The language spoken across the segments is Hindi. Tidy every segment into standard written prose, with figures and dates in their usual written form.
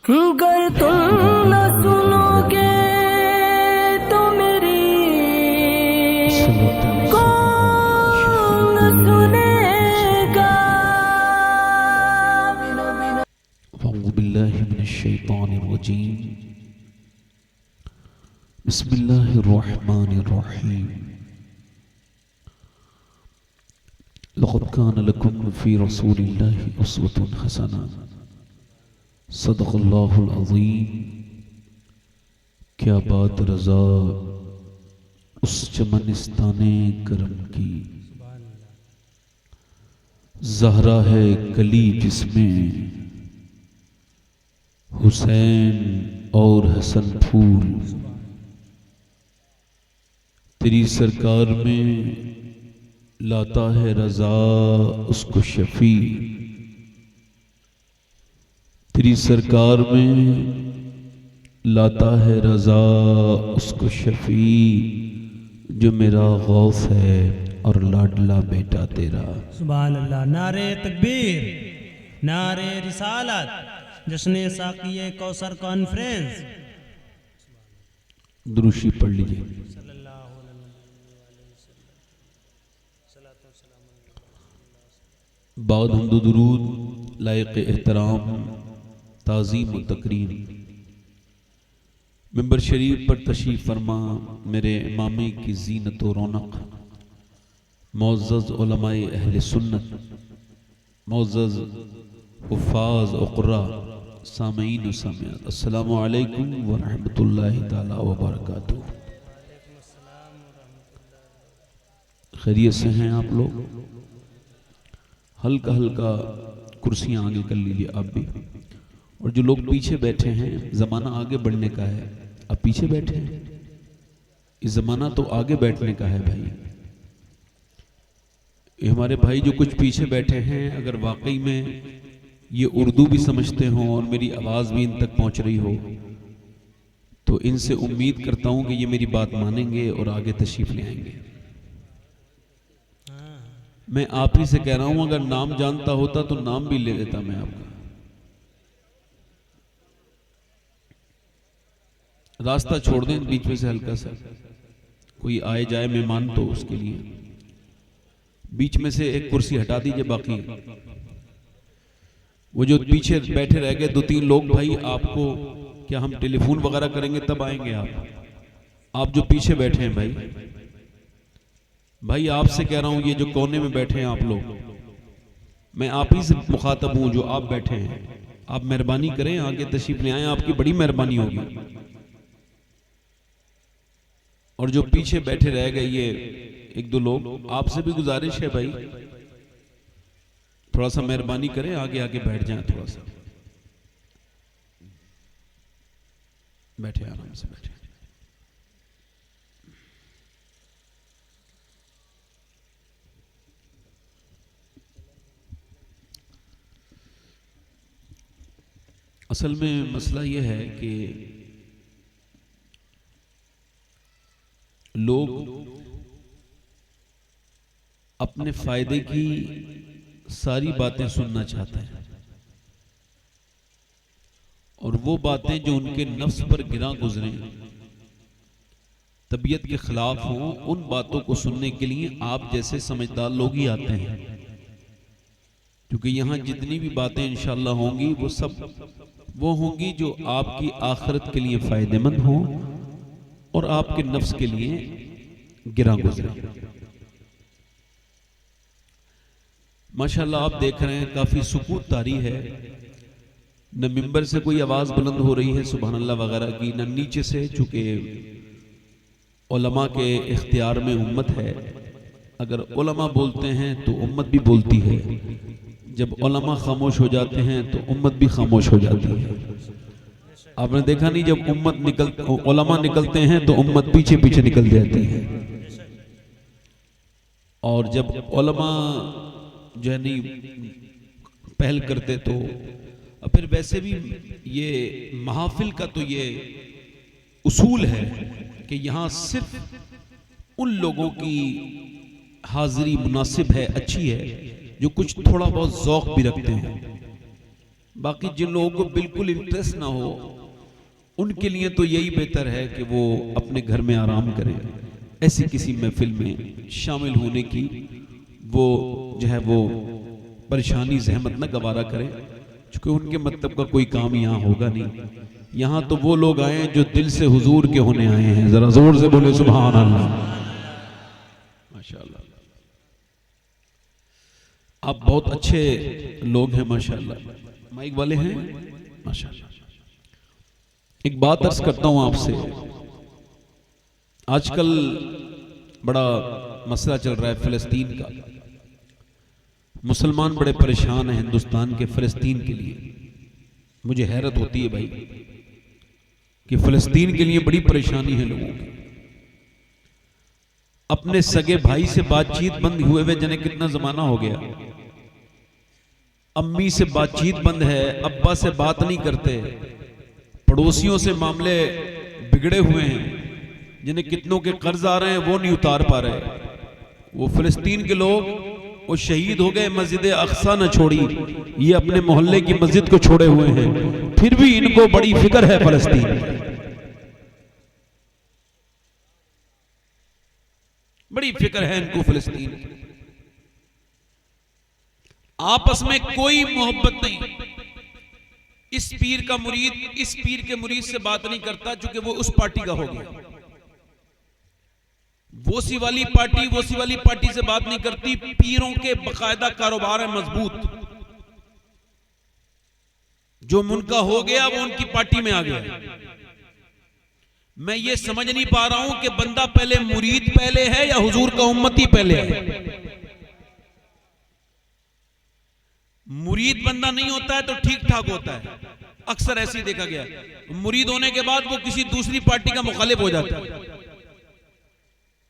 गर तुम न सुनोगे तो मेरी कौन सुनेगा। अऊज़ु बिल्लाहि मिनश शैतानिर रजीम। बिस्मिल्लाहिर रहमानिर रहीम। लक़द कान लकुम फ़ी रसूलिल्लाहि उस्वतुन हसना। सदक़ल्लाहुल अज़ीम। क्या बात रज़ा उस चमनिस्ताने करम की, ज़हरा है कली जिसमें हुसैन और हसन फूल। तेरी सरकार में लाता है रज़ा उसको शफी। तेरी सरकार में लाता है रज़ा उसको शफी, जो मेरा गौस है और लाडला बेटा तेरा। सुभान अल्लाह। नारे तकबीर, नारे रिसालत, जश्न साक़िए कौसर कॉन्फ्रेंस। दुरूशी पढ़ लीजिए। बाद हम्दो दुरूद लायक एहतराम ताज़ीम व तकरीम मिंबर शरीफ पर तशरीफ़ फरमा मेरे इमामी की ज़ीनत व रौनक, मुअज़्ज़ज़ उलमाए अहले सुन्नत, मुअज़्ज़ज़ हुफ़्फ़ाज़ व क़ुर्रा, सामीईन व सामियात, अस्सलामु अलैकुम व रहमतुल्लाहि ताला व बरकातुहू। खैरियत से हैं आप लोग? हल्का हल्का कुर्सियां आगे कर लीजिए आप भी। और जो लोग पीछे बैठे हैं, ज़माना आगे बढ़ने का है, आप पीछे बैठे हैं। इस ज़माना तो आगे बैठने का है भाई। ये हमारे भाई जो कुछ पीछे बैठे हैं, अगर वाकई में ये उर्दू भी समझते हों और मेरी आवाज़ भी इन तक पहुंच रही हो, तो इनसे उम्मीद करता हूं कि ये मेरी बात मानेंगे और आगे तशरीफ़ ले आएंगे। मैं आप ही से कह रहा हूं, अगर नाम जानता होता तो नाम भी ले लेता मैं आपका। रास्ता छोड़ दें बीच में से हल्का सा, कोई आए जाए मेहमान तो उसके लिए बीच में से एक कुर्सी हटा दीजिए। बाकी वो जो पीछे बैठे रह गए दो तीन लोग, भाई आपको क्या हम टेलीफोन वगैरह करेंगे तब आएंगे आप जो पीछे बैठे हैं भाई आपसे कह रहा हूं, ये जो कोने में बैठे हैं आप लोग, मैं आप ही से मुखातब हूं जो आप बैठे हैं। आप मेहरबानी करें, आगे तशरीफ ले आए, आपकी बड़ी मेहरबानी होगी। और जो पीछे बैठे रह गए ये एक दो लोग, आपसे भी गुजारिश है भाई, थोड़ा सा मेहरबानी करें, आगे आगे बैठ जाएं, थोड़ा सा बैठे, आराम से बैठे। असल में मसला यह है कि लोग अपने फायदे की सारी बातें सुनना चाहते हैं, और वो बातें जो उनके नफ्स पर गिरा गुजरें, तबीयत के खिलाफ हों, उन बातों को सुनने के लिए आप जैसे समझदार लोग ही आते हैं। क्योंकि यहां जितनी भी बातें इंशाअल्लाह होंगी वो सब वो होंगी जो आपकी आखिरत के लिए फायदेमंद हों और आपके नफ्स के लिए गिरा गुजरे। माशाअल्लाह आप देख रहे हैं काफी सुकूत तारी है, न मिंबर से कोई आवाज बुलंद हो रही है सुभान अल्लाह वगैरह की, न नीचे से, चूंकि उलमा के इख्तियार में उम्मत है। अगर उलमा बोलते हैं तो उम्मत भी बोलती है, जब उलमा खामोश हो जाते हैं तो उम्मत भी खामोश हो जाती है। आपने देखा नहीं, जब उलमा निकलते हैं तो उम्मत पीछे पीछे निकल जाती है, और जब उलमा जो है नहीं पहल करते तो फिर वैसे भी ये महफिल का तो ये उसूल है कि यहाँ सिर्फ उन लोगों की हाजिरी मुनासिब है, अच्छी है, जो कुछ थोड़ा बहुत ज़ौक़ भी रखते हैं। बाकी जिन लोगों को बिल्कुल इंटरेस्ट ना हो उनके लिए तो यही बेहतर है कि वो अपने घर में आराम करें, ऐसी किसी महफिल में शामिल होने की वो जो है वो परेशानी जहमत न गवारा करें, क्योंकि उनके मतलब का कोई काम यहाँ होगा नहीं। यहाँ तो वो लोग आए हैं जो दिल से हुजूर के होने आए हैं। जरा जोर से बोले सुभान अल्लाह, माशाअल्लाह। आप बहुत अच्छे लोग हैं माशाअल्लाह। माइक वाले हैं माशाअल्लाह। एक बात अर्ज करता हूं आपसे, आजकल बड़ा मसला चल रहा है फिलिस्तीन का। मुसलमान बड़े परेशान हैं हिंदुस्तान के फिलिस्तीन के लिए। मुझे हैरत होती है भाई कि फिलिस्तीन के लिए बड़ी परेशानी है लोगों की। अपने सगे भाई से बातचीत बंद हुए हुए जाने कितना जमाना हो गया। अम्मी से बातचीत बंद है, अब्बा से बात नहीं करते, पड़ोसियों से मामले बिगड़े हुए हैं, जिन्हें कितनों के कर्ज आ रहे हैं वो नहीं उतार पा रहे। वो फिलिस्तीन के लोग वो शहीद हो गए, मस्जिद अक्सा न छोड़ी, ये अपने मोहल्ले की मस्जिद को छोड़े हुए हैं, फिर भी इनको बड़ी फिक्र है फिलिस्तीन, बड़ी फिक्र है इनको फिलिस्तीन। आपस में कोई मोहब्बत नहीं। इस पीर का मुरीद इस पीर के मुरीद से बात नहीं करता क्योंकि वो उस पार्टी का हो गया। वो सी वाली पार्टी से बात नहीं करती। पीरों के बाकायदा कारोबार है मजबूत। जो उनका हो गया वो उनकी पार्टी में आ गया। मैं ये समझ नहीं पा रहा हूं कि बंदा पहले मुरीद पहले है या हुजूर का उम्मती पहले है। मुरीद बंदा नहीं होता है तो ठीक ठाक होता है, अक्सर ऐसे ही देखा गया। मुरीद होने के बाद वो किसी दूसरी पार्टी का मुखालिफ हो जाता है।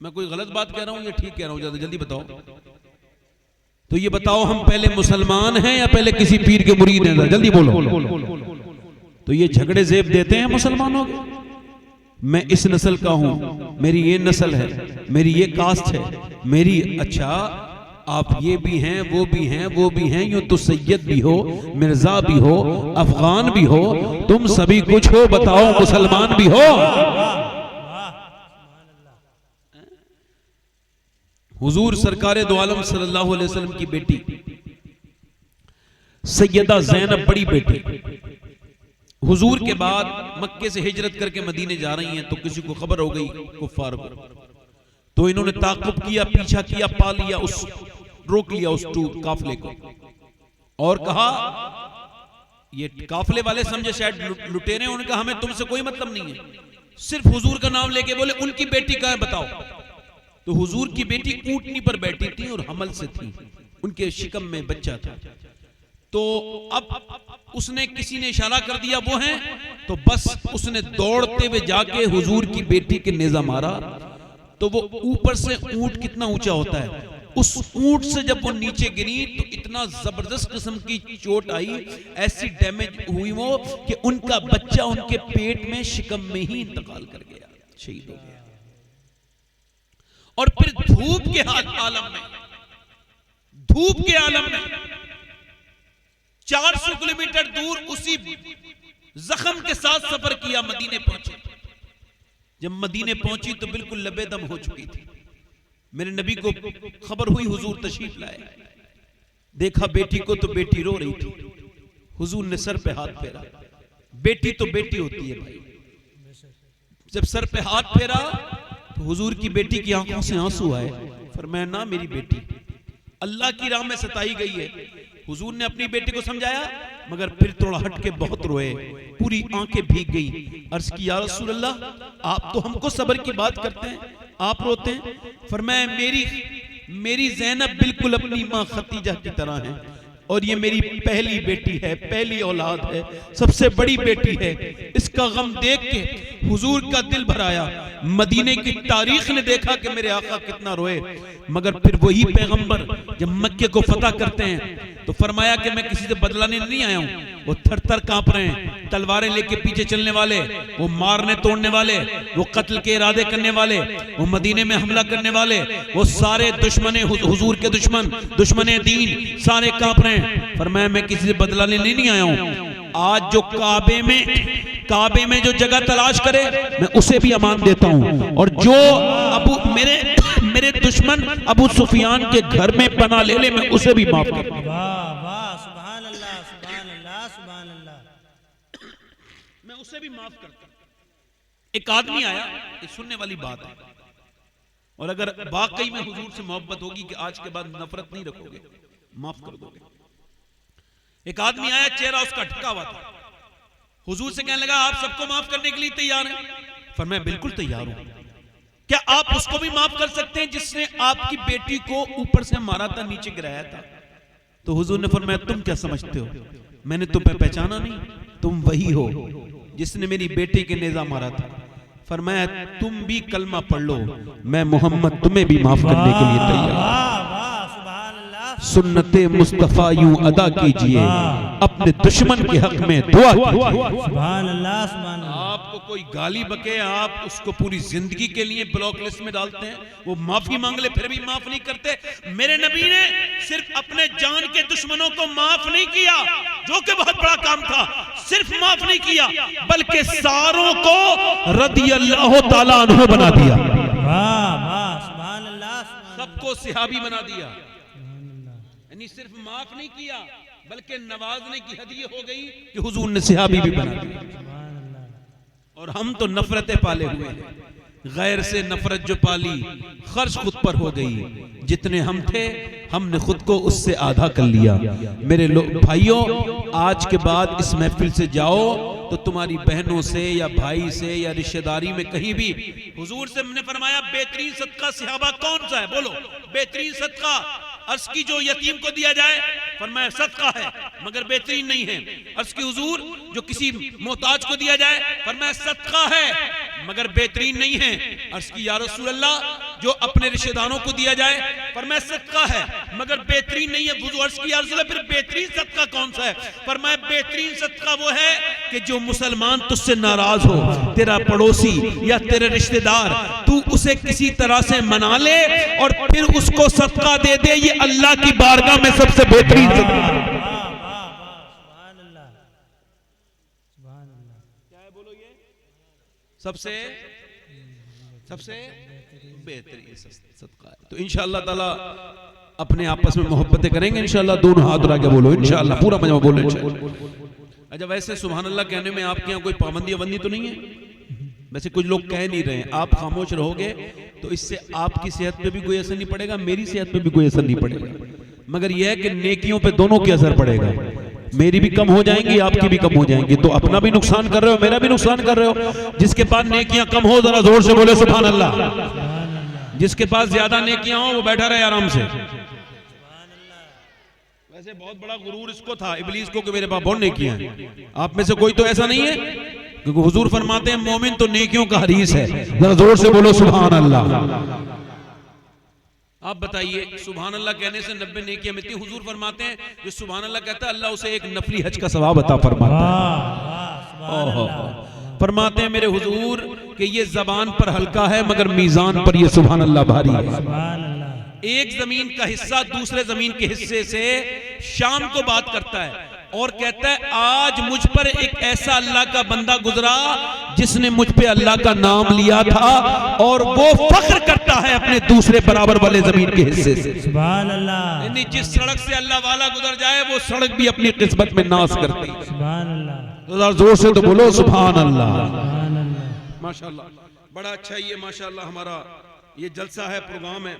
मैं कोई गलत बात कह रहा हूं या ठीक कह रहा हूं? ज्यादा जल्दी बताओ। तो ये बताओ, हम पहले मुसलमान हैं या पहले किसी पीर के मुरीद हैं? जल्दी बोलो। तो ये झगड़े जेब देते हैं मुसलमानों के। मैं इस नस्ल का हूं, मेरी ये नस्ल है, मेरी ये कास्ट है, मेरी। अच्छा, आप ये भी हैं, वो भी हैं, वो भी हैं, यूं तो सैयद भी हो, मिर्जा भी हो, अफगान भी हो, तुम सभी कुछ हो, बताओ मुसलमान भी हो। हुजूर सरकारे दो आलम सल्लल्लाहु अलैहि वसल्लम की बेटी सैयदा ज़ैनब बड़ी बेटी हुजूर के बाद मक्के से हिजरत करके मदीने जा रही हैं, तो किसी को खबर हो गई कुफ्फार को, तो इन्होंने ताक़ुब किया, पीछा किया, पा लिया, रोक लिया उस काफले को और कहा, ये काफले वाले समझे शायद लुटेरे, उन्होंने कहा हमें तुमसे कोई मतलब नहीं है, सिर्फ हुजूर का नाम लेके बोले उनकी बेटी कहाँ है बताओ। तो हुजूर की बेटी ऊंटनी पर बैठी थी और हमल से थी, उनके शिकम में बच्चा था। तो अब उसने किसी ने इशारा कर दिया वो है, तो बस उसने दौड़ते हुए जाके हुजूर की बेटी के नेजा मारा। तो वो ऊपर से ऊंट कितना ऊंचा होता है, उस ऊंट से जब वो नीचे गिरी तो इतना जबरदस्त किस्म की चोट आई, ऐसी डैमेज हुई वो कि उनका बच्चा उनके पेट में शिकम में ही इंतकाल कर गया, शहीद हो गया। और फिर धूप के आलम में 400 किलोमीटर दूर उसी जख्म के साथ सफर किया, मदीने पहुंची। जब मदीने पहुंची तो बिल्कुल लबेदम हो चुकी थी। मेरे नबी को खबर हुई, हुजूर तशरीफ लाए, देखा बेटी को तो बेटी रो रही थी। हुजूर ने सर पे हाथ फेरा। बेटी तो बेटी होती है भाई। जब सर पे हाथ फेरा तो हुजूर की बेटी की आंखों से आंसू आए। फरमाया ना मेरी बेटी अल्लाह की राह में सताई गई है। हुजूर ने अपनी बेटी को समझाया, मगर फिर थोड़ा हट के बहुत रोए, पूरी आंखें भीग गई। अर्ज की या रसूल अल्लाह, आप तो हमको सब्र की बात करते हैं, आप रोते हैं। फरमाया मेरी ज़ैनब बिल्कुल अपनी माँ खतीजा की तरह है, और ये मेरी पहली बेटी है, पहली औलाद है, सबसे बड़ी बेटी है। इसका गम देख के हुजूर का दिल भर आया। मदीने की तारीख ने देखा कि मेरे आका कितना रोए, मगर फिर वही पैगंबर जब मक्के को फतह करते हैं तो फरमाया कि मैं किसी से बदला लेने नहीं आया हूं। वो थर थर कांप रहे हैं, तलवारें लेके पीछे चलने वाले, वो मारने तोड़ने वाले, वो कत्ल के इरादे करने वाले, वो मदीने में हमला करने वाले, वो सारे दुश्मने हुजूर के दुश्मने दीन सारे कांप रहे हैं। फरमाया मैं किसी से बदला लेने नहीं आया हूं। आज जो काबे में जो जगह तलाश करे मैं उसे भी अमान देता हूं, और जो मेरे दुश्मन अबू सुफियान के घर में पनाह ले ले मैं उसे भी माफ कर। वाह वाह, सुभान अल्लाह, सुभान अल्लाह, सुभान अल्लाह। मैं उसे भी माफ करता। एक आदमी आया, ये सुनने वाली बात है, और अगर वाकई में हुजूर से मोहब्बत होगी कि आज के बाद नफरत नहीं रखोगे, माफ कर दोगे। एक आदमी आया, चेहरा उसका ढका हुआ था, हुजूर से कहने लगा आप सबको माफ करने के लिए तैयार हैं? फरमाया बिल्कुल तैयार हूं। क्या आप उसको भी माफ कर सकते हैं जिसने आपकी बेटी को ऊपर से मारा था, नीचे गिराया था? तो हुजूर ने फरमाया तुम क्या समझते हो, मैंने तुम्हें पहचाना नहीं, तुम वही हो जिसने मेरी बेटी के नेजा मारा था। फरमाया तुम भी कलमा पढ़ लो, मैं मोहम्मद तुम्हें भी माफ करने के लिए तैयार। सुन्नते मुस्तफा यूं अदा कीजिए, अपने दुश्मन के हक में दुआ कीजिए। सुभान अल्लाह, सुभान अल्लाह। आपको कोई गाली बके, आप उसको पूरी जिंदगी के लिए ब्लॉक लिस्ट में डालते हैं, वो माफी मांग ले फिर भी माफ नहीं करते। मेरे नबी ने सिर्फ अपने जान के दुश्मनों को माफ नहीं किया, जो कि बहुत बड़ा काम था, सिर्फ माफ नहीं किया बल्कि सारों को रदी अल्लाह ताला अन्हु बना दिया। वाह वाह, सुभान अल्लाह, सबको सिहाबी बना दिया। यानी सिर्फ माफ नहीं किया बल्कि नवाजने की हद ये हो गई कि हुजूर ने सिहाबी भी बना दिया। और हम तो नफरतें पाले हुए हैं, गैर से नफरत जो पाली खर्च खुद पर हो गई। जितने हम थे हमने खुद को उससे आधा कर लिया। मेरे भाइयों, आज के बाद इस महफिल से जाओ तो तुम्हारी बहनों से या भाई से या रिश्तेदारी में कहीं भी हुजूर से हमने फरमाया बेहतरीन सदका सिहाबा कौन सा है? बोलो बेहतरीन सदका। अर्ज की जो यतीम को दिया जाए, फरमाया सदका है मगर बेहतरीन नहीं है। अर्ज की हुजूर जो किसी मोहताज को दिया जाए, फरमाया सदका है मगर बेहतरीन नहीं है। अर्ज की या रसूल अल्लाह जो अपने रिश्तेदारों को दिया जाए, फरमाया सदका है मगर बेहतरीन नहीं है। हुजूर अर्ज की या रसूल अल्लाह फिर बेहतरीन सदका कौन सा है? फरमाया बेहतरीन सदका वो है कि जो मुसलमान तुझसे नाराज हो, तेरा पड़ोसी या तेरे रिश्तेदार, तू उसे किसी तरह से मना ले और फिर उसको सदका दे दे। ये अल्लाह की बारगाह में सबसे बेहतरीन सदका है। क्या है बोलो? ये सबसे बेहतरीन सदका है। तो इंशाअल्लाह ताला अपने आपस में मोहब्बतें करेंगे इंशाअल्लाह। दोनों हाथ उठा के बोलो इंशाअल्लाह, पूरा मजमा बोलो इंशाअल्लाह। अच्छा, वैसे सुभान अल्लाह कहने में आपके यहाँ कोई पाबंदी तो नहीं है? वैसे कुछ लोग कह नहीं रहे, आप खामोश रहोगे तो इससे आपकी सेहत पे भी कोई असर नहीं पड़ेगा, मेरी सेहत पे भी कोई असर नहीं पड़ेगा, मगर यह है कि नेकियों पे दोनों के असर पड़ेगा। मेरी भी कम हो जाएंगी, आपकी भी कम हो जाएंगी, तो अपना भी नुकसान कर रहे हो, मेरा भी नुकसान कर रहे हो। जिसके पास नेकियां कम हो जरा जोर से बोले सुभान अल्लाह। जिसके पास ज्यादा नेकियां हो वो बैठा रहे आराम से। वैसे बहुत बड़ा गुरूर इसको था, इब्लीस को, कि मेरे पास बहुत नेकियां हैं। आप में से कोई तो ऐसा नहीं है, क्योंकि हुजूर फरमाते हैं मोमिन तो नेकियों का हरीस है। जरा जोर से बोलो सुभान अल्लाह। आप बताइए, सुभान अल्लाह कहने से 90 नेकियां मिलती हैं। हुजूर फरमाते हैं जो सुभान अल्लाह कहता है अल्लाह उसे एक नफली हज का सवाब अता फरमाता है। फरमाते हैं मेरे हुजूर कि ये जबान पर हल्का है मगर मीजान पर ये सुभान अल्लाह भारी है। एक जमीन का हिस्सा दूसरे जमीन के हिस्से से शाम को बात करता है और कहता है आज मुझ पर एक ऐसा अल्लाह का बंदा गुजरा जिसने मुझ पे अल्लाह का नाम लिया था, और वो फख्र करता है अपने दूसरे बराबर वाले जमीन के हिस्से से। सुभान अल्लाह। यानी जिस सड़क से अल्लाह वाला गुजर जाए वो सड़क भी अपनी किस्मत में नाश करती है। सुभान अल्लाह। जोर से तो बोलो सुभान अल्लाह। माशाअल्लाह, बड़ा अच्छा ये माशाअल्लाह हमारा ये जलसा है, प्रोग्राम है।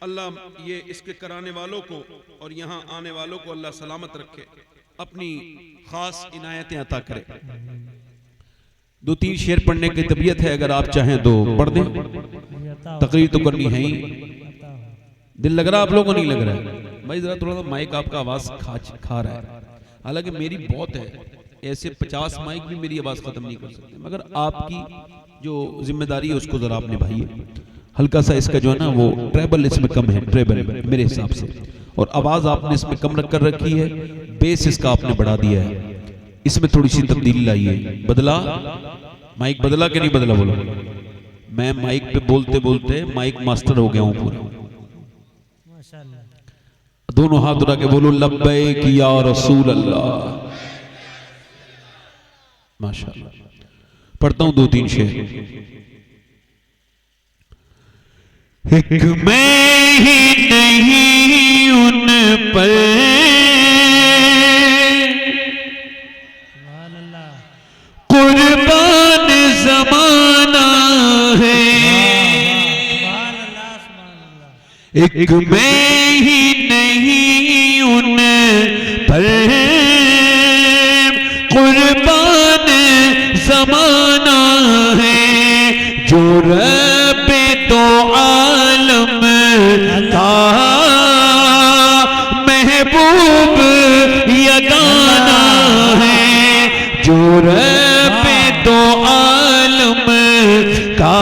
अल्लाह ये इसके कराने वालों को और यहाँ आने वालों को अल्लाह सलामत रखे, अपनी खास इनायतें अता करे। 2-3 शेर पढ़ने की तबीयत है, अगर आप चाहें तो पढ़ दें। तकरीर तो करनी है ही। दिल लग रहा आप लोगों को? नहीं लग रहा है भाई? जरा थोड़ा सा माइक आपका आवाज खा रहा है। हालांकि मेरी बहुत है, ऐसे 50 माइक भी मेरी आवाज खत्म नहीं कर सकते, मगर आपकी जो जिम्मेदारी है उसको जरा आप निभाइए। हल्का सा इसका जो है ना वो ट्रेबल इसमें कम है, ट्रेबल मेरे हिसाब से, और आवाज आपने इसमें कम रख कर रखी है, बेस इसका आपने बढ़ा दिया है, इसमें थोड़ी सी तब्दीली लाइए। बदला माइक, बदला कि नहीं बदला? बोलो। मैं माइक पे बोलते बोलते माइक मास्टर हो गया हूं पूरा। माशाअल्लाह। दोनों हाथ उठा के बोलो लब्बैक या रसूल अल्लाह। माशाअल्लाह। पढ़ता हूं 2-3 शेर। एक मैं ही नहीं उन पर सुभान अल्लाह। कुर्बान जमाना है। सुभान अल्लाह, सुभान अल्लाह। एक मैं ही नहीं उन पर कुर्बान जमाना है, जो रब तो आलम का महबूब यगाना है, जो रब तो आलम का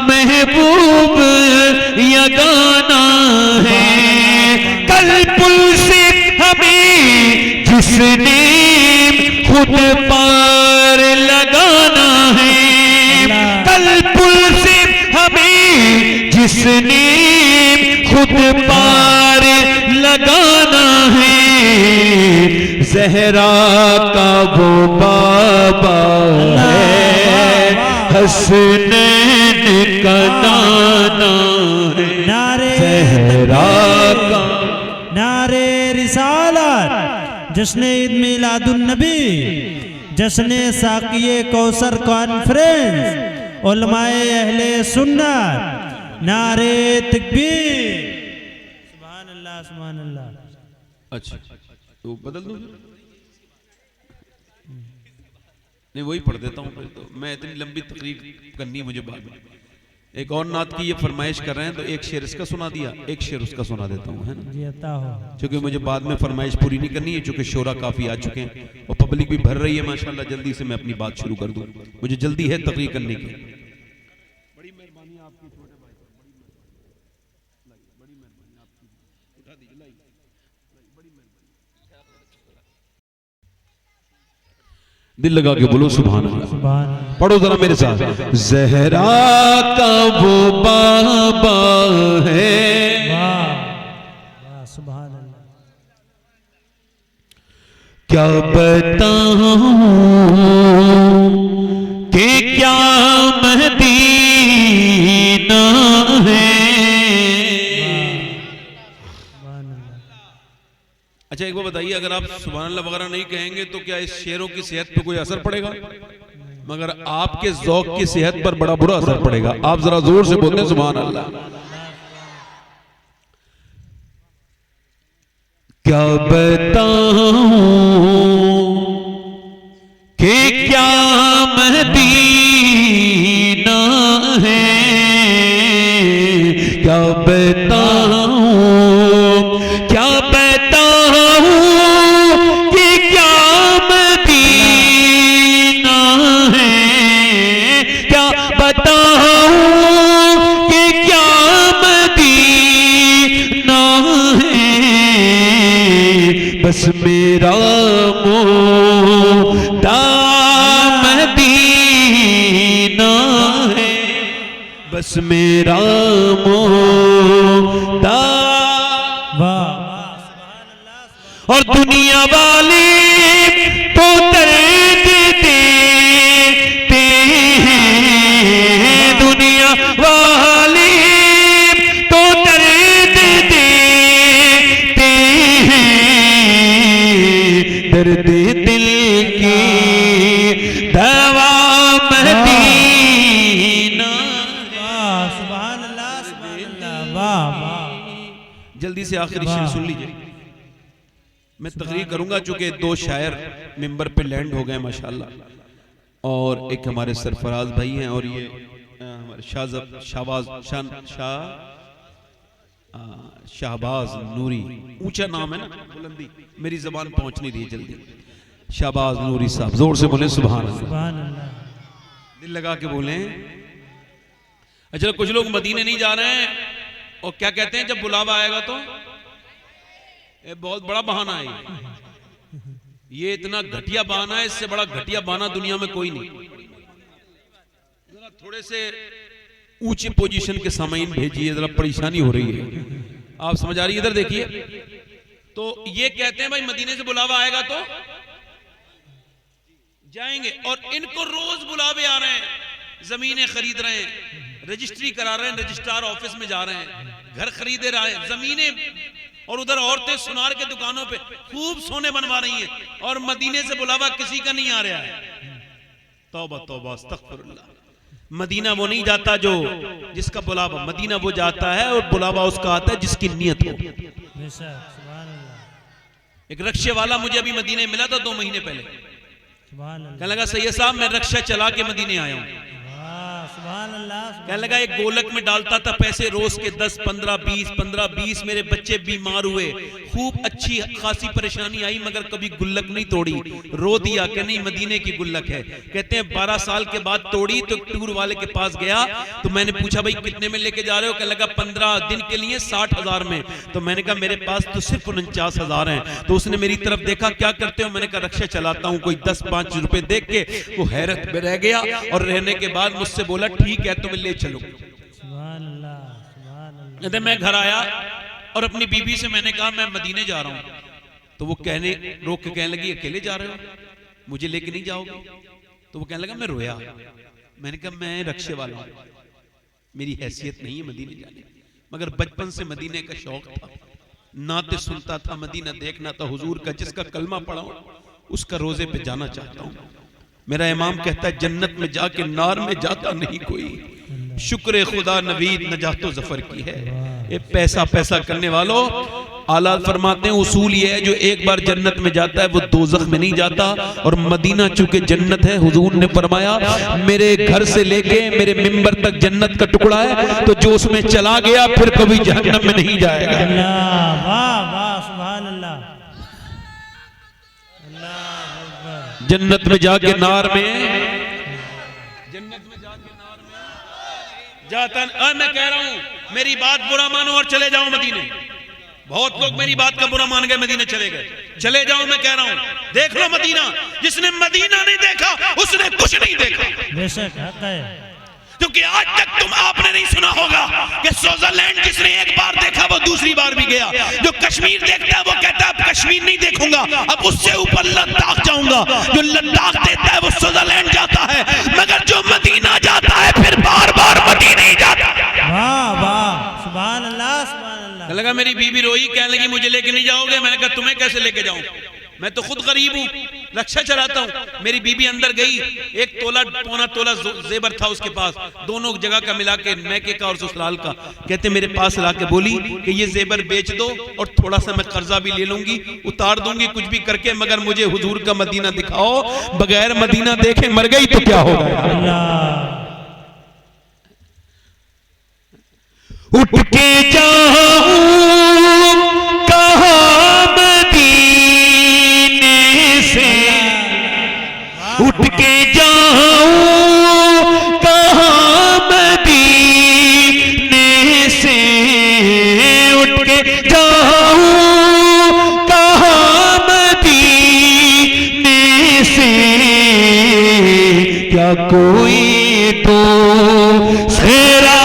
महबूब यगाना है। कल पुल से हमें जिसने खुद पार लगाना है, कल पुल से हमें जिसने खुद पार लगाना है, ज़हरा का वो बाबा है, हसनैन का नाना है, नारे ज़हरा का नारे रिसालत, जश्न ईद मिलादुन नबी, जश्न साकिये कौसर कॉन्फ्रेंस, उलमाए अहले सुन्नत, नारे तकबीर। सुभान अल्लाह, सुभान अल्लाह। अच्छा तो बदल दूं? नहीं वही पढ़ देता हूँ फिर, तो मैं इतनी लंबी तकरीर करनी है मुझे बाद में। एक और नात की ये फरमाइश कर रहे हैं तो एक शेर इसका सुना दिया, एक शेर उसका सुना देता हूँ, है ना? जी अता हो। क्योंकि मुझे बाद में फरमाइश पूरी नहीं करनी है, क्योंकि शोरा काफी आ चुके हैं और पब्लिक भी भर रही है माशाल्लाह। जल्दी से मैं अपनी बात शुरू कर दूं, मुझे जल्दी है तकरीर करने की। बड़ी मेहरबानी आपकी छोटे भाई, बड़ी मेहरबानी आपकी, उठा दीजिए, बड़ी मेहरबानी। दिल लगा के बोलो सुभान अल्लाह। सुभान अल्लाह। पढ़ो जरा मेरे साथ। ज़हरा का वो बाबा है, वाह वाह, सुभान अल्लाह। क्या बताऊं कि क्या मदीना है। सुभान अल्लाह। अच्छा एक बार बताइए, अगर आप सुभान अल्लाह वगैरह नहीं कहेंगे तो क्या इस शेरों की सेहत पे कोई असर पड़ेगा? मगर आपके ज़ौक़ की सेहत पर बड़ा बुरा असर पड़ेगा। आप जरा जोर से बोलते हैं सुभान अल्लाह। क्या बताऊं कि क्या मदीना है, क्या बताऊं, क्या बताऊं कि क्या मदीना है, क्या बताऊं कि क्या मदीना है, बस मेरा मोदा मदीना है, बस मेरा मोदा। वाह और दुनिया वाले तो दर्द देते हैं, दुनिया वाले तो दर्द देते हैं, दर्द दिल की दवा मदीना। वाह, सुभान अल्लाह, सुभान अल्लाह। वाह वाह। जल्दी से आखिरी शेर सुन लीजिए। मैं तकरीर करूंगा चूंकि 2 शायर मिंबर पे लैंड हो गए माशाल्लाह, और एक हमारे सरफराज भाई हैं और ये हमारे शाहबाज नूरी, ऊंचा नाम है ना, बुलंदी मेरी जबान पहुंच नहीं रही जल्दी। शाहबाज नूरी साहब, जोर से बोले सुभान अल्लाह, सुभान अल्लाह। दिल लगा के बोले। अच्छा कुछ लोग मदीने नहीं जा रहे हैं और क्या कहते हैं जब बुलावा आएगा तो ये बहुत बड़ा बहाना है ये इतना घटिया बहाना है, इससे बड़ा घटिया बहाना दुनिया में कोई नहीं। जरा थोड़े से ऊंची पोजीशन के सामाइन भेजिए, जरा परेशानी हो रही है। आप समझ आ रही है? इधर देखिए, तो ये कहते हैं भाई मदीने से बुलावा आएगा तो जाएंगे, और इनको रोज बुलावे आ रहे हैं, जमीनें खरीद रहे हैं, रजिस्ट्री करा रहे हैं, रजिस्ट्रार ऑफिस में जा रहे हैं, घर खरीदे रहे हैं, जमीनें, और उधर औरतें सुनार के दुकानों पे खूब सोने बनवा रही हैं, और मदीने से बुलावा किसी का नहीं आ रहा है। तौबा तौबा अस्तगफिरुल्लाह। मदीना वो नहीं जाता जो जिसका बुलावा, मदीना वो जाता है और बुलावा उसका आता है जिसकी नियत हो। एक रक्शे वाला मुझे अभी मदीने मिला था 2 महीने पहले, कहने लगा सैयद साहब मैं रक्षा चला के मदीने आया हूं। कहने लगा एक गोलक में डालता था पैसे रोज के 10 15 20 मेरे बच्चे बीमार हुए, खूब अच्छी खासी परेशानी आई, मगर कभी गुल्लक नहीं तोड़ी। रो दिया कि नहीं मदीने की गुल्लक है। कहते हैं 12 साल के बाद तोड़ी, तो टूर वाले के पास गया तो मैंने पूछा भाई कितने में लेके जा रहे हो? कहने लगा 15 दिन के लिए 60,000 में। तो मैंने कहा मेरे पास तो सिर्फ 49,000 हैं। तो उसने मेरी तरफ देखा, क्या करते हो? मैंने कहा रक्षा चलाता हूं। कोई 10-5 रुपए देख के वो हैरत में रह गया, और रहने के बाद मुझसे बोला ठीक है तुम्हें ले चलो। मैं घर आया और अपनी बीबी से मैंने कहा मैं मदीने जा रहा हूं। तो वो रोक के कहने लगी अकेले जा रहे हो, मुझे लेके नहीं जाओगे? तो वो कहने लगा मैं रोया। मैंने कहा मैं रक्षे वाला हूं, मेरी हैसियत नहीं है मदीने जाने, मगर बचपन से मदीने का शौक था, नाते सुनता था, मदीना देखना था, हुजूर का जिसका कलमा पढ़ा उसका रोजे पे जाना चाहता हूं। मेरा इमाम कहता है जन्नत में जाके नार में जाता नहीं कोई, शुक्र खुदा नवीद नजातो जफर की है। ये पैसा करने वालों, आला फरमाते हैं उसूल ये है जो एक बार जन्नत में जाता है वो दोज़ख में नहीं जाता। और मदीना चूंकि जन्नत है, हुजूर ने फरमाया मेरे घर से लेके मेरे मिंबर तक जन्नत का टुकड़ा है, तो जो उसमें चला गया फिर कभी जहन्नम में नहीं जाएगा। जन्नत में जाके नार में जाता। मैं कह रहा हूं मेरी बात बुरा मानो और चले जाओ मदीने। बहुत लोग मेरी बात का बुरा मान गए, मदीने चले गए। चले जाओ, मैं कह रहा हूं देख लो मदीना। जिसने मदीना नहीं देखा उसने कुछ नहीं देखा। बेशक हक है, क्योंकि आज तक आपने नहीं सुना होगा कि स्विट्जरलैंड जिसने एक बार देखा वो दूसरी बार भी गया। जो कश्मीर देखता है वो कहता है अब कश्मीर नहीं देखूंगा, अब उससे ऊपर लद्दाख जाऊंगा। जो लद्दाख देखता है वो स्विट्जरलैंड जाता है, मगर जो मदीना जाता है फिर बार बार मदीना ही जाता है। वाह वाह, सुभान अल्लाह सुभान अल्लाह। लगा मेरी बीबी रोई, कहने लगी मुझे लेके नहीं जाओगे? मैंने कहा तुम्हें कैसे लेके जाऊं, मैं तो खुद गरीब हूं, रक्षा चलाता हूं। मेरी बीबी अंदर गई, 1 तोला पौना तोला जेबर था उसके पास, दोनों जगह का मिला के, मैके का और ससुराल का। कहते मेरे पास ला के बोली कि ये जेबर बेच दो और थोड़ा सा मैं कर्जा भी ले लूंगी, उतार दूंगी कुछ भी करके, मगर मुझे हुजूर का मदीना दिखाओ। बगैर मदीना देखे मर गई तो क्या होगा? उठ के जाऊं कहां मदीने से, उठ के जाऊं कहां मदीने से, उठ के जाऊं कहां मदीने से, क्या कोई तो सेरा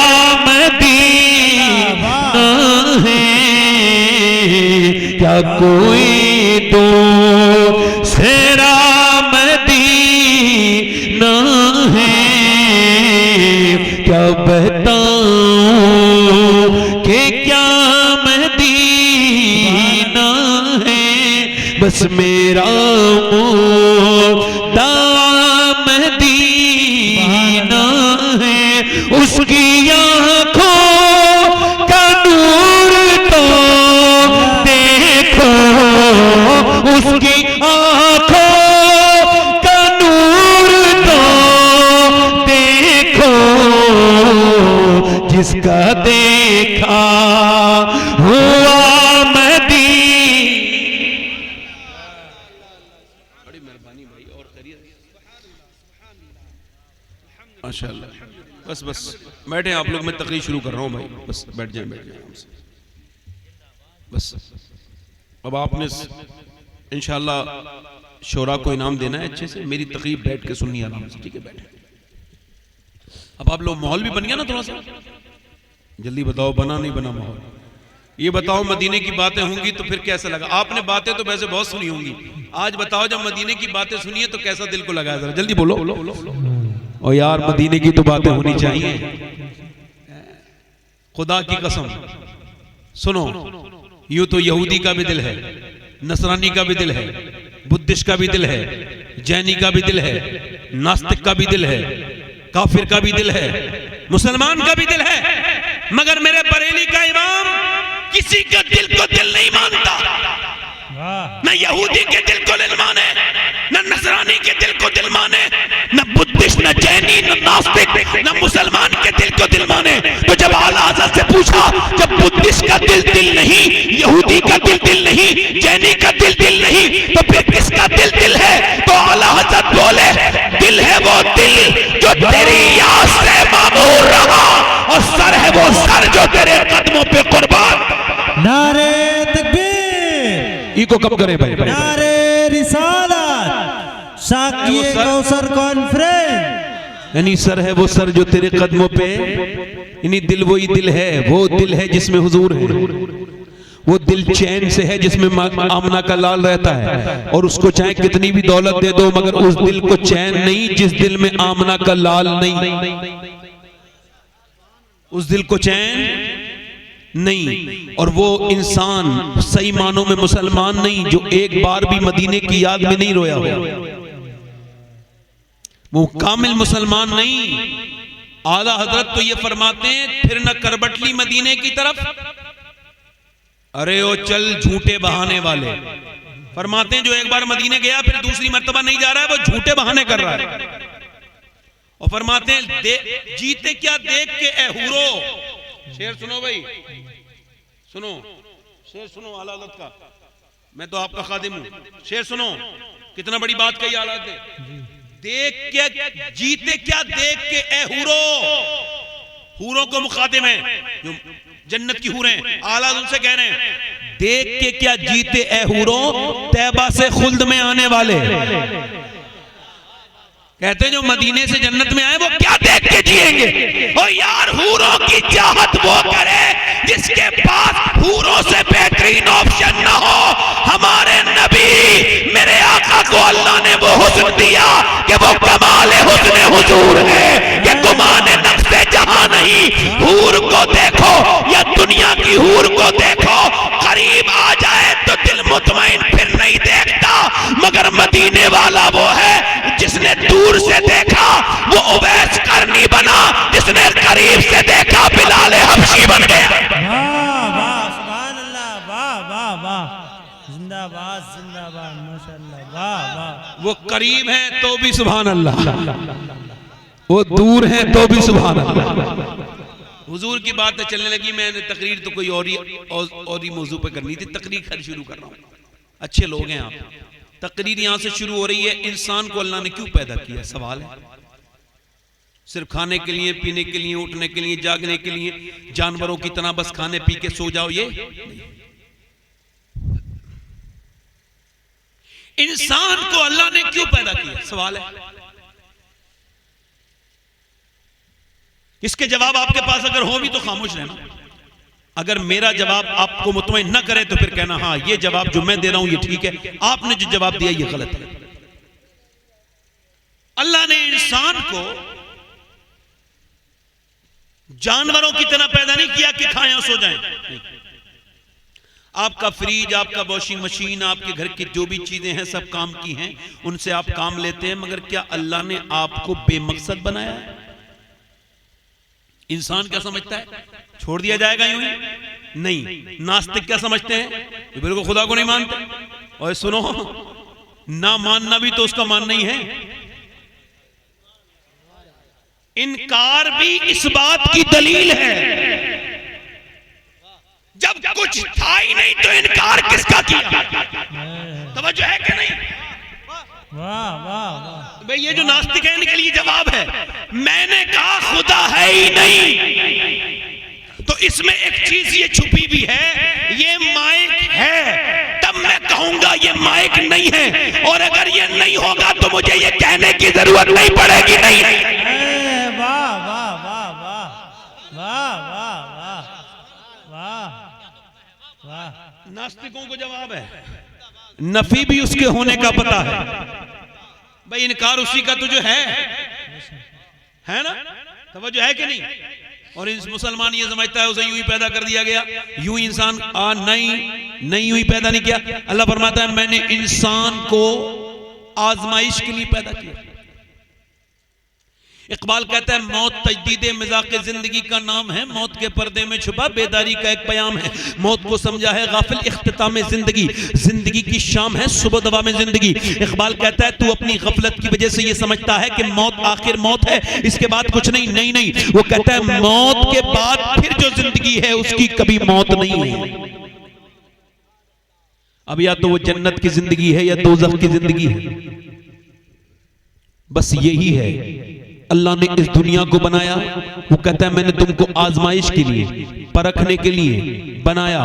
क्या कोई तो सेरा मदीना है? क्या बताऊं कि क्या मदीना है? बस मेरा मुद्दा मदीना है। उसकी आँखों का नूर तो उसकी आँखों का नूर तो देखो, जिसका देखा हुआ मदीना। बड़ी मेहरबानी भाई, और करिए। माशाअल्लाह। बस बस बैठे आप लोग, मैं तकरीर शुरू कर रहा हूँ भाई, बस बैठ जाए आराम से। बस अब आपने इंशाअल्लाह शोरा को इनाम देना है अच्छे से, मेरी तकरीर बैठ के सुननी आराम से, ठीक है? बैठे। अब आप लोग, माहौल भी बन गया ना थोड़ा सा, जल्दी बताओ, बना नहीं बना माहौल? ये बताओ मदीने की बातें होंगी तो फिर कैसा लगा? आपने बातें तो वैसे बहुत सुनी होंगी, आज बताओ जब मदीने की बातें सुनी है तो कैसा दिल को लगा? जरा जल्दी बोलो। और यार मदीने की तो बातें होनी चाहिए, खुदा की कसम। सुनो, यूं तो यहूदी का भी दिल है, नसरानी का भी दिल है, बुद्धिस्ट का भी दिल है, जैनी का भी दिल है, नास्तिक का भी दिल है, काफिर का भी दिल है, मुसलमान का भी दिल है, मगर मेरे बरेली का इमाम किसी का दिल को दिल नहीं मानता। न यहूदी के दिल को दिल माने, न नसरानी के दिल को दिल माने, न बुद्धिस्ट, न जैनी, न नास्तिक, न मुसलमान के दिल को दिल माने। तो जब आला हज़रत से पूछा, जब बुद्धिस्ट का दिल नहीं, यहूदी का दिल नहीं, जैनी का दिल नहीं, तो फिर किसका दिल है? तो आला हज़रत बोले, दिल है वो दिल जो तेरी याद से मामूर रहा, और सर है वो सर जो तेरे कदमों पे कुर्बान। नारे तकबीर, इको कब करे भाई? नारे रिसालत, साकिए कौसर कॉन्फ्रेंस। यानी सर है वो सर जो तेरे कदमों पे, यानी दिल वही दिल है, वो दिल है जिसमें हुजूर है, वो दिल चैन से है जिसमें आमना का लाल रहता है, और उसको चाहे कितनी भी दौलत दे दो मगर उस दिल को चैन नहीं जिस दिल में आमना का लाल नहीं, उस दिल को चैन नहीं। और वो इंसान सही मानों में मुसलमान नहीं जो एक बार भी मदीने की याद में नहीं रोया हो, वो कामिल मुसलमान नहीं। आला हजरत तो ये फरमाते हैं, फिर न करबटली मदीने की तरफ, अरे ओ चल झूठे बहाने वाले। फरमाते हैं जो एक बार मदीने गया फिर दूसरी मर्तबा नहीं जा रहा है, वो झूठे बहाने कर रहा है। और फरमाते हैं जीते क्या देख के ए हूरो। शेर सुनो भाई, सुनो शेर सुनो आला हज़रत का, मैं तो आपका खादिम हूं। शेर सुनो, कितना बड़ी बात कही आला ने। देख के जीते क्या देख के ए हूरो, हूरों को मुखातिब है जो जन्नत की हूरें, आला उनसे कह रहे हैं, देख के क्या जीते ए हूरो, तैबा से खुल्द में आने वाले। कहते हैं जो मदीने से जन्नत में आए वो क्या देख के जिएंगे? ओ यार, हूरों की चाहत वो करे जिसके पास हूरों से बेहतरीन ऑप्शन ना हो। हमारे नबी मेरे आका को अल्लाह ने वो हुस्न दिया कि वो कमाल हुस्न हुजूर है, कि गुमान नक्शे जहां नहीं। हूर को देखो या दुनिया की हूर को देखो, करीब आ जाए तो दिल मुतमईन फिर नहीं देखता, मगर मदीने वाला वो है जिसने दूर से देखा वो उवैस करनी बना, जिसने करीब से देखा बिलाल हबशी बन गया। वाह वाह, सुभान अल्लाह, वाह वाह वाह, जिंदाबाद जिंदाबाद, माशाअल्लाह, वाह वाह। वो करीब है तो भी सुभान अल्लाह, वो दूर है तो भी सुभान अल्लाह। हुजूर की बात चलने लगी, मैंने तकरीर तो कोई और ही मौजू पे करनी थी, तकरीर खैर शुरू कर रहा हूँ। अच्छे लोग हैं आप, तकरीर यहां से शुरू हो रही है। इंसान को अल्लाह ने क्यों पैदा किया? सवाल है। सिर्फ खाने के लिए, पीने के लिए, उठने के लिए, जागने के लिए, जानवरों की तरह बस खाने पी के सो जाओ, ये इंसान को अल्लाह ने क्यों पैदा किया? सवाल है। इसके जवाब आपके पास अगर हो भी तो खामोश रहना। अगर मेरा जवाब आपको मुतमईन न करे तो फिर कहना हाँ ये जवाब जो मैं दे रहा हूं ये ठीक है, आपने जो जवाब दिया ये गलत है। अल्लाह ने इंसान को जानवरों की तरह पैदा नहीं किया कि खाएं और सो जाएं। आपका फ्रिज, आपका वॉशिंग मशीन, आपके घर की जो भी चीजें हैं सब काम की हैं, उनसे आप काम लेते हैं, मगर क्या अल्लाह ने आपको बेमकसद बनाया है? इंसान क्या समझता है? छोड़ दिया जाएगा यूं ही? नहीं। नास्तिक क्या समझते हैं? ये बिल्कुल खुदा को नहीं मानते। और सुनो, ना मानना भी तो उसका मानना ही है। इनकार भी इस बात की दलील है, जब कुछ था ही नहीं तो इनकार किसका किया? तवज्जो है कि नहीं? वाह वाह वाह। भाई ये जो नास्तिक है इनके लिए जवाब है। मैंने कहा खुदा है ही नहीं, तो इसमें एक चीज ये छुपी भी है, ये माइक है, तब मैं कहूंगा ये माइक नहीं है, और अगर ये नहीं होगा तो मुझे ये कहने की जरूरत नहीं पड़ेगी। नहीं वाह वाह वाह वाह वाह वाह वाह वाह वाह। नास्तिकों को जवाब है, नफी भी उसके होने का पता है। भाई इनकार उसी का तो जो है ना, तवज्जो है कि नहीं। और इस मुसलमान ये समझता है उसे यूं ही पैदा कर दिया गया, यूं इंसान नहीं यूं ही पैदा नहीं किया। अल्लाह फरमाता है मैंने इंसान को आजमाइश के लिए पैदा किया। इकबाल कहता है मौत तजदीदे मिजाक़े जिंदगी का नाम है, मौत के पर्दे में छुपा बेदारी का एक प्याम है। मौत को समझा है गाफिल इख्तिताम जिंदगी, जिंदगी की शाम है सुबह दवा में जिंदगी। इकबाल कहता है तू अपनी गफलत की वजह से ये समझता है कि मौत आखिर मौत है, इसके बाद कुछ नहीं। वो कहता है मौत के बाद फिर जो जिंदगी है उसकी कभी मौत नहीं है। अब या तो वो जन्नत की जिंदगी है या दोज़ख की जिंदगी है, बस यही है। अल्लाह ने इस दुनिया को बनाया, वो कहता है मैंने तुमको आजमाइश के लिए, परखने के लिए बनाया,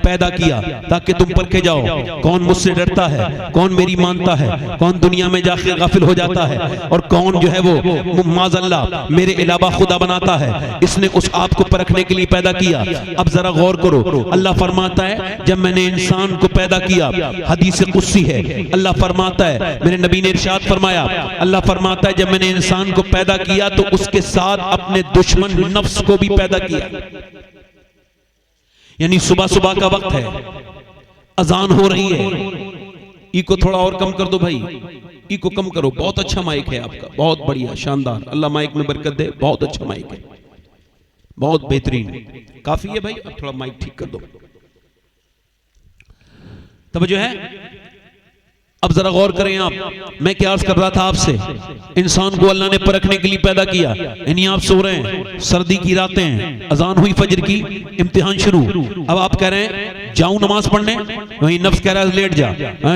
पैदा किया ताकि तुम परखे जाओ कौन मुझसे डरता है, कौन मेरी मानता है, कौन दुनिया में जाके गाफिल हो जाता है, और कौन जो है वो माज़अल्लाह मेरे अलावा खुदा बनाता है। इसने उस आप को परखने के लिए पैदा किया। अब जरा गौर करो, अल्लाह फरमाता है जब मैंने इंसान को पैदा किया, हदीस कुदसी है, अल्लाह फरमाता है, मेरे नबी ने इरशाद फरमाया, अल्लाह फरमाता है जब मैंने इंसान को पैदा किया तो उसके साथ अपने दुश्मन नफ्स को भी पैदा किया। यानी सुबह सुबह का वक्त है, अजान हो रही है, ई को थोड़ा और कम कर दो भाई, ई को कम करो। बहुत अच्छा माइक है आपका, बहुत बढ़िया, शानदार, अल्लाह माइक में बरकत दे, बहुत अच्छा माइक है, बहुत बेहतरीन, काफी है भाई। अब थोड़ा माइक ठीक कर दो। तब जो है अब जरा गौर करें आप, मैं क्या अर्ज कर रहा था आपसे, इंसान को अल्लाह ने परखने के लिए पैदा किया। यानी आप सो रहे हैं, सर्दी की रातें हैं, अजान हुई फजर की, इम्तिहान शुरू। अब आप कह रहे हैं जाऊं नमाज पढ़ने, वही नफ्स कह रहा है लेट जा,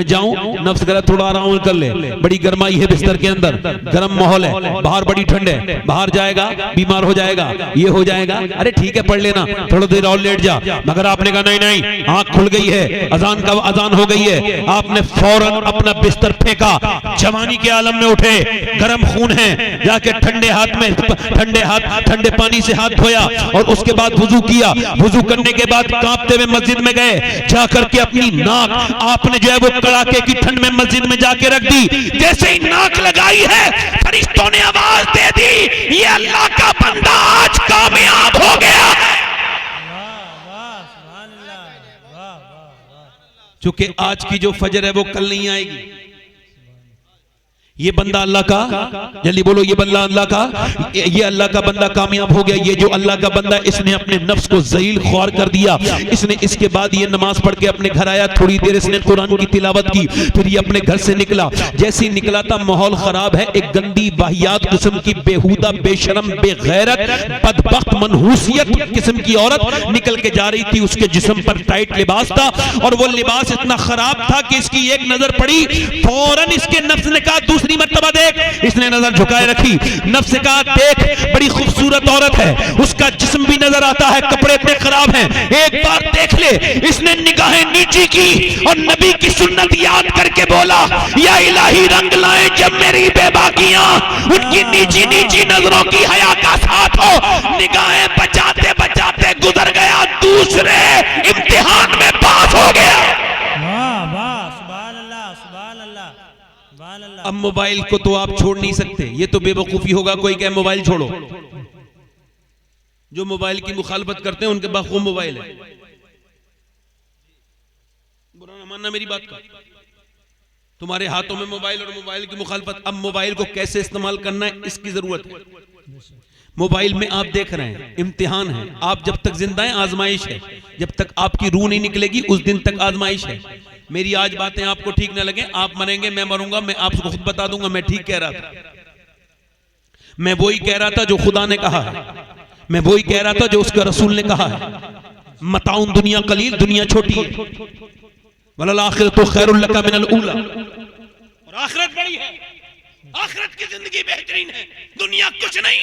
जाऊं, नफ्स कह रहा है थोड़ा आराम कर ले, बड़ी गर्माई है बिस्तर के अंदर, गर्म माहौल है, बाहर बड़ी ठंड है, बाहर जाएगा बीमार हो जाएगा, ये हो जाएगा, अरे ठीक है पढ़ लेना, थोड़ा देर और लेट जा। मगर आपने कहा नहीं, आंख खुल गई है, अजान हो गई है, आपने फौरन अपना बिस्तर फेंका, जवानी के आलम में उठे, गर्म खून है, जाके ठंडे पानी से हाथ धोया, और उसके बाद वुजू किया। वुजू करने के बाद कांपते हुए मस्जिद में गए, जाकर के अपनी नाक आपने जो है वो कड़ाके की ठंड में मस्जिद में जाके रख दी। जैसे ही नाक लगाई है, फरिश्तों ने आवाज दे दी, ये अल्लाह का बंदा आज कामयाब हो गया। चूंकि आज की जो फजर है वो कल नहीं आएगी। ये बंदा अल्लाह का, जल्दी बोलो, ये बंदा अल्लाह का, ये अल्लाह का बंदा कामयाब हो गया। ये जो अल्लाह का बंदा, इसने अपने नफ्स को ज़लील ख्वार कर दिया। इसने इसके बाद ये नमाज पढ़ के अपने घर आया, थोड़ी देर इसने कुरान की तिलावत की, फिर ये अपने घर से निकला। जैसे ही निकला था माहौल खराब है, एक गंदी वाहियात किस्म की, बेहुदा, बेशरम, बेगैरत, बदबख्त, मनहूसियत किस्म की औरत निकल के जा रही थी। उसके जिस्म पर टाइट लिबास था, और वो लिबास इतना खराब था कि इसकी एक नजर पड़ी, फौरन इसके नफ्स ने कहा दूसरी मर्तबा देख। इसने नजर झुकाए रखी, नफ्स से कहा देख बड़ी खूबसूरत औरत है, उसका जिस्म भी नजर आता है, कपड़े इतने खराब हैं, एक बार देख ले। इसने निगाहें नीची की और नबी की सुन्नत याद करके बोला, या इलाही रंग लाए जब मेरी बेबाकियां उनकी नीची नीची नजरों की हया का साथ हो। निगाहें बचाते बचाते गुजर गया, दूसरे इम्तिहान में पास हो गया। अब मोबाइल को तो आप छोड़ नहीं सकते, ये तो बेवकूफी होगा कोई कहे मोबाइल छोड़ो। जो मोबाइल की मुखालफत करते हैं उनके पास वो मोबाइल है, बुरा ना मानना मेरी बात का। तुम्हारे हाथों में मोबाइल और मोबाइल की मुखालफत। अब मोबाइल को कैसे इस्तेमाल करना है इसकी जरूरत है। मोबाइल में आप देख रहे हैं इम्तिहान है, आप जब तक जिंदा हैं आजमाइश है, जब तक आपकी रूह नहीं निकलेगी उस दिन तक आजमाइश है। मेरी आज बातें आपको ठीक न लगे, आप मरेंगे मैं मरूंगा, मैं आपको खुद बता दूंगा मैं ठीक कह रहा था। मैं वही कह रहा था जो खुदा ने कहा है, मैं वही कह रहा था जो उसका रसूल ने कहा है। मताउन दुनिया कलील, दुनिया छोटी है, वलल आखिरतु खैरुल लका मिनल ऊला। और आखिरत बड़ी है। आखिरत की जिंदगी बेहतरीन है, दुनिया कुछ नहीं,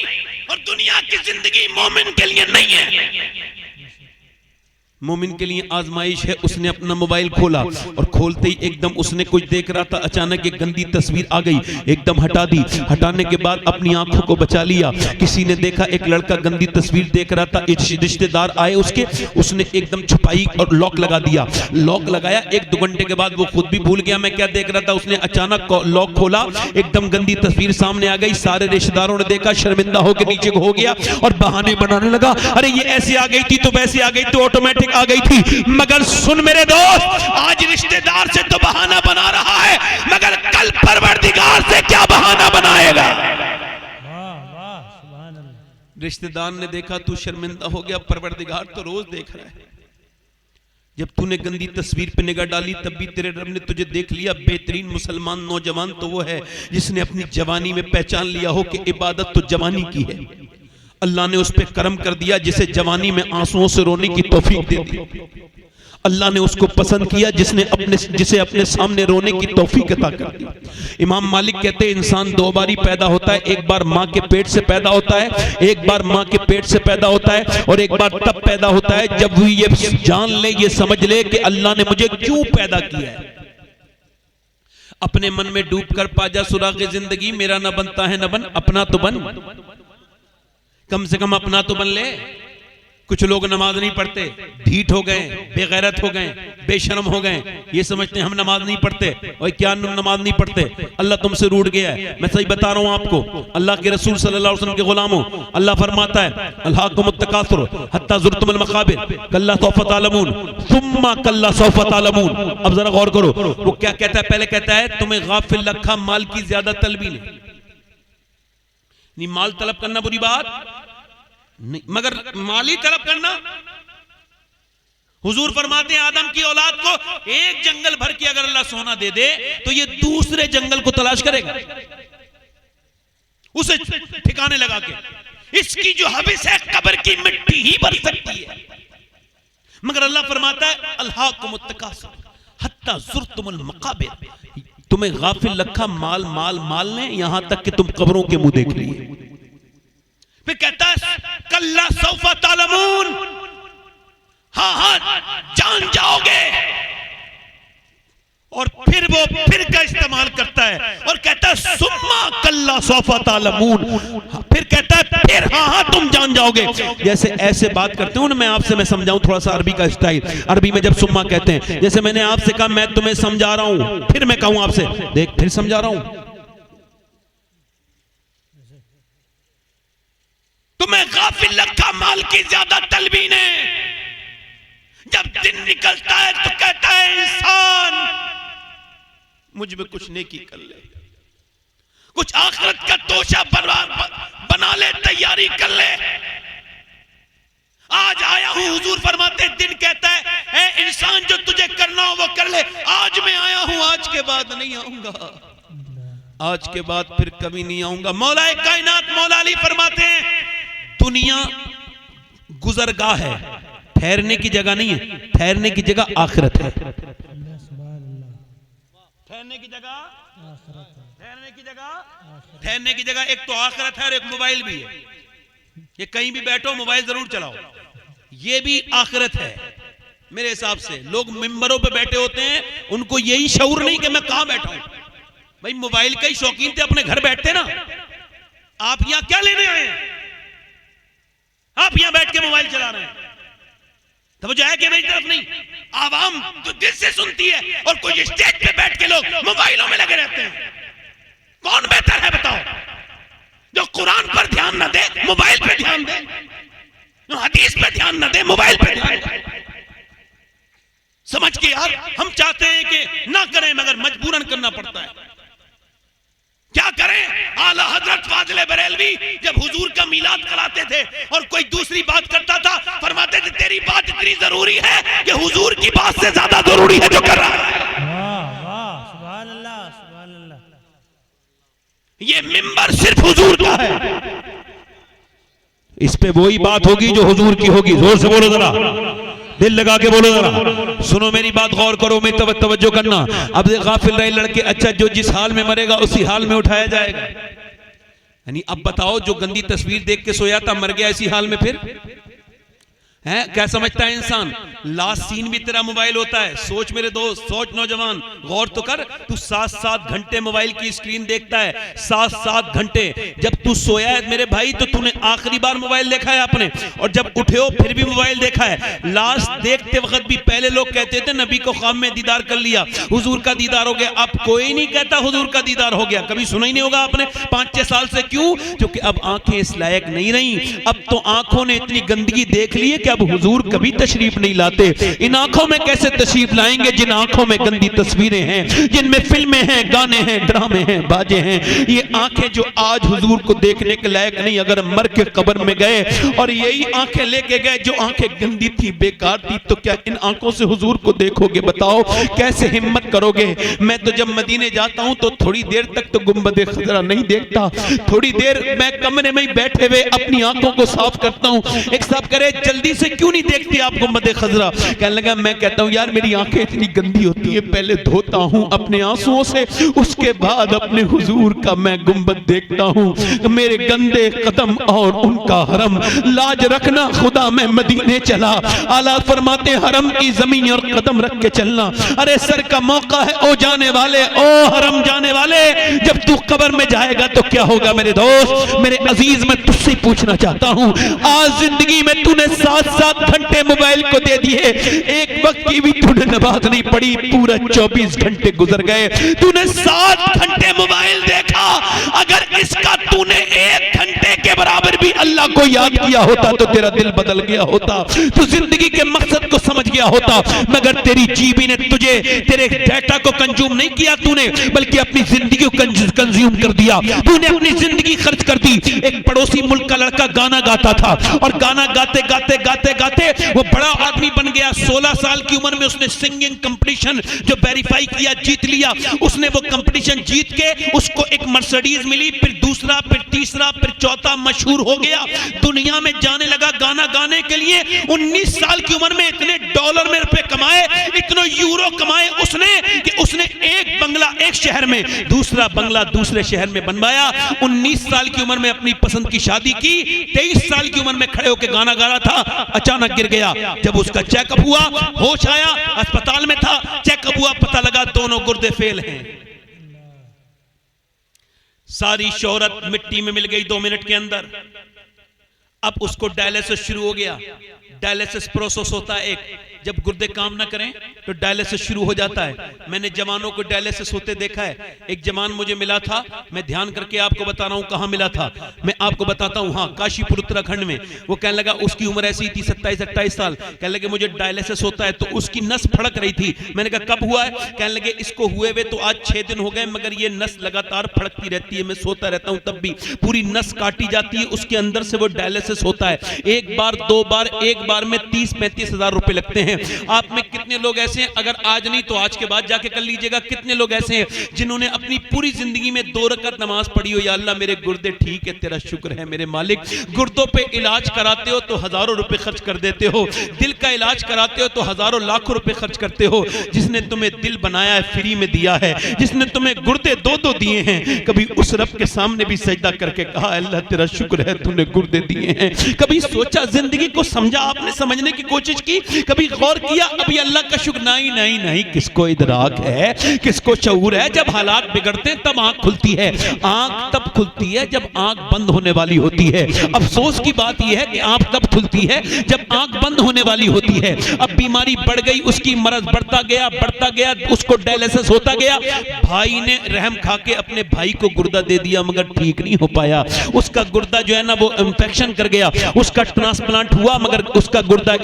और दुनिया की जिंदगी मोमिन के लिए नहीं है। मोमिन के लिए आजमाइश है। उसने अपना मोबाइल खोला और खोलते ही एकदम उसने कुछ देख रहा था, अचानक एक गंदी तस्वीर आ गई, एकदम हटा दी। हटाने के बाद अपनी आंखों को बचा लिया। किसी ने देखा एक लड़का गंदी तस्वीर देख रहा था, रिश्तेदार आए उसके, उसने एकदम छुपाई और लॉक लगा दिया। लॉक लगाया, 1-2 घंटे के बाद वो खुद भी भूल गया मैं क्या देख रहा था। उसने अचानक लॉक खोला, एकदम गंदी तस्वीर सामने आ गई। सारे रिश्तेदारों ने देखा, शर्मिंदा होकर नीचे को हो गया और बहाने बनाने लगा, अरे ये ऐसे आ गई थी तो वैसे आ गई तो ऑटोमेटिक आ गई थी। मगर सुन मेरे दोस्त, आज रिश्तेदार से तो बहाना बना रहा है, मगर कल परवरदिगार से क्या बहाना बनाएगा। वाह वाह सुभान अल्लाह। रिश्तेदार ने देखा तू शर्मिंदा हो गया, परवरदिगार तो रोज देख रहा है। जब तूने गंदी तस्वीर पे निगाह डाली तब भी तेरे रब ने तुझे देख लिया। बेहतरीन मुसलमान नौजवान तो वो है जिसने अपनी जवानी में पहचान लिया हो कि इबादत तो जवानी की है। अल्लाह ने उस पे करम कर दिया जिसे जवानी में आंसुओं से रोने की तौफीक दे दी। अल्लाह ने उसको पसंद किया जिसे अपने सामने रोने की तौफीक अता कर दी। इमाम मालिक कहते हैं इंसान 2 बारी पैदा होता है, एक बार माँ के पेट से पैदा होता है, एक बार माँ के पेट से पैदा होता है, और एक बार तब पैदा होता है जब वो ये जान ले, ये समझ ले कि अल्लाह ने मुझे क्यों पैदा किया है। अपने मन में डूब कर पाजा सुराग जिंदगी, मेरा न बनता है न बन, अपना तो बन, कम से कम अपना तो बन ले। कुछ लोग नमाज नहीं पढ़ते, ढीठ हो गए, बेगैरत हो गए, बेशर्म हो गए, ये समझते हैं हम नमाज नहीं पढ़ते। और क्या नमाज नहीं पढ़ते, अल्लाह तुमसे रूठ गया है। मैं सही बता रहा हूं आपको, अल्लाह के रसूल सल्लल्लाहु अलैहि वसल्लम के गुलामों, अल्लाह फरमाता है अल्हाकुमुत तकासुर हत्ता ज़ुरतुमुल मक़ाबिर कल्ला सौफ़ तअलमून सुम्मा कल्ला सौफ़ तअलमून। अब जरा गौर करो, वो क्या कहता है, पहले कहता है तुम्हें गाफिल रखा माल की ज्यादा तलबी नहीं। माल तलब करना बुरी बात नहीं, मगर माली तलब करना। हुजूर फरमाते हैं आदम की औलाद को एक जंगल भर की अगर अल्लाह सोना दे दे तो ये दूसरे जंगल को तलाश करेगा, उसे ठिकाने लगा के। इसकी जो हविस है कब्र की मिट्टी ही भर सकती है। मगर अल्लाह फरमाता है अल्हाकुमुत तकासुर हत्ता ज़ुरतुमुल मक़ाबिर, तुम्हें गाफिल रखा माल माल माल ने, यहां तक कि तुम कब्रों के मुंह देख लिए। फिर कहता है कल्ला सौफ़ तअलमून, हाँ हाँ जान जाओगे। और फिर वो फिर का इस्तेमाल करता है और कहता है सुम्मा कल्ला सौफ़ तअलमून, फिर कहता है फिर हाँ हाँ तुम जान जाओगे। जैसे ऐसे बात करते हो ना, मैं समझाऊं थोड़ा सा अरबी का स्टाइल। अरबी में जब सुम्मा कहते हैं, जैसे मैंने आपसे कहा मैं तुम्हें समझा रहा हूं, फिर मैं कहूं आपसे देख फिर समझा रहा हूं। तुम्हें गाफिल रखा माल की ज्यादा तलबी ने। जब दिन निकलता है तो कहता है इंसान मुझ में कुछ नेकी कर ले, कुछ आखिरत का तोशा बना ले, तैयारी कर ले। आज आया हूं, हुजूर फरमाते दिन कहता है ए इंसान जो तुझे करना हो वो कर ले। आज मैं आया हूं, आज के बाद नहीं आऊंगा, आज के बाद फिर कभी नहीं आऊंगा। मौलाए कायनात मौला अली फरमाते हैं दुनिया गुजरगाह है, ठहरने की जगह नहीं है, ठहरने की जगह आखिरत है। ठहरने की जगह ठहरने की जगह ठहरने की जगह एक तो आखिरत है और एक मोबाइल भी है। ये कहीं भी बैठो मोबाइल जरूर चलाओ, ये भी आखिरत है। मेरे हिसाब से लोग मिंबरों पे बैठे होते हैं, उनको यही शऊर नहीं कि मैं कहां बैठा हूं। भाई मोबाइल का ही शौकीन थे, अपने घर बैठते ना। आप यहां क्या लेने आए हैं? आप यहां बैठ के मोबाइल चला रहे हैं, तो जो है कि मेरी तरफ नहीं। आवाम तो दिल से सुनती है और कोई स्टेज पे बैठ के लोग मोबाइलों में लगे रहते हैं। कौन बेहतर है बताओ? जो कुरान पर ध्यान न दे मोबाइल पे ध्यान दे, जो हदीस पे ध्यान न दे मोबाइल पे ध्यान दे। समझ के यार, हम चाहते हैं कि ना करें मगर मजबूरन करना पड़ता है। क्या करें? आला हजरत फाजिल बरेलवी जब हुजूर का मिलाद कराते थे और कोई दूसरी बात करता था, फरमाते थे तेरी बात इतनी जरूरी है कि हुजूर की बात से ज्यादा जरूरी है जो कर रहा है। वाह वाह सुभान अल्लाह सुभान अल्लाह। ये मिंबर सिर्फ हुजूर का है, इस पे वही बात होगी जो हुजूर की होगी। जोर से बोलो जरा, दिल लगा के बोलो जरा, सुनो मेरी बात, गौर करो, मैं तवज्जो करना। अब गाफिल रहे लड़के, अच्छा जो जिस हाल में मरेगा उसी हाल में उठाया जाएगा। यानी अब बताओ, जो गंदी तस्वीर देख के सोया था मर गया इसी हाल में, फिर है क्या समझता है इंसान? लास्ट सीन भी तेरा मोबाइल होता है। सोच मेरे दोस्त, सोच नौजवान, गौर तो कर, तू 7-7 घंटे मोबाइल की स्क्रीन देखता है, 7-7 घंटे। जब तू सोया है मेरे भाई तो तूने आखिरी बार मोबाइल देखा है आपने, और जब उठे हो फिर भी मोबाइल देखा है। लास्ट देखते वक्त भी पहले लोग कहते थे नबी को ख्वाब में दीदार कर लिया, हुजूर का दीदार हो गया। अब कोई नहीं कहता हुजूर का दीदार हो गया, कभी सुना ही नहीं होगा आपने 5-6 साल से। क्यों? क्योंकि अब आंखें इस लायक नहीं रही। अब तो आंखों ने इतनी गंदगी देख ली है कि अब हुजूर कभी तशरीफ नहीं लाते। इन आंखों में कैसे तशरीफ लाएंगे जिन आंखों में गंदी तस्वीरें हैं, जिनमें फिल्में हैं, गाने हैं, ड्रामे हैं, बाजे हैं। ये आंखें जो आज हुजूर को देखने के लायक नहीं, अगर मर के कब्र में गए और यही आंखें लेके गए जो आंखें गंदी थी, बेकार थी, तो क्या इन आंखों से हुजूर को देखोगे? बताओ कैसे हिम्मत करोगे? मैं तो जब मदीने जाता हूं तो थोड़ी देर तक तो गुंबद खजरा नहीं देखता, थोड़ी देर मैं कमरे में ही बैठे हुए अपनी आंखों को साफ करता हूं। एक साहब करे जल्दी से क्यों नहीं देखती आप गुंबद खजरा? कहने लगा मैं कहता हूं यार मेरी आंखें इतनी गंदी होती है, पहले धोता हूं अपने आंसुओं से, उसके बाद अपने हुजूर का मैं गुंबद देखता हूं। मेरे गंदे कदम और उनका हरम, लाज रखना खुदा मैं मदीने चला। आला फरमाते हरम की जमीन और कदम रख के चलना। अरे सर का मौका है ओ जाने वाले, ओ हरम जाने वाले, जब तू कब्र में जाएगा तो क्या होगा? मेरे दोस्त, मेरे अजीज, मैं तुझसे पूछना चाहता हूं, आज जिंदगी में तूने 7-7 घंटे मोबाइल को दे दिए, एक वक्त की भी तूने नमाज नहीं पढ़ी, पूरा 24 घंटे गुजर गए, तूने 7 घंटे मोबाइल देखा। अगर इसका तूने 1 घंटे के बराबर भी अल्लाह को याद किया होता तो तेरा दिल बदल गया होता, तू जिंदगी के मकसद को समझ गया होता। मगर तेरी जीबी ने तुझे, तेरे डाटा को कंज्यूम नहीं किया तूने, बल्कि अपनी जिंदगी को कंज्यूम कर दिया। तूने अपनी जिंदगी खर्च कर दी। एक पड़ोसी मुल्क का लड़का गाना गाता था और गाना गाते गाते गाते गाते वो बड़ा आदमी बन गया। 16 साल की उम्र में उसने सिंगिंग कंपटीशन जो वेरीफाई किया जीत लिया। उसने वो कंपटीशन जीत के उसको एक मर्सिडीज मिली, फिर दूसरा, फिर तीसरा, फिर चौथा, मशहूर हो गया, दुनिया में जाने लगा गाना गाने के लिए। 19 साल की उम्र में इतने डॉलर में रुपए कमाए, इतने यूरो कमाए उसने कि उसने एक बंगला एक शहर में, दूसरा बंगला दूसरे शहर में बनवाया। 19 साल की उम्र में अपनी पसंद की शादी की, 23 साल की उम्र में खड़े होकर गाना गा रहा था, अचानक गिर गया। जब उसका चेकअप हुआ, होश आया, अस्पताल में था, चेकअप हुआ, पता लगा दोनों गुर्दे फेल हैं। सारी शोहरत मिट्टी में मिल गई 2 मिनट के अंदर। अब उसको डायलिसिस शुरू हो गया। डायलिसिस प्रोसेस होता है एक, जब गुर्दे काम ना करें तो डायलिसिस शुरू हो जाता है। मैंने जवानों को डायलिसिस होते देखा है। एक जवान मुझे मिला था, मैं ध्यान करके आपको बता रहा हूं कहां मिला था, मैं आपको बताता हूं। हाँ, काशीपुर उत्तराखंड में। वो कहने लगा, उसकी उम्र ऐसी थी 27-28 साल। कहने लगे मुझे डायलिसिस होता है, तो उसकी नस फड़क रही थी। मैंने कहा कब हुआ है? कहने लगे इसको हुए हुए तो आज 6 दिन हो गए, मगर ये नस लगातार फड़कती रहती है, मैं सोता रहता हूं तब भी पूरी नस काटी जाती है, उसके अंदर से वो डायलिसिस होता है। 1 बार 2 बार, एक बार में 30-35 हजार रुपए लगते हैं। आप में कितने लोग ऐसे हैं, अगर आज नहीं तो आज के बाद जाके कर लीजिएगा, कितने लोग ऐसे हैं जिन्होंने अपनी पूरी जिंदगी में 2 रकात नमाज पढ़ी हो, या अल्लाह मेरे गुर्दे ठीक है, तेरा शुक्र है मेरे मालिक। गुर्दों पे इलाज कराते हो तो हजारों रुपए खर्च कर देते हो, दिल का इलाज कराते हो तो हजारों लाखों रुपए खर्च करते हो। जिसने तुम्हें दिल बनाया है, फ्री में दिया है, जिसने तुम्हें गुर्दे 2-2 दिए हैं, कभी उस रब के सामने भी सजदा करके कहा अल्लाह तेरा शुक्र है तूने गुर्दे दिए हैं? कभी सोचा, जिंदगी को समझा आपने, समझने की कोशिश की, कभी गौर किया? अभी अल्लाह का शुक्र नहीं नहीं नहीं, किसको इदराक है, किसको शऊर है? जब हालात बिगड़ते हैं तब आंख खुलती है। आंख तब खुलती है जब आंख बंद होने वाली होती है। अफसोस की बात यह है कि आंख तब खुलती है जब आंख बंद होने वाली होती है। अब बीमारी बढ़ गई, उसकी मर्ज बढ़ता गया, उसको डायलिसिस होता गया। भाई ने रहम खा के अपने भाई को गुर्दा दे दिया, मगर ठीक नहीं हो पाया। उसका गुर्दा जो है ना वो इंफेक्शन कर गया, उसका ट्रांसप्लांट हुआ, मगर उसका गुर्दा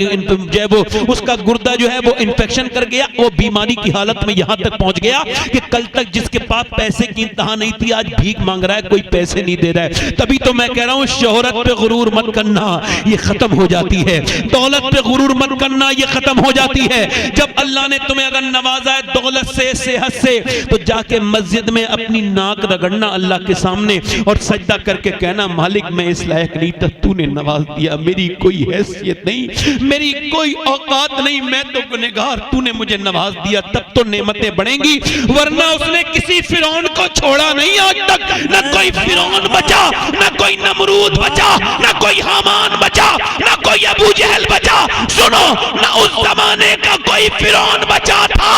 जो है वो इन्फेक्शन कर गया, वो बीमारी की हालत में यहां तक पहुंच गया कि कल तक जिसके पास पैसे की इंतहा नहीं थी आज भीख मांग रहा है, कोई पैसे नहीं दे रहा है। तभी तो मैं कह रहा हूं शोहरत पे गुरूर मत करना, ये खत्म हो जाती है। दौलत पे गुरूर मत करना, ये खत्म हो जाती है। जब अल्लाह ने तुम्हें अगर नवाजा है दौलत से, सेहत से, तो जाके मस्जिद में अपनी नाक रगड़ना अल्लाह के सामने और सजदा करके कहना मालिक मैं इस लायक नहीं था, तूने नवाज दिया, मेरी कोई हैसियत नहीं, मेरी कोई औकात नहीं, मैं तो गुनहगार, तूने मुझे नवाज दिया। तब तो नेमतें बढ़ेंगी, वरना उसने किसी फिरौन को छोड़ा नहीं आज तक। न कोई फिरौन बचा, न कोई नमरूद बचा, न कोई हामान बचा, न कोई अबू जहल बचा। सुनो, न उस जमाने का कोई फिरौन बचा था,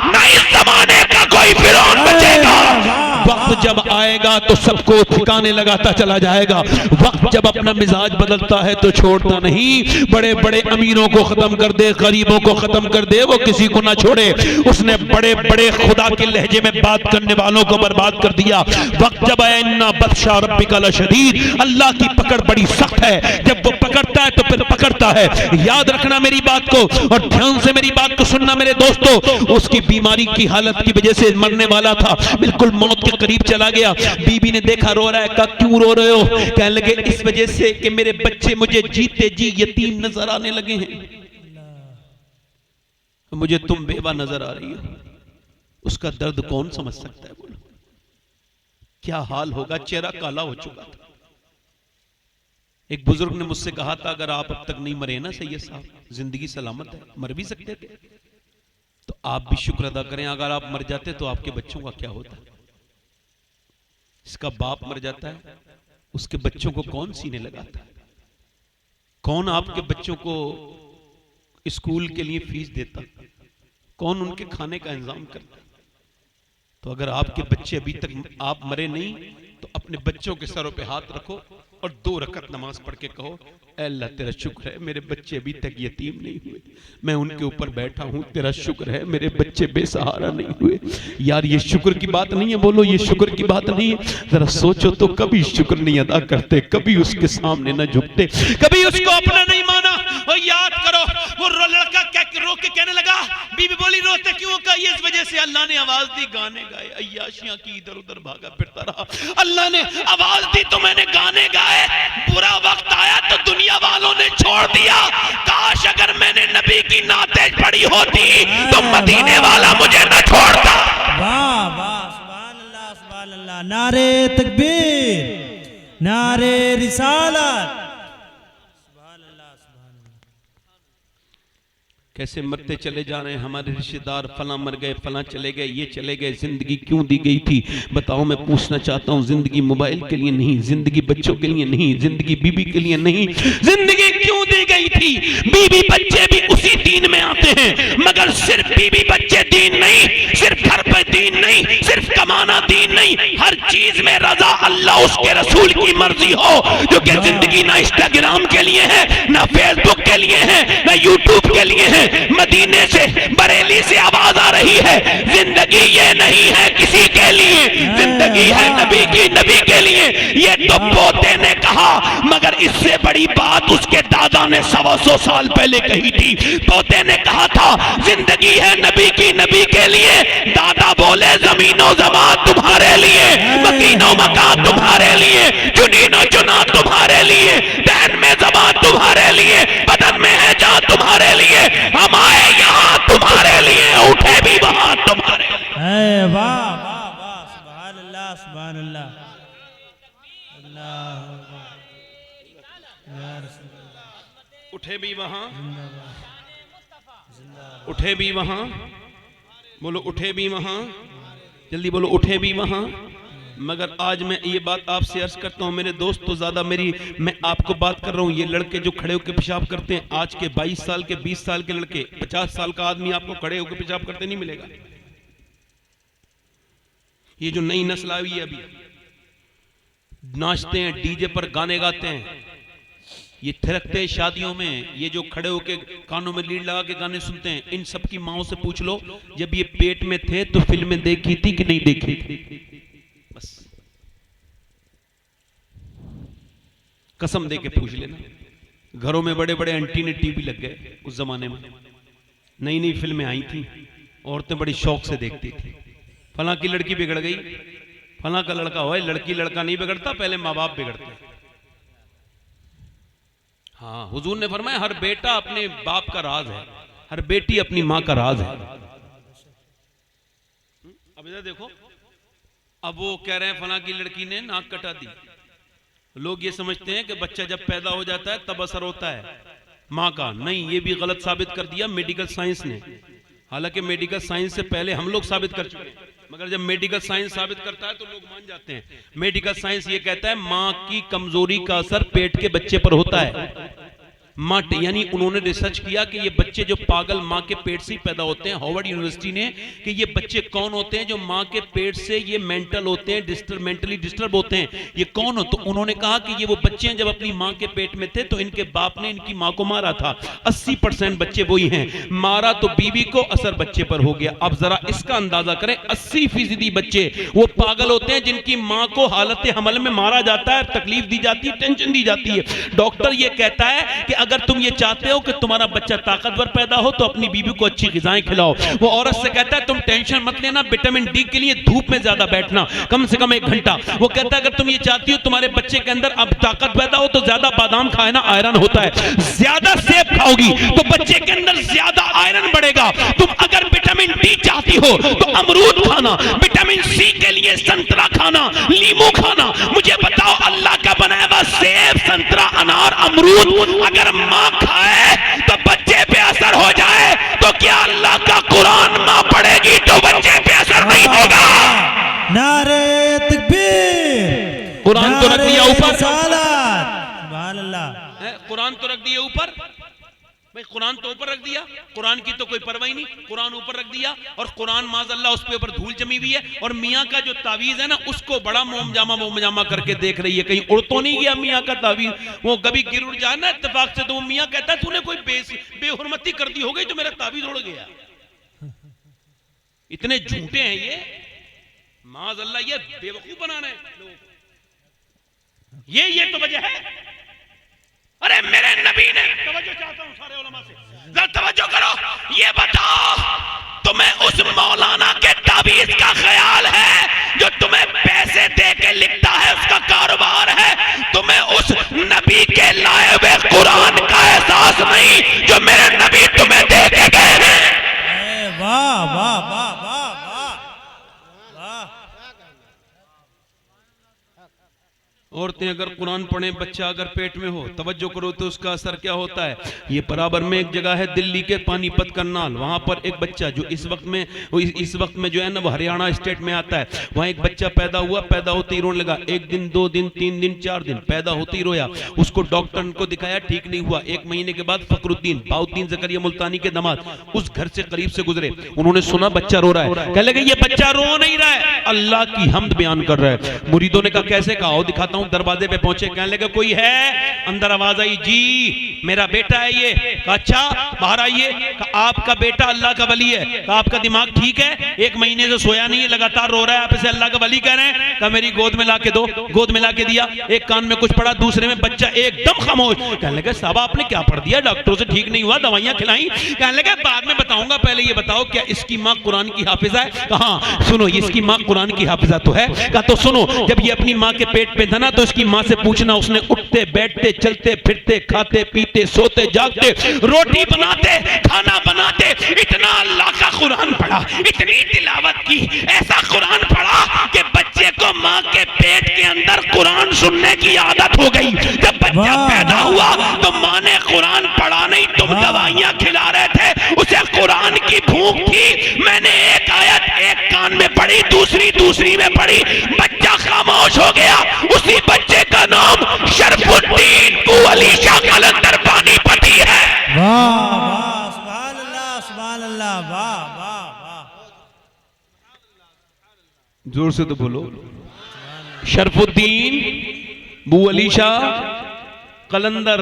न इस जमाने का कोई फिरौन बचेगा। वक्त जब आएगा तो सबको ठिकाने लगाता चला जाएगा। वक्त जब अपना मिजाज बदलता है तो छोड़ता नहीं। बड़े बड़े अमीरों को खत्म कर दे, गरीबों को खत्म कर दे, वो किसी को ना छोड़े। उसने बड़े बड़े खुदा के लहजे में बात करने वालों को बर्बाद कर दिया। वक्त जब आया इन्ना बत्शा रब्बिका लशदीद, अल्लाह की पकड़ बड़ी सख्त है। जब वो पकड़ता है तो फिर पकड़ता है। याद रखना मेरी बात को और ध्यान से मेरी बात को सुनना मेरे दोस्तों। उसकी बीमारी की हालत की वजह से मरने वाला था, बिल्कुल मौत के करीब चला गया। बीबी ने देखा रो रहा है, कहा क्यों रो रहे हो? कहने लगे इस वजह से कि मेरे बच्चे मुझे जीते जी यतीम नजर आने लगे हैं, मुझे तुम बेवा नजर आ रही हो। उसका दर्द कौन समझ सकता है? बोलो क्या हाल होगा। चेहरा काला हो चुका था। एक बुजुर्ग ने मुझसे कहा था अगर आप अब तक नहीं मरे ना सैयद साहब, जिंदगी सलामत है, मर भी सकते थे, तो आप भी शुक्र अदा करें। अगर आप मर जाते तो आपके बच्चों का क्या होता? इसका बाप मर जाता है, उसके बच्चों को कौन सीने लगाता है? कौन आपके बच्चों को स्कूल के लिए फीस देता? कौन उनके खाने का इंतजाम करता? तो अगर आपके बच्चे अभी तक आप मरे नहीं तो अपने बच्चों के सरों पे हाथ रखो और 2 रकत नमाज पढ़ के कहो ऐ अल्लाह तेरा शुक्र है मेरे बच्चे अभी तक यतीम नहीं हुए, मैं उनके ऊपर बैठा हूं, तेरा शुक्र है मेरे बच्चे बेसहारा नहीं हुए। यार ये शुक्र की बात नहीं है, बोलो ये शुक्र की बात नहीं है। जरा सोचो तो, कभी शुक्र नहीं अदा करते, कभी उसके सामने न झुकते, कभी उसको अपना नहीं माना। और याद करो वो लड़का रो के कहने लगा, बीबी बोली रोते क्यों? का ये इस वजह से अल्लाह ने आवाज दी, गाने गाए, अय्याशियां की, इधर उधर भागा फिरता रहा। अल्लाह ने आवाज दी तो मैंने गाने गाए। बुरा वक्त आया तो दुनिया वालों ने छोड़ दिया। काश अगर मैंने नबी की नाते पढ़ी होती तो मदीने वाला मुझे न छोड़ता। वाह वाह, सुभान अल्लाह, सुभान अल्लाह। नारे तकबीर, नारे रिसालत। कैसे मरते चले जा रहे हैं हमारे रिश्तेदार, फला मर गए, फला चले गए, ये चले गए। जिंदगी क्यों दी गई थी बताओ? मैं पूछना चाहता हूं। जिंदगी मोबाइल के लिए नहीं, जिंदगी बच्चों के लिए नहीं, जिंदगी बीबी के लिए नहीं। जिंदगी क्यों दी गई थी? बीबी बच्चे भी उसी दीन में आते हैं, मगर सिर्फ बीबी बच्चे दीन नहीं, सिर्फ घर पे दीन नहीं, सिर्फ कमाना दीन नहीं, हर चीज में रजा अल्लाह उसके रसूल की मर्जी हो। जो कि जिंदगी ना इंस्टाग्राम के लिए है, ना फेसबुक के लिए है, ना यूट्यूब के लिए है। मदीने से, बरेली से आवाज आ रही है, जिंदगी ये नहीं है किसी के लिए, जिंदगी है नबी की, नबी के लिए। ये तो पोते ने कहा, मगर इससे बड़ी बात उसके दादा ने 125 साल पहले कही थी। पोते ने कहा था जिंदगी है नबी की, नबी के लिए। दादा बोले जमीनो जमान तुम्हारे लिए, मकीनो मकान तुम्हारे लिए, चुनीनो चुना तुम्हारे लिए, दैन में जबान तुम्हारे लिए, बदन में है जान तुम्हारे लिए। हम आए यहाँ तुम्हारे लिए, उठे भी वहां तुम्हारे लिए। वाह वाह वाह, सुभान अल्लाह, सुभान अल्लाह, अल्लाह उठे भी वहां, उठे भी वहां, बोलो उठे भी वहां, जल्दी बोलो उठे भी वहां। मगर आज मैं ये बात आपसे अर्ज करता हूं मेरे दोस्त, तो ज्यादा मैं आपको बात कर रहा हूं। ये लड़के जो खड़े होकर पेशाब करते हैं, आज के 22 साल के, 20 साल के लड़के, 50 साल का आदमी आपको खड़े होकर पेशाब करते नहीं मिलेगा। ये जो नई नस्ल आई है अभी, नाचते हैं, डीजे पर गाने गाते हैं, ये थिरकते हैं शादियों में, ये जो खड़े होके कानों में लीड लगा के गाने सुनते हैं, इन सब की माओं से पूछ लो जब ये पेट में थे तो फिल्में देखी थी कि नहीं देखी थी? बस कसम दे के पूछ लेना। घरों में बड़े बड़े एंटीने टीवी लग गए उस जमाने में, नई नई फिल्में आई थी, औरतें बड़ी शौक से देखती थी। फलां की लड़की बिगड़ गई, फलां का लड़का हो, लड़की लड़का नहीं बिगड़ता, पहले माँ बाप बिगड़ते। हाँ, हुजूर ने फरमाया हर बेटा अपने बाप का राज है, हर बेटी अपनी माँ का राज है। अब इधर देखो, अब वो कह रहे हैं फलां की लड़की ने नाक कटा दी। लोग ये समझते हैं कि बच्चा जब पैदा हो जाता है तब असर होता है माँ का। नहीं, ये भी गलत साबित कर दिया मेडिकल साइंस ने। हालांकि मेडिकल साइंस से पहले हम लोग साबित कर चुके हैं, मगर जब मेडिकल साइंस साबित करता है तो लोग मान जाते हैं। मेडिकल साइंस ये कहता है माँ की कमजोरी का असर पेट के बच्चे पर होता है। यानी उन्होंने रिसर्च किया कि ये बच्चे जो पागल माँ के पेट से ही पैदा होते हैं, हार्वर्ड यूनिवर्सिटी ने, कि ये बच्चे कौन होते हैं जो माँ के पेट से ये मेंटल होते हैं, मेंटली डिस्टर्ब होते हैं, ये कौन हो? तो उन्होंने कहा कि ये वो बच्चे हैं जब अपनी माँ के पेट में थे तो इनके बाप ने इनकी माँ को मारा था। 80% बच्चे वही हैं। मारा तो बीवी को, असर बच्चे पर हो गया। अब जरा इसका अंदाजा करें, 80% बच्चे वो पागल होते हैं जिनकी माँ को हालत हमल में मारा जाता है, तकलीफ दी जाती है, टेंशन दी जाती है। डॉक्टर ये कहता है कि अगर तुम ये चाहते हो कि तुम्हारा बच्चा ताकतवर पैदा हो तो अपनी बीवी को अच्छी ग़िज़ाएं खिलाओ। वो औरत से कहता है तुम टेंशन मत लेना, विटामिन डी के लिए धूप में ज्यादा बैठना, कम से कम 1 घंटा। वो कहता है अगर तुम ये चाहती हो तुम्हारे बच्चे के अंदर अब ताकत पैदा हो तो ज्यादा बादाम खाए ना, आयरन होता है। ज्यादा सेब खाओगी तो बच्चे के अंदर ज्यादा आयरन बढ़ेगा। तुम अगर विटामिन डी चाहती हो तो अमरूद खाना, विटामिन सी के लिए संतरा खाना, नींबू खाना। मुझे बताओ, अल्लाह का बनाया हुआ सेब, संतरा, अनार, अमरूद अगर माँ खाए तो बच्चे पे असर हो जाए तो क्या अल्लाह का कुरान माँ पढ़ेगी तो बच्चे पे असर नहीं होगा? नारे तकबीर, कुरान तो रख दिया ऊपर, सुभान अल्लाह, कुरान तो रख दिया ऊपर भाई, कुरान तो ऊपर रख दिया, कुरान की तो कोई परवाह नहीं, कुरान ऊपर रख दिया और कुरान माज़अल्लाह उस पे ऊपर धूल जमी हुई है। और मियाँ का जो तावीज़ है ना उसको बड़ा मोमजामा करके देख रही है, कहीं उड़ तो नहीं गया मियाँ का तावीज़। वो कभी गिर उड़ जाए ना इत्तेफाक से तो वो मियाँ कहता है तूने कोई बेहुरमती कर दी हो गई तो मेरा तावीज़ उड़ गया। इतने झूठे हैं ये, माज़अल्लाह, ये बेवकूफ बना रहे हैं लोग। ये तो वजह है। अरे मेरे नबी ने, तवज्जो चाहता हूं सारे उलमा से, जरा तवज्जो करो, ये बताओ तुम्हें उस मौलाना के ताबीज का ख्याल है जो तुम्हें पैसे दे के लिखता है, उसका कारोबार है? तुम्हें उस नबी के लाए हुए कुरान का एहसास नहीं जो मेरे नबी तुम्हें दे के गए हैं? वाह वाह वाह वाह वाह वाह। औरतें अगर कुरान पढ़ें, बच्चा अगर पेट में हो, तवज्जो करो तो उसका असर क्या होता है। ये बराबर में एक जगह है दिल्ली के पानीपत करनाल, वहां पर एक बच्चा जो इस वक्त में जो है ना वो हरियाणा स्टेट में आता है, वहां एक बच्चा पैदा हुआ, पैदा होते ही रोने लगा। 1 दिन 2 दिन 3 दिन 4 दिन पैदा होते ही रोया। उसको डॉक्टर को दिखाया, ठीक नहीं हुआ। 1 महीने के बाद फखरुद्दीन बाउद्दीन ज़करिया मुल्तानी के दामाद उस घर से करीब से गुजरे, उन्होंने सुना बच्चा रो रहा है। कहने लगे ये बच्चा रो नहीं रहा है, अल्लाह की हम्द बयान कर रहा है। मुरीदों ने कहा कैसे? कहा आओ दिखाता हूं। दरवाजे पे पहुंचे, कहने लगे कोई है? अंदर आवाज आई, जी मेरा बेटा है ये। कहा अच्छा बाहर आइए। कहा आपका बेटा अल्लाह का वली है। कहा आपका दिमाग ठीक है? 1 महीने से सोया नहीं है, लगातार रो रहा है, आप इसे अल्लाह का वली कह रहे हैं? कहा मेरी गोद में ला के दो। गोद में ला के दिया, एक कान में कुछ पढ़ा, दूसरे में बच्चा एकदम खामोश। कहने लगे साहब आपने क्या पढ़ दिया? डॉक्टरों से ठीक नहीं हुआ, दवाइयां खिलाई। कहने लगे बाद में बताऊंगा, पहले ये बताओ क्या इसकी माँ कुरान की हाफिजा है? कहा सुनो, इसकी माँ कुरान की हाफिजा तो है। कहा तो सुनो, जब ये अपनी माँ के पेट पे था ना तो इसकी माँ से पूछना, उसने उठते बैठते चलते फिरते खाते पीते सोते जागते रोटी बनाते खाना बनाते इतना अल्लाह का कुरान पढ़ा, इतनी तिलावत की, ऐसा कुरान पढ़ा कि बच्चे को माँ के पेट के अंदर कुरान सुनने की आदत हो गई। जब बच्चा पैदा हुआ तो माँ ने कुरान पढ़ा नहीं, तुम दवाइयां खिला रहे थे, उसे कुरान की भूख थी। मैंने एक आयत एक कान में पढ़ी, दूसरी में पढ़ी, बच्चा खामोश हो गया। उसी बच्चे का नाम शरफुद्दीन अली शाह कलंदर पानीपती है। वाह वाह, सुभान अल्लाह, सुभान अल्लाह, वाह वाह वाह। जोर से तो बोलो, शरफुद्दीन अली शाह कलंदर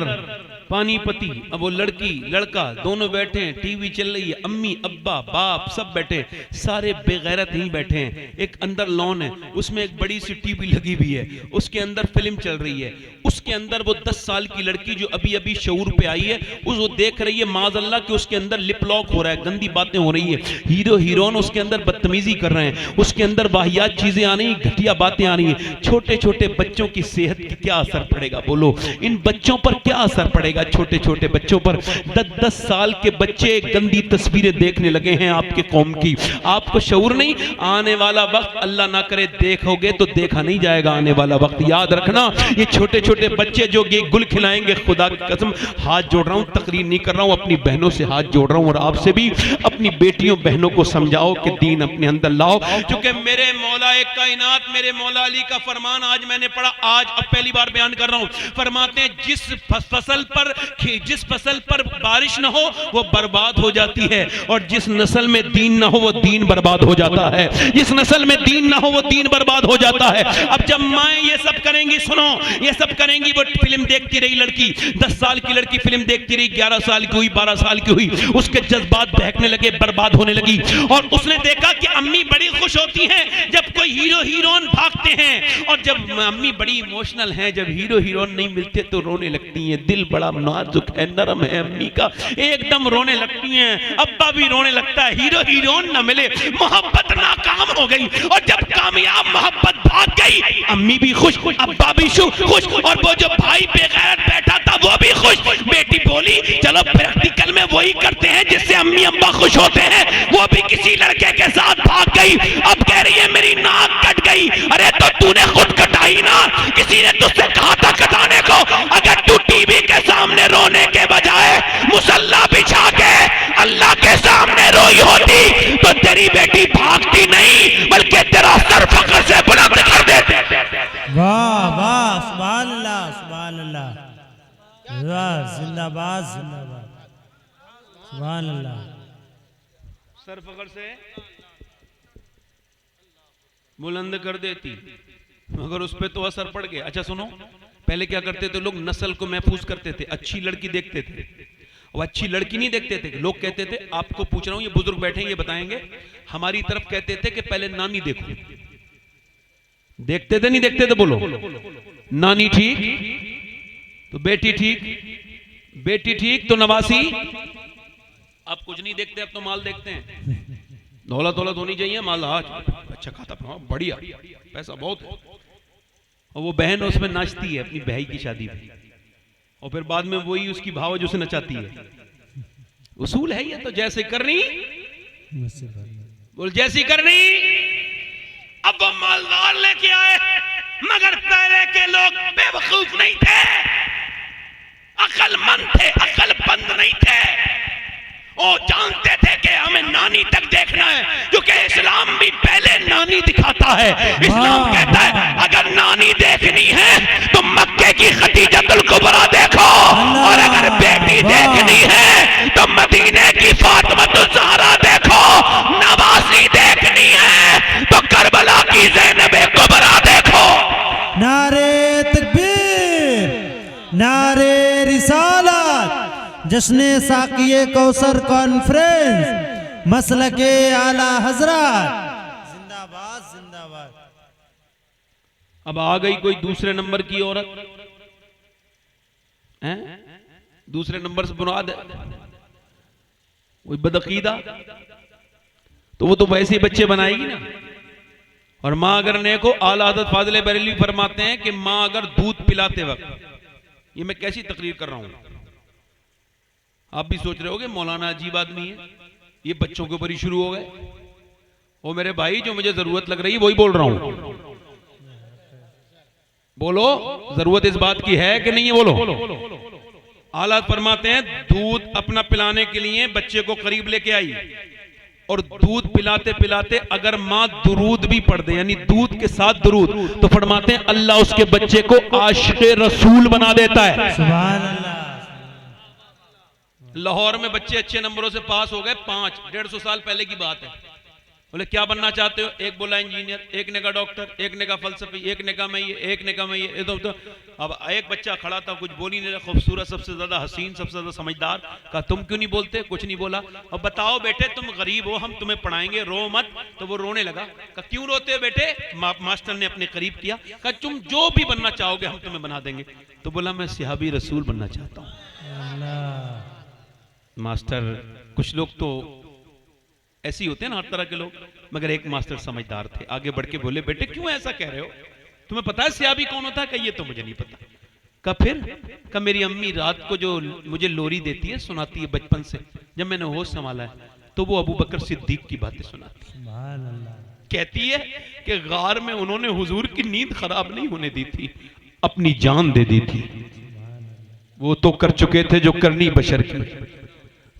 पानीपति। अब वो लड़की लड़का दोनों बैठे हैं, टीवी चल रही है, अम्मी अब्बा बाप सब बैठे हैं, सारे बेगैरत ही बैठे हैं। एक अंदर लॉन है, उसमें एक बड़ी सी टीवी लगी हुई है, उसके अंदर फिल्म चल रही है। उसके अंदर वो 10 साल की लड़की जो अभी अभी शऊर पे आई है, वो देख रही है माज़अल्लाह कि उसके अंदर लिप लॉक हो रहा है, गंदी बातें हो रही है, हीरो हीरोइन उसके अंदर बदतमीजी कर रहे हैं, उसके अंदर वाहियात चीजें आ रही, घटिया बातें आ रही हैं। छोटे छोटे बच्चों की सेहत की क्या असर पड़ेगा, बोलो इन बच्चों पर क्या असर पड़ेगा, छोटे छोटे बच्चों पर। 10-10 साल के बच्चे गंदी तस्वीरें देखने लगे हैं आपके कौम की, आपको शऊर नहीं। आने वाला वक्त अल्लाह ना करे देखोगे तो देखा नहीं जाएगा, आने वाला वक्त याद रखना, ये छोटे छोटे बच्चे जो ये गुल खिलाएंगे, खुदा की कसम हाथ जोड़ रहा हूं, तकरीर नहीं कर रहा हूं, अपनी बहनों से हाथ जोड़ रहा हूं और आपसे भी, अपनी बेटियों बहनों को समझाओ कि दीन अपने अंदर लाओ। क्योंकि मेरे मौला एक कायनात, मेरे मौला अली का फरमान आज मैंने पढ़ा, आज अब पहली बार बयान कर रहा हूं, फरमाते हैं जिस फसल पर बारिश ना हो वो बर्बाद हो जाती है, और जिस नस्ल में दीन ना हो वो दीन बर्बाद हो जाता है, जिस नस्ल में दीन ना हो वो दीन बर्बाद हो जाता है। अब जब माएँ ये सब करेंगी, सुनो ये सब करेंगी, वो फिल्म देखती रही लड़की, 10 साल की लड़की फिल्म देखती रही, 11 साल की हुई, 12 साल की हुई, उसके जज्बात बहकने लगे, बर्बाद होने लगी। और उसने देखा कि अम्मी बड़ी खुश होती हैं जब कोई हीरो हीरोइन भागते हैं, और जब अम्मी बड़ी इमोशनल हैं, जब हीरो हीरोइन नहीं मिलते तो रोने लगती हैं, दिल बड़ा नाजुक है, नरम है अम्मी का, एकदम रोने लगती हैं, अब्बा भी रोने लगता है, हीरो हीरोइन ना मिले, मोहब्बत नाकाम हो गई। और जब कामयाब मोहब्बत भाग गई, अम्मी भी खुश, अब्बा भी खुश, और वो जो भाई बेगैरत बैठा था वो भी खुश। बेटी बोली चलो प्रैक्टिकल में वही करते हैं जिससे अम्मी अब्बा खुश होते हैं, वो भी किसी लड़के के साथ भाग गई। अब कह रही है मेरी नाक कट गई। अरे तो तूने खुद कटाई ना, किसी ने तुझसे कहा था कटाने को। अगर तू टीवी के सामने रोने के बजाय मुसल्ला बिछा के अल्लाह के सामने रोई होती तो तेरी बेटी भागती नहीं बल्कि तेरा सर फख्र से बुलंद कर देते। वाह वाह, सुभान अल्लाह, सुभान अल्लाह, वाह, जिंदाबाद जिंदाबाद, सुभान अल्लाह। सर फख्र से बुलंद कर देती, मगर उस पे तो असर पड़ गया। अच्छा सुनो, पहले क्या करते थे लोग, नस्ल को महफूज करते थे, अच्छी लड़की देखते थे, और अच्छी लड़की नहीं देखते थे। लोग कहते थे, आपको पूछ रहा हूं, ये बुजुर्ग बैठे हैं ये बताएंगे, हमारी तरफ कहते थे कि पहले नानी देखो। देखते थे नहीं देखते थे, बोलो नानी ठीक तो बेटी ठीक, बेटी ठीक तो नवासी। अब कुछ नहीं देखते, अब तो माल देखते हैं, दौलत दौलत होनी चाहिए, माल आज अच्छा खाता बढ़िया, पैसा बहुत है। और वो बहन उसमें नाचती है अपनी बहन की शादी में, और फिर बाद में वही उसकी भाव उसे नचाती है। उसूल है ये तो, जैसे करनी बोल जैसी करनी। अब वो मालदार लेके आए, मगर पहले के लोग बेवकूफ नहीं थे, अकलमंद थे, अकलबंद नहीं थे। वो जानते थे कि हमें नानी तक देखना है, क्योंकि इस्लाम भी पहले नानी दिखाता है। इस्लाम कहता है अगर नानी देखनी है तो मक्के की खदीजतुल कुबरा देखो, और अगर बेटी देखनी है तो मदीने की फातिमातुल ज़हरा देखो, नवासी देखनी है तो करबला की ज़ैनब कुबरा देखो। नारे तकबीर, नारे रिसालत, जश्न साकिए कौसर कॉन्फ्रेंस, मसलके आला हजरत, जिंदाबाद जिंदाबाद। अब आ गई कोई दूसरे नंबर की औरत हैं, दूसरे नंबर से मुराद है कोई बदअकीदा, तो वो तो वैसे ही बच्चे बनाएगी ना। और माँ अगर नेक हो, आला हज़रत फाज़िल बरेलवी फरमाते हैं कि माँ अगर दूध पिलाते वक्त, ये मैं कैसी तकरीर कर रहा हूं, आप भी सोच रहे होगे मौलाना अजीब आदमी है, ये बच्चों के ऊपर ही शुरू हो गए। वो मेरे भाई जो मुझे जरूरत लग रही है वही बोल रहा हूं, बोलो जरूरत इस बात की है कि नहीं है, बोलो। आला फरमाते हैं दूध अपना पिलाने के लिए बच्चे को करीब लेके आई, और दूध पिलाते पिलाते अगर माँ दुरूद भी पढ़ दे, यानी दूध के साथ दुरूद, तो फरमाते हैं अल्लाह उसके बच्चे को आशिक़े रसूल बना देता है। सुभान अल्लाह। लाहौर में बच्चे अच्छे नंबरों से पास हो गए, 500-150 साल पहले की बात है। बोले क्या बनना चाहते हो? एक बोला इंजीनियर, एक ने कहा डॉक्टर, एक ने कहा फलसफी, एक ने कहा मैं ये, एक ने कहा मैं ये। तो अब एक बच्चा खड़ा था, कुछ बोल ही नहीं रहा, खूबसूरत, सबसे ज्यादा हसीन, सबसे ज्यादा समझदार। कहा तुम क्यों नहीं बोलते? कुछ नहीं बोला। और बताओ बेटे, तुम गरीब हो, हम तुम्हें पढ़ाएंगे, रो मत। तो वो रोने लगा। कहा क्यों रोते हो बेटे? मास्टर ने अपने करीब किया, कहा तुम जो भी बनना चाहोगे हम तुम्हें बना देंगे। तो बोला मैं सिहाबी रसूल बनना चाहता हूं। मास्टर, कुछ लोग तो ऐसे ही होते हैं ना, हर तरह के लोग, मगर एक मास्टर समझदार थे, आगे बढ़ के बोले बेटे क्यों ऐसा कह रहे हो? तुम्हें पता है सियाबी कौन होता है? कि ये तो मुझे नहीं पता। का फिर? का मेरी अम्मी रात को जो मुझे लोरी देती है, सुनाती है बचपन से, जब मैंने होश संभाला है तो वो अबू बकर सिद्दीक की बातें सुनाती है। कहती है कि गार में उन्होंने हुजूर की नींद खराब नहीं होने दी थी, अपनी जान दे दी थी। वो तो कर चुके थे जो करनी बशर की।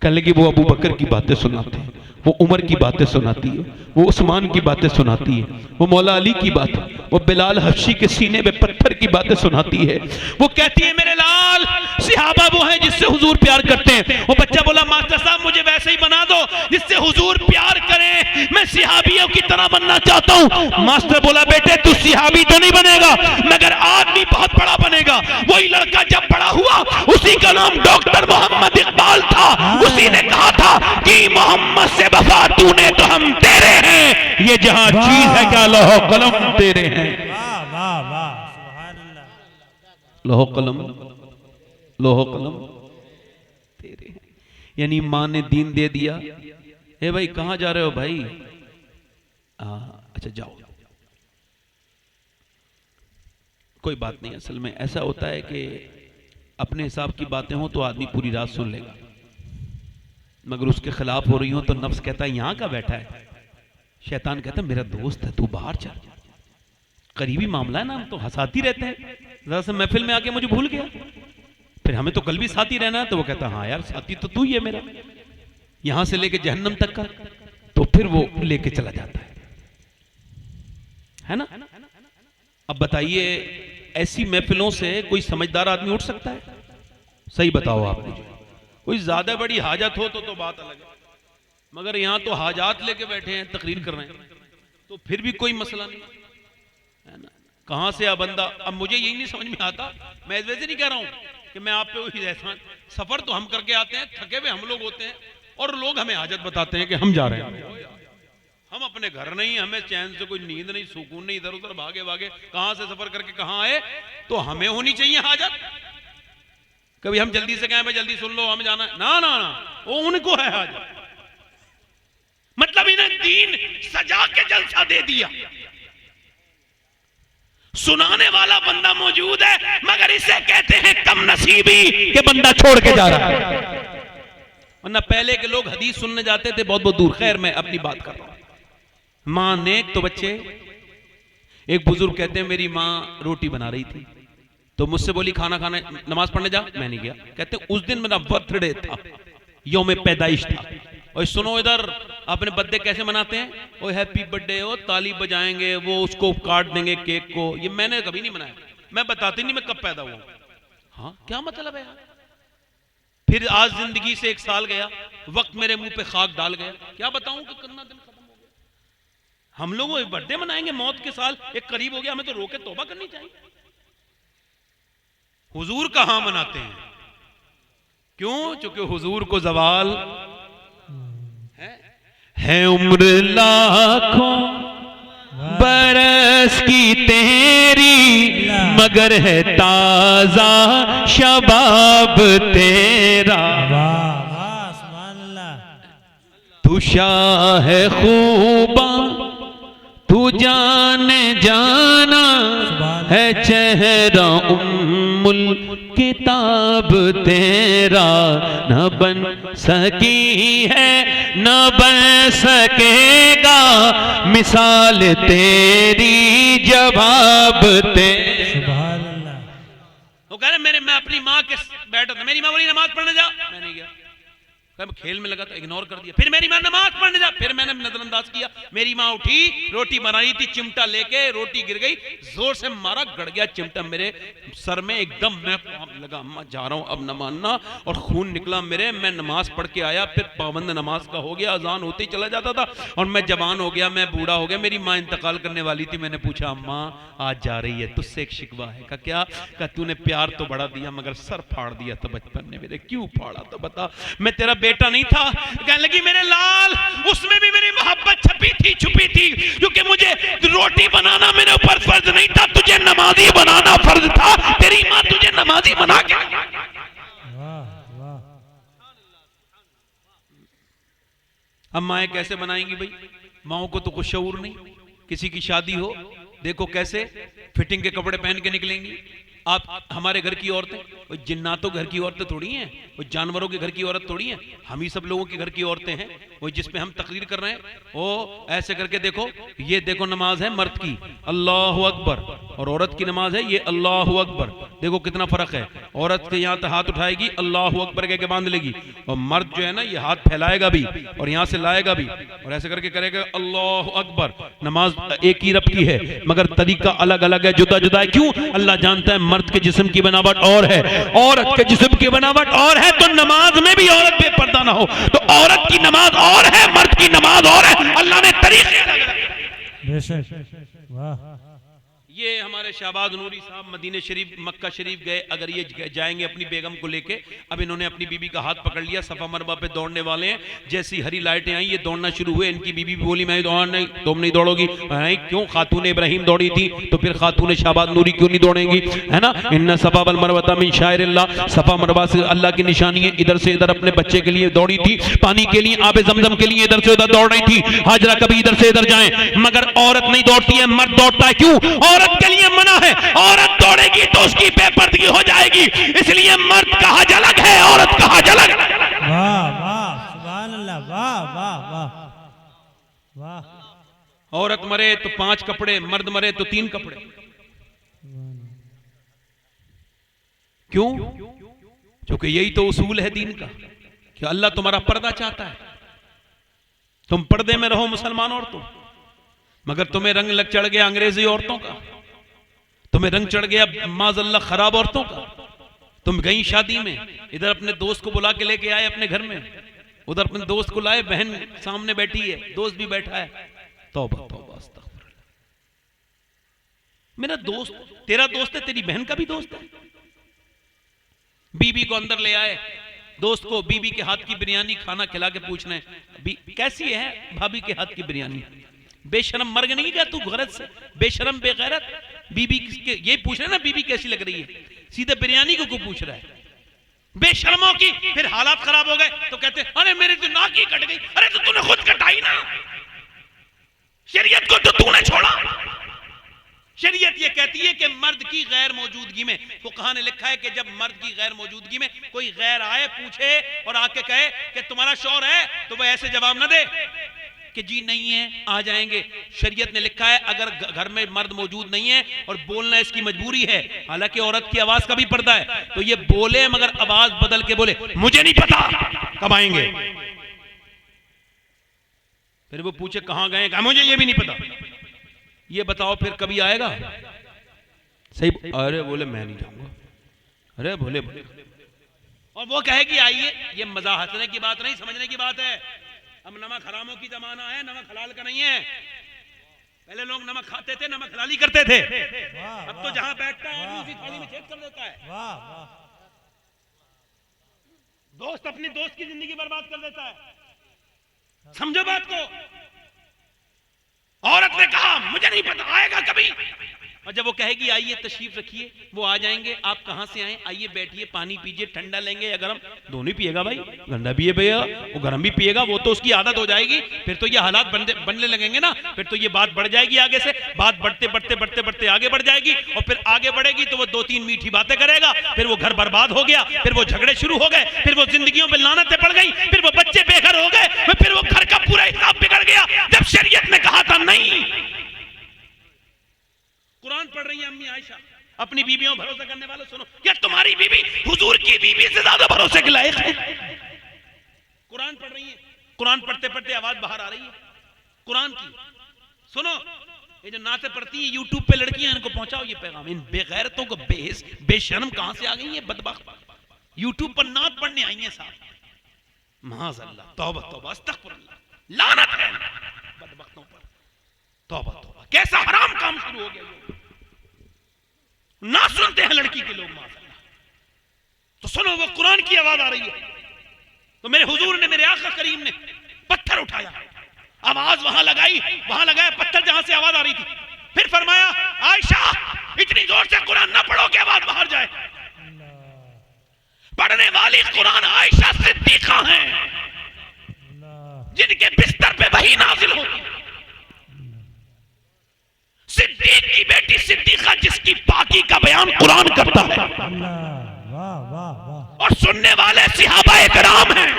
कहने लगी वो अबू बकर की बातें सुनाते हैं, वो उमर की बातें सुनाती है, वो उस्मान की बातें सुनाती है, वो मौला अली की बात, वो बिलाल हफ्शी के सीने में पत्थर की बातें सुनाती है। वो कहती है मेरे लाल, सिहाबा वो है जिससे हुजूर प्यार करते हैं। वो बच्चा बोला मास्टर साहब मुझे वैसे ही बना दो जिससे हुजूर प्यार करें, मैं सिहाबियों की तरह बनना चाहता हूं। मास्टर बोला बेटे तू सिहाबी तो नहीं बनेगा, मगर आदमी बहुत बड़ा बनेगा। वही लड़का जब बड़ा हुआ, उसी का नाम डॉक्टर मोहम्मद इकबाल था। उसी ने कहा था कि मोहम्मद से वफा तूने तो हम तेरे हैं, ये जहां चीज है क्या लौह कलम तेरे हैं। वाह वाह वाह, सुभान अल्लाह। लौह कलम तेरे हैं, यानी माँ ने दीन दे दिया। हे भाई कहां जा रहे हो भाई? अच्छा जाओ, कोई बात नहीं। असल में ऐसा होता है कि अपने हिसाब की बातें हो तो आदमी पूरी रात सुन लेगा, मगर उसके खिलाफ हो रही हो तो नफ्स कहता है यहां का बैठा है, शैतान कहता है मेरा दोस्त है तू बाहर चल। करीबी मामला है ना, हम तो हंसाती रहते हैं, जरा से महफिल में आके मुझे भूल गया, फिर हमें तो कल भी साथी रहना है। तो वो कहता हाँ यार साथी तो तू ही है मेरा, यहां से लेके जहन्नम तक का। तो फिर वो लेके चला जाता है ना। अब बताइए ऐसी महफिलों से कोई समझदार आदमी उठ सकता है? सही बताओ आप मुझे। कोई ज्यादा बड़ी हाजत हो तो बात अलग है, मगर यहां तो हाजात लेके बैठे हैं, तकरीर कर रहे हैं, तो फिर भी कोई मसला नहीं है ना। कहां से बंदा, अब मुझे यही नहीं समझ में आता। मैं इस वजह से नहीं कह रहा हूं कि मैं आप पे वही एहसान, सफर तो हम करके आते हैं, थके हुए हम लोग होते हैं, और लोग हमें हाजत बताते हैं कि हम जा रहे हैं। हम अपने घर नहीं, हमें चैन से कोई नींद नहीं, सुकून नहीं, इधर उधर भागे भागे कहां से सफर करके कहां आए, तो हमें होनी चाहिए हाजत। कभी हम जल्दी से कहें भाई जल्दी सुन लो हमें जाना है, ना ना ना, वो उनको है हाजत। मतलब इन्हें दीन सजा के जलसा दे दिया, सुनाने वाला बंदा मौजूद है, मगर इसे कहते हैं कम नसीबी के बंदा छोड़ के जा रहा है। वरना पहले के लोग हदीस सुनने जाते थे बहुत बहुत दूर। खैर मैं अपनी बात कर रहा हूं। मां नेक तो बच्चे, एक बुजुर्ग कहते हैं मेरी मां रोटी बना रही थी तो मुझसे बोली खाना खाने नमाज पढ़ने जा, मैं नहीं गया। कहते उस दिन मेरा बर्थडे था, यौम पैदाइश था। और सुनो इधर अपने बर्थडे कैसे मनाते हैं, ओ हैप्पी बर्थडे हो, ताली बजाएंगे, वो उसको काट देंगे केक को। ये मैंने कभी नहीं मनाया, मैं बताती नहीं मैं कब पैदा हुआ। हाँ क्या मतलब है यार। फिर आज जिंदगी से 1 साल गया, वक्त मेरे मुंह पे खाक डाल गया, क्या बताऊं कि कितना दिन खत्म हो गया। हम लोग बर्थडे मनाएंगे, मौत के साल एक करीब हो गया, हमें तो रोके तौबा करनी चाहिए। हुजूर कहां मनाते हैं? क्यों? क्योंकि हुजूर को जवाल है उम्र लाखों बरस की तेरी, मगर है ताजा शबाब तेरा। वाह वाह, सुभान अल्लाह। तू शाह है खूबा, तू जाने जाना है, चेहरा उम्मुल किताब तेरा। न बन सकी है न बन सकेगा, मिसाल तेरी जवाब तेरा। सुभान अल्लाह। वो कह रहे मैं अपनी माँ के बैठा था, मेरी माँ बोली नमाज पढ़ने जा, मैं नहीं गया। तब खेल में लगा तो इग्नोर कर दिया। फिर मेरी माँ नमाज पढ़ने जा, फिर मैंने नजरअंदाज किया। मेरी माँ उठी, रोटी बना रही थी, चिमटा लेके रोटी गिर गई, जोर से मारा, गड़ गया चिमटा मेरे सर में एकदम। मैं लगा अम्मा जा रहा हूं अब न मानना, और खून निकला मेरे। मैं नमाज पढ़ के आया, फिर पाबंद नमाज का हो गया, अजान होते ही चला जाता था, और मैं जवान हो गया, मैं बूढ़ा हो गया। मेरी माँ इंतकाल करने वाली थी। मैंने पूछा अम्मा आज जा रही है, तुझसे एक शिकवा है? का क्या? का तूने प्यार तो बड़ा दिया मगर सर फाड़ दिया था बचपन में मेरे। क्यों फाड़ा तो बता, मैं तेरा बेटा नहीं था? कहने लगी मेरे लाल, उसमें भी मेरी मोहब्बत छपी थी, छुपी थी, क्योंकि मुझे रोटी बनाना मेरे ऊपर फर्ज नहीं था, तुझे नमाजी बनाना फर्ज था। तेरी माँ तुझे नमाजी बना के। वाह वाह। अब माएँ कैसे बनाएंगी भाई? माओ को तो कुछ शऊर नहीं। किसी की शादी हो, देखो कैसे फिटिंग के कपड़े पहन के निकलेंगी। आप हमारे घर की औरतें, वो जिन्नातों घर की औरतें थोड़ी हैं, वो जानवरों के घर की औरत थोड़ी हैं, हम ही सब लोगों के घर की औरतें हैं। वो जिसपे हम तकरीर कर रहे हैं, वो ऐसे करके देखो, ये देखो नमाज है मर्द की अल्लाहु अकबर, और औरत की नमाज है ये अल्लाहु अकबर। देखो कितना फर्क है। औरत के यहाँ हाथ उठाएगी, अल्लाहु अकबर कह के बांध लेगी, और मर्द जो है ना ये हाथ फैलाएगा भी और यहाँ से लाएगा भी, और ऐसे करके करेगा अल्लाहु अकबर। नमाज एक ही रब की है मगर तरीका अलग अलग है, जुदा जुदा है। क्यों? अल्लाह जानता है मर्द के जिस्म की बनावट और है, औरत के जिस्म की बनावट और है, तो नमाज में भी औरत बेपर्दा ना हो। तो औरत की नमाज और है, मर्द की नमाज और है, अल्लाह ने तरीके अलग अलग। बेशक वाह। ये हमारे शहबाज नूरी साहब मदीने शरीफ मक्का शरीफ गए, अगर ये जाएंगे अपनी बेगम को लेके, अब इन्होंने अपनी बीबी का हाथ पकड़ लिया, सफा मरवा पे दौड़ने वाले हैं। जैसी हरी लाइटें आई ये दौड़ना शुरू हुए। इनकी बीबी भी बोली मैं दौड़ नहीं, तुम नहीं दौड़ोगी। नहीं, क्यों? खातून इब्राहिम दौड़ी थी तो फिर खातून शहबाज नूरी क्यों नहीं दौड़ेंगी? है ना, इन्ना सफा वल मरवता मिन शायरिल्लाह, सफा मरवा से अल्लाह की निशानी है। इधर से इधर अपने बच्चे के लिए दौड़ी थी, पानी के लिए, आबे जमजम के लिए इधर से उधर दौड़ रही थी। हाजरा कभी इधर से इधर जाए, मगर औरत नहीं दौड़ती है, मर्द दौड़ता है। क्यों? औरत के लिए मना है, औरत दौड़ेगी तो उसकी बेपर्दगी हो जाएगी, इसलिए मर्द का हज अलग है, औरत का हज अलग। वाह वाह सुभान अल्लाह। वाह वाह वाह वाह। औरत मरे तो 5 कपड़े, मर्द मरे तो 3 कपड़े। क्यों? क्योंकि यही तो उसूल है दीन का कि अल्लाह तुम्हारा पर्दा चाहता है, तुम पर्दे में रहो मुसलमान औरतों। मगर तुम्हें रंग लग चढ़ गया अंग्रेजी औरतों का, तुम्हें रंग चढ़ गया माज़अल्लाह खराब औरतों का। तुम गई शादी में, इधर अपने दोस्त को बुला के लेके आए अपने घर में, उधर अपने दोस्त को लाए, बहन सामने बैठी है, दोस्त भी बैठा है। तौबा तौबा अस्तगफिरुल्लाह। मेरा दोस्त तेरा दोस्त है, तेरी बहन का भी दोस्त है। बीबी को अंदर ले आए, दोस्त को बीबी के हाथ की बिरयानी खाना खिला के पूछने कैसी है भाभी के हाथ की बिरयानी। बेशरम मर नहीं गया तू गरज से, बेशरम बेगैरत। बीबी किसके ये पूछ रहे ना बीबी कैसी लग रही है, सीधे बिरयानी को पूछ रहा है, बेशर्मों की। फिर हालात खराब हो गए तो कहते अरे मेरी तो नाक ही कट गई। अरे तो तूने खुद कटाई ना, शरीयत को तो तूने छोड़ा। शरीयत ये कहती है कि मर्द की गैर मौजूदगी में, फुकहा ने लिखा है कि जब मर्द की गैर मौजूदगी में कोई गैर आए पूछे और आके कहे कि तुम्हारा शौहर है, तो वह ऐसे जवाब न दे कि जी नहीं है आ जाएंगे। शरीयत ने लिखा है अगर घर में मर्द मौजूद नहीं है और बोलना इसकी मजबूरी है, हालांकि औरत की आवाज का भी पर्दा है, तो ये बोले मगर आवाज बदल के बोले मुझे नहीं पता कब आएंगे। फिर वो पूछे कहां गए, कहा मुझे ये भी नहीं पता, ये बताओ फिर कभी आएगा। सही, अरे बोले मैं नहीं जाऊंगा, अरे बोले बोले, और वो कहेगी आइए। ये मजा हंसने की बात नहीं, समझने की बात है। अब नमक हरामों की जमाना है, नमक हलाल का नहीं है। पहले लोग नमक खाते थे, नमक हलाली करते थे। अब तो जहां बैठता है उसी थाली में छेद कर देता है। वाह वाह। दोस्त अपनी दोस्त की जिंदगी बर्बाद कर देता है, समझो बात को। औरत ने कहा मुझे नहीं पता आएगा कभी, और जब वो कहेगी आइए तशरीफ रखिए, वो आ जाएंगे। आप कहां से आए, आइए बैठिए, पानी पीजिए, ठंडा लेंगे या गरम, दोनों ही पिएगा भाई, ठंडा भी पिएगा वो गरम भी पिएगा, वो तो उसकी आदत हो जाएगी। फिर तो ये हालात बनने लगेंगे ना, फिर तो ये बात बढ़ जाएगी आगे से, बात बढ़ते बढ़ते बढ़ते बढ़ते आगे बढ़ जाएगी, और फिर आगे बढ़ेगी तो वो 2-3 मीठी बातें करेगा, फिर वो घर बर्बाद हो गया, फिर वो झगड़े शुरू हो गए, फिर वो जिंदगियों में लानतें पड़ गई, फिर वो बच्चे बेघर हो गए, फिर वो घर का पूरा हिसाब बिगड़ गया। जब शरीयत ने कहा था नहीं। कुरान पढ़ रही है अम्मी आयशा, अपनी बीवियों भरोसा करने वालों सुनो, क्या तुम्हारी बीवी हुजूर की बीवी से ज्यादा भरोसे के लायक है? कुरान पढ़ रही हैं, कुरान पढ़ते पढ़ते आवाज बाहर आ रही है कुरान की। सुनो, ये जो नाते पढ़ती है यूट्यूब पे लड़कियां, इनको पहुंचाओ ये पैगाम। इन बेगैरतों को बेशर्म कहां से आ गई है बदबख्त, यूट्यूब पर नात पढ़ने आई हैं साहब। माज़अल्लाह, तौबा तौबा, अस्तगफिरुल्लाह, लानत है बदबख्तों पर, तौबा तौबा। कैसा हराम काम शुरू हो गया ये, ना सुनते हैं लड़की के लोग माज़अल्लाह। तो सुनो, वो कुरान की आवाज आ रही है, तो मेरे हुजूर ने, मेरे आका करीम ने पत्थर उठाया, आवाज वहां लगाया पत्थर जहां से आवाज आ रही थी। फिर फरमाया, आयशा इतनी जोर से कुरान ना पढ़ो कि आवाज बाहर जाए। पढ़ने वाली कुरान आयशा सिद्दीका हैं, जिनके बिस्तर पे वही नाजिल होती। सिद्दीक की बेटी सिद्दीका, जिसकी पाकी का बयान कुरान करता है। वाह वाह वाह। और सुनने वाले सहाबा इकराम हैं,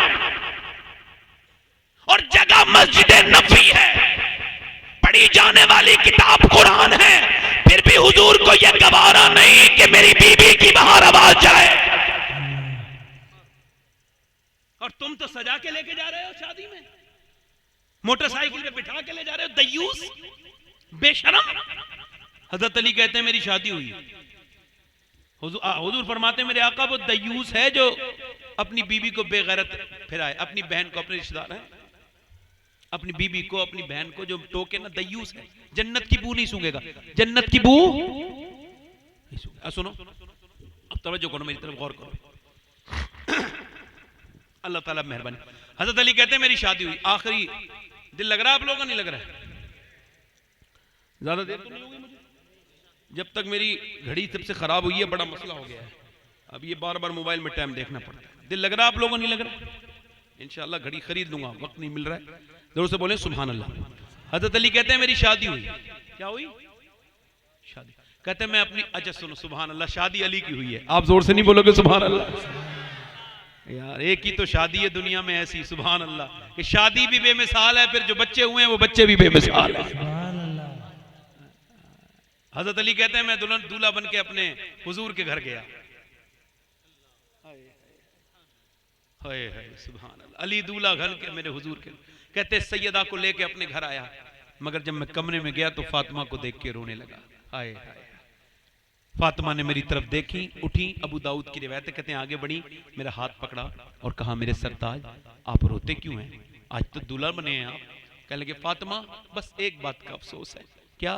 और जगह मस्जिद नबी है, पढ़ी जाने वाली किताब कुरान है। फिर भी हुजूर को यह गवारा नहीं कि मेरी बीबी की बाहर आवाज जाए। और तुम तो सजा के लेके जा रहे हो शादी में, मोटरसाइकिल पे बिठा के ले जा रहे हो, दयूस बेशरम। हजरत अली कहते हैं मेरी शादी हुई, हुजूर फरमाते हैं मेरे आका वो दयूस है जो अपनी बीबी को बेगैरत फिराए, अपनी बहन को, अपने रिश्तेदार है, अपनी बीबी को, अपनी बहन को जो टोके ना, दयूस है। जन्नत की बू नहीं सूंघेगा, जन्नत की बू नहीं सूंघेगा। सुनो, अब तवज्जो करो, मेरी तरफ गौर करो, अल्लाह ताला मेहरबानी। हजरत अली कहते हैं मेरी शादी हुई, आखिरी दिल लग रहा है आप लोगों का, नहीं लग रहा है? ज्यादा देर तो नहीं होगी मुझे, जब तक मेरी घड़ी सबसे खराब हुई है, बड़ा मसला हो गया है। अब ये बार बार मोबाइल में टाइम देखना पड़ता है। दिल लग रहा है आप लोगों को, नहीं लग रहा? इंशाल्लाह घड़ी खरीद लूंगा, वक्त नहीं मिल रहा है, जोर से बोले सुभान अल्लाह। हजरत अली कहते हैं मेरी शादी हुई। क्या हुई? शादी। कहते हैं मैं अपनी, अच्छा सुनो, सुभान अल्लाह, शादी अली की हुई है। आप जोर से नहीं बोलोगे सुभान अल्लाह? यार एक ही तो शादी है दुनिया में ऐसी, सुभान अल्लाह, कि शादी भी बेमिसाल है, फिर जो बच्चे हुए हैं वो बच्चे भी बेमिसाल है। हजरत अली कहते हैं मैं दुल्हन दूल्हा बन के अपने हुजूर के घर गया। हाय हाय सुभान अल्लाह, अली दूल्हा घर के मेरे हुजूर के। कहते सैयदा को लेके अपने घर आया, मगर जब मैं कमरे में गया तो फातिमा को देख के रोने लगा। हाय हाय, फातिमा ने मेरी तरफ देखी, उठी। अबू दाऊद की रिवायत है, कहते हैं आगे बढ़ी, मेरा हाथ पकड़ा और कहा मेरे सरताज आप रोते क्यों हैं, आज तो दूल्हा बने हैं आप। कहने लगे फातिमा बस एक बात का अफसोस है। क्या?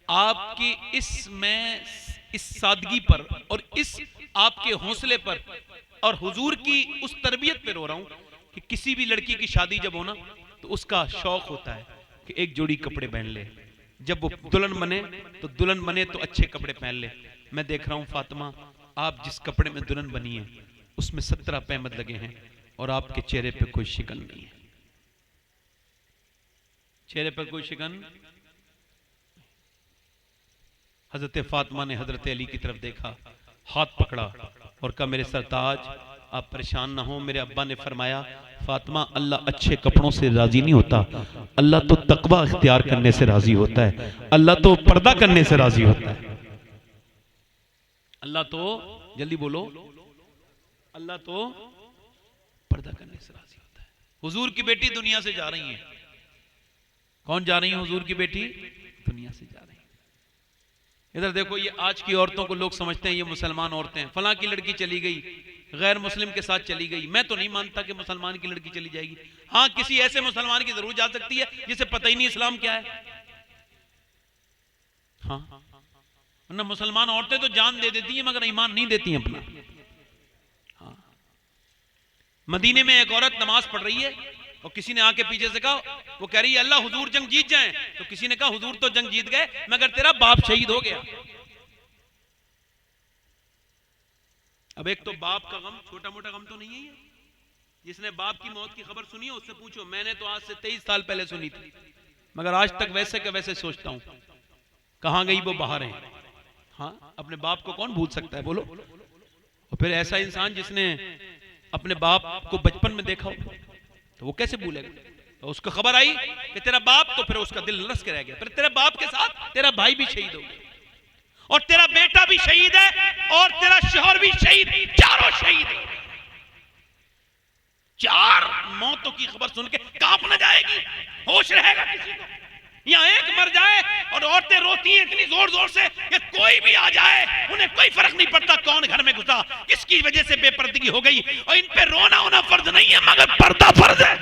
आपकी इस सादगी पर और इस आपके हौसले पर और हुजूर की उस तरबियत पे रो रहा हूं कि किसी भी लड़की की शादी जब हो ना तो उसका शौक होता है कि एक जोड़ी कपड़े पहन ले, जब वो दुल्हन बने तो अच्छे कपड़े पहन ले। मैं देख रहा हूं फातिमा, आप जिस कपड़े में दुल्हन बनी है उसमें 17 पैमद लगे हैं और आपके चेहरे पे कोई शिकन नहीं है, चेहरे पर कोई शिकन। हजरत फातिमा ने हजरत अली की तरफ देखा, हाथ पकड़ा और कहा मेरे सरताज आप परेशान ना हो। मेरे अब्बा ने फरमाया फातिमा अल्लाह अच्छे कपड़ों से राजी नहीं होता, अल्लाह तो तकवा इख्तियार करने से राजी होता है, अल्लाह तो पर्दा करने से राजी होता है। अल्लाह तो, जल्दी बोलो, अल्लाह तो पर्दा करने से राजी होता है। हुजूर की बेटी दुनिया से जा रही है। कौन जा रही है? हुजूर की बेटी दुनिया से जा रही है। इधर देखो, ये आज की औरतों को लोग समझते हैं ये मुसलमान औरतें हैं, फलां की लड़की चली गई, गैर मुस्लिम के साथ चली गई। मैं तो नहीं मानता कि मुसलमान की लड़की चली जाएगी। हाँ, किसी ऐसे मुसलमान की जरूर जा सकती है जिसे पता ही नहीं इस्लाम क्या है। हाँ, वरना मुसलमान औरतें तो जान दे देती हैं मगर ईमान नहीं देती हैं अपना। हाँ, मदीने में एक औरत नमाज पढ़ रही है और किसी ने आके पीछे से कहा, वो कह रही है अल्लाह हुजूर जंग जीत जाएं, तो किसी ने कहा हुजूर तो जंग जीत गए मगर तेरा बाप शहीद हो गया। अब एक तो बाप का गम छोटा मोटा गम तो नहीं है ये। जिसने बाप की मौत की खबर सुनी है उससे पूछो, मैंने तो आज से 23 साल पहले सुनी थी मगर आज तक वैसे के वैसे सोचता हूं, कहां गई वो बाहर है। हाँ, अपने बाप को कौन भूल सकता है बोलो। और फिर ऐसा इंसान जिसने अपने बाप को बचपन में देखा हो तो वो कैसे भूलेगा। तो उसको खबर आई कि तेरा बाप, तो फिर उसका दिल लरस के रह गया। फिर तेरे बाप के साथ तेरा भाई भी शहीद हो गया और तेरा बेटा भी शहीद है और तेरा शौहर भी शहीद, चारों शहीद है। 4 मौतों की खबर सुन के कांप न जाएगी? होश रहेगा किसी को? यहाँ एक मर जाए और औरतें रोती हैं इतनी जोर जोर से कि कोई भी आ जाए उन्हें कोई फर्क नहीं पड़ता कौन घर में घुसा, किसकी वजह से बेपर्दगी हो गई। और इन पे रोना होना फर्ज नहीं है मगर पर्दा फर्ज है।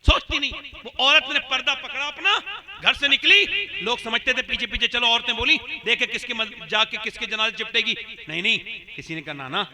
सोचती नहीं, वो औरत ने पर्दा पकड़ा अपना, घर से निकली, लोग समझते थे पीछे पीछे चलो, औरतें बोली देखे जाके किसके जनाजे चिपटेगी। नहीं नहीं, किसी ने कहा नाना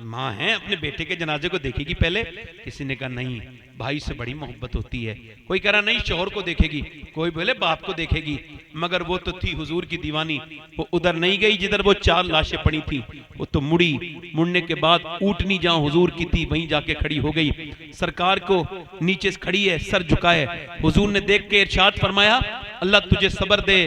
माँ है अपने बेटे के जनाजे को देखेगी पहले। किसी ने कहा नहीं, भाई से बड़ी मोहब्बत होती है। कोई कह रहा नहीं शौहर को देखेगी, कोई बोले बाप को देखेगी। मगर वो तो थी हुजूर की दीवानी, वो उधर नहीं गई जिधर वो 4 लाशें पड़ी थी, वो तो मुड़ने के बाद ऊँटनी जहां हुजूर की थी वहीं जाके खड़ी हो गई। सरकार को नीचे खड़ी है, सर झुकाए, हुजूर ने देख के इरशाद फरमाया अल्लाह तुझे सब्र दे,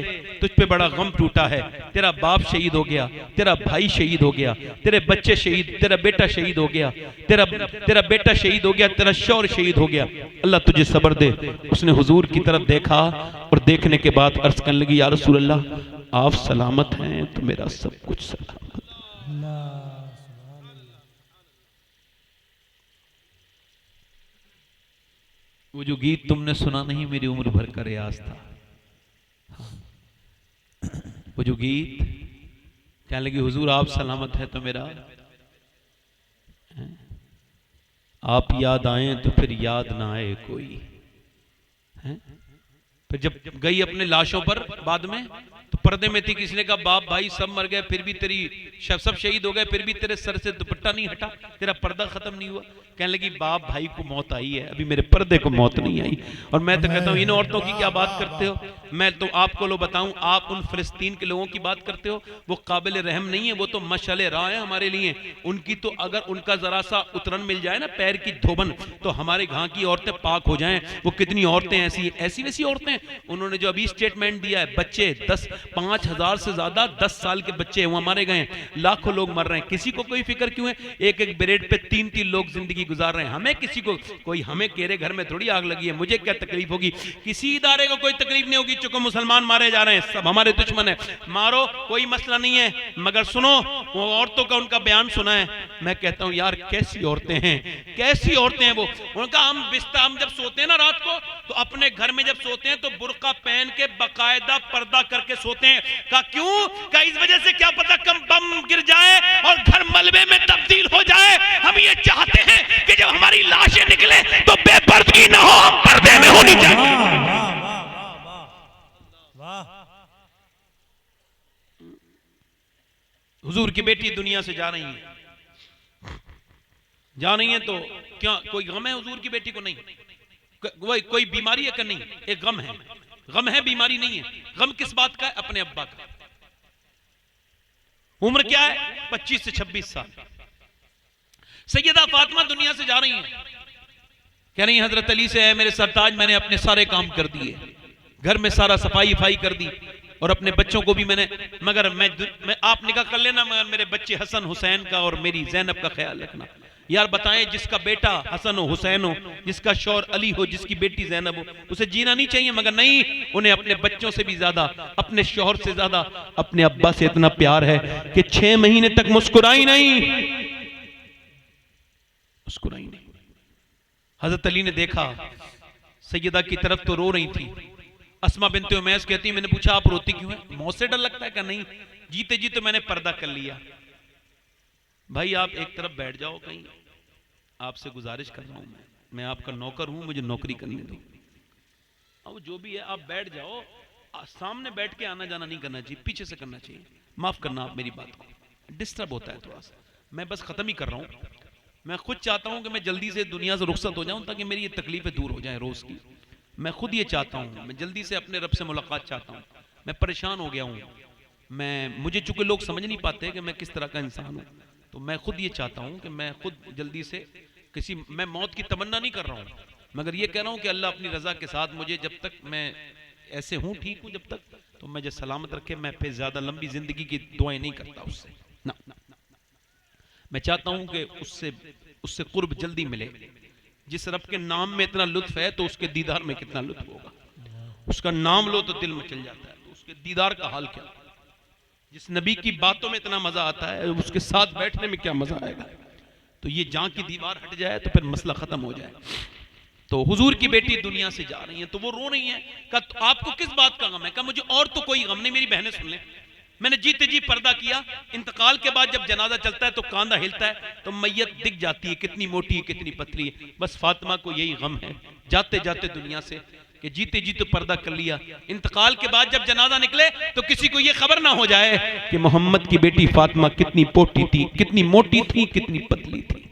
तुझ पे बड़ा गम टूटा है, तेरा बाप शहीद हो गया, तेरा भाई शहीद हो गया, तेरे बच्चे शहीद, तेरा बेटा शहीद हो गया, तेरा बेटा शहीद हो गया, तेरा शौहर शहीद हो गया, अल्लाह तुझे सब्र दे। उसने हुजूर की तरफ देखा और देखने के बाद अर्ज करने लगी या रसूल अल्लाह आप सलामत हैं तो मेरा सब कुछ सलामत। वो जो गीत तुमने सुना नहीं मेरी उम्र भर का रियाज था। वो जो गीत कहने लगी हुजूर आप सलामत है तो मेरा, आप याद आए तो फिर याद ना आए कोई है। फिर जब गई अपने लाशों पर बाद में तो पर्दे में थी, किसी ने कहा बाप भाई सब मर गए फिर भी तेरी सब शहीद हो गए फिर भी तेरे सर से दुपट्टा नहीं हटा, तेरा पर्दा खत्म नहीं हुआ। कहने लगी बाप भाई को मौत आई है, अभी मेरे पर्दे को मौत नहीं आई। और मैं तो कहता हूं इन औरतों की क्या बात करते हो। मैं तो आपको लो बताऊं, आप उन फिलिस्तीन के लोगों की बात करते हो, वो काबिल रहम नहीं है, वो तो मशाले राह है हमारे लिए। उनकी तो अगर उनका जरा सा उतरन मिल जाए ना पैर की धोबन, तो हमारे गांव की औरतें पाक हो जाएं। वो कितनी औरतें ऐसी वैसी औरतें, उन्होंने जो अभी स्टेटमेंट दिया है, बच्चे 5,000 से ज्यादा 10 साल के बच्चे वहां मारे गए, लाखों लोग मर रहे हैं, किसी को कोई फिक्र क्यों है? एक बेड पे 3 लोग जिंदगी गुजार रहे हैं, हमें किसी को कोई, हमें केरे घर में थोड़ी आग लगी है, मुझे क्या तकलीफ होगी? किसी इदारे को कोई तकलीफ नहीं होगी, चूंकि मुसलमान मारे जा रहे हैं, सब हमारे दुश्मन है, मारो कोई मसला नहीं है। मगर सुनो वो औरतों का उनका बयान सुना है, मैं कहता हूं यार कैसी औरतें हैं, कैसी औरतें हैं वो। उनका हम जब सोते हैं ना रात को, तो अपने घर में जब सोते हैं तो बुर्का पहन के बाकायदा पर्दा करके सोते हैं। का क्यों? का इस वजह से क्या पता कम बम गिर जाए और घर मलबे में तब्दील हो जाए। हम ये चाहते हैं कि जब हमारी लाशें निकले तो बेपर्दगी ना हो, हम पर्दे में होनी चाहिए। हुजूर की बेटी दुनिया से जा रही है तो क्या कोई गम है हुजूर की बेटी को? नहीं। कोई बीमारी है कि नहीं? एक गम है, गम है, बीमारी नहीं है। गम किस बात का है? अपने अब्बा का। उम्र क्या है? 25 से 26 साल। सैयदा फातिमा दुनिया से जा रही हैं, कह रही हजरत अली से है मेरे सरताज, मैंने अपने सारे काम कर दिए, घर में सारा सफाई कर दी और अपने बच्चों को भी मैंने, मगर मैं आप निकाह कर लेना, मगर मेरे बच्चे हसन हुसैन का और मेरी जैनब का ख्याल रखना। यार बताएं, जिसका बेटा हसन हो, हुसैन हो, जिसका शौहर अली हो, जिसकी बेटी जैनब हो, उसे जीना नहीं चाहिए। मगर नहीं, उन्हें अपने बच्चों से भी ज्यादा, अपने शौहर से ज्यादा अपने अब्बा से इतना प्यार है कि 6 महीने तक मुस्कुराई नहीं। हजरत अली ने देखा सैयदा की तरफ तो रो रही थी। अस्मा बिनते उमैस कहती, मैंने पूछा आप रोती क्यों है? मौत से डर लगता है? क्या नहीं, जीते जी तो मैंने पर्दा कर लिया। भाई आप एक तरफ बैठ जाओ, कहीं आपसे गुजारिश कर रहा हूं, मैं आपका नौकर हूं, मुझे नौकरी करने दो। अब जो भी है आप बैठ जाओ, सामने बैठ के आना जाना नहीं करना चाहिए, पीछे से करना चाहिए। माफ करना आप मेरी बात को, डिस्टर्ब होता है थोड़ा सा। मैं बस खत्म ही कर रहा हूं। मैं खुद चाहता हूं कि मैं जल्दी से दुनिया से रुखसत हो जाऊं ताकि मेरी ये तकलीफें दूर हो जाएं रोज की। मैं खुद ये चाहता हूं, मैं जल्दी से अपने रब से मुलाकात चाहता हूं। मैं परेशान हो गया हूं, मुझे चूंकि लोग समझ नहीं पाते कि मैं किस तरह का इंसान हूं, तो मैं खुद ये चाहता हूं कि मैं खुद जल्दी से मैं मौत की तमन्ना नहीं कर रहा हूं, मगर ये कह रहा हूं कि अल्लाह अपनी रजा के साथ मुझे जब तक मैं ऐसे हूं, ठीक हूं, जब तक तो मुझे सलामत रखे। मैं फिर ज्यादा लंबी जिंदगी की दुआएं नहीं करता उससे ना। मैं चाहता हूं कि उससे कुर्ब जल्दी मिले। जिस रब के नाम में इतना लुत्फ है तो उसके दीदार में कितना लुत्फ होगा। उसका नाम लो तो दिल में चल जाता है, तो उसके दीदार का हाल क्या। जिस नबी की बातों में इतना मजा आता है, उसके साथ बैठने में क्या मजा आएगा। तो तो ये जहाँ की दीवार हट जाए तो फिर मसला खत्म हो जाए। तो हुजूर की बेटी दुनिया से जा रही है तो वो रो रही है। कहा तो आपको किस बात का गम है? कहा मुझे और तो कोई गम नहीं, मेरी बहनें सुन लें, मैंने जीते जी पर्दा किया, इंतकाल के बाद जब जनाजा चलता है तो कांधा हिलता है तो मैयत दिख जाती है कितनी मोटी है कितनी पतली है। बस फातिमा को यही गम है जाते जाते दुनिया से कि जीते जी तो पर्दा कर लिया, इंतकाल के बाद जब जनाजा निकले तो किसी को यह खबर ना हो जाए कि मोहम्मद की बेटी फातिमा कितनी पोटी थी, कितनी मोटी थी, कितनी पतली थी।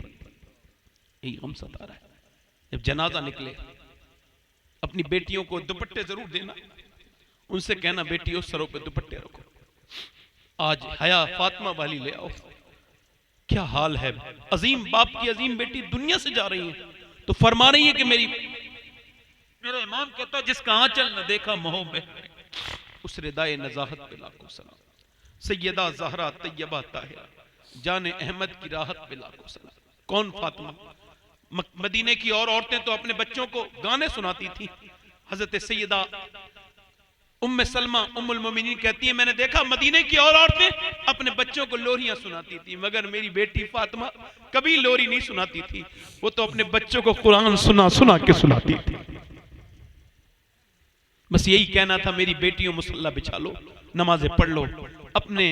यही गम सता रहा है। जब जनाजा निकले अपनी बेटियों को दुपट्टे जरूर देना, उनसे कहना बेटियों सरों पे दुपट्टे रखो। आज हया फातिमा वाली ले आओ। क्या हाल है, अजीम बाप की अजीम बेटी दुनिया से जा रही है तो फरमा रही है कि मेरा इमाम कहता है जिसका आंचल न देखा मोह में, उस रिदाए नजाहत पे लाखों सलाम। सैयदा ज़हरा तैयबा ताहिरा जाने अहमद की राहत पे लाखों सलाम। कौन फातिमा? मदीने की और औरतें तो अपने बच्चों को गाने सुनाती थी। हजरत सैयदा उम्मे सलमा उम्मुल मोमिनीन कहती है मैंने देखा मदीने की और औरतें अपने बच्चों को लोरियां सुनाती थी, मगर मेरी बेटी फातिमा कभी लोरी नहीं सुनाती थी, वो तो अपने बच्चों को कुरान सुना सुना के सुनाती थी। बस यही कहना था मेरी बेटियों मुसल्ला बिछा लो, नमाजें पढ़ लो, अपने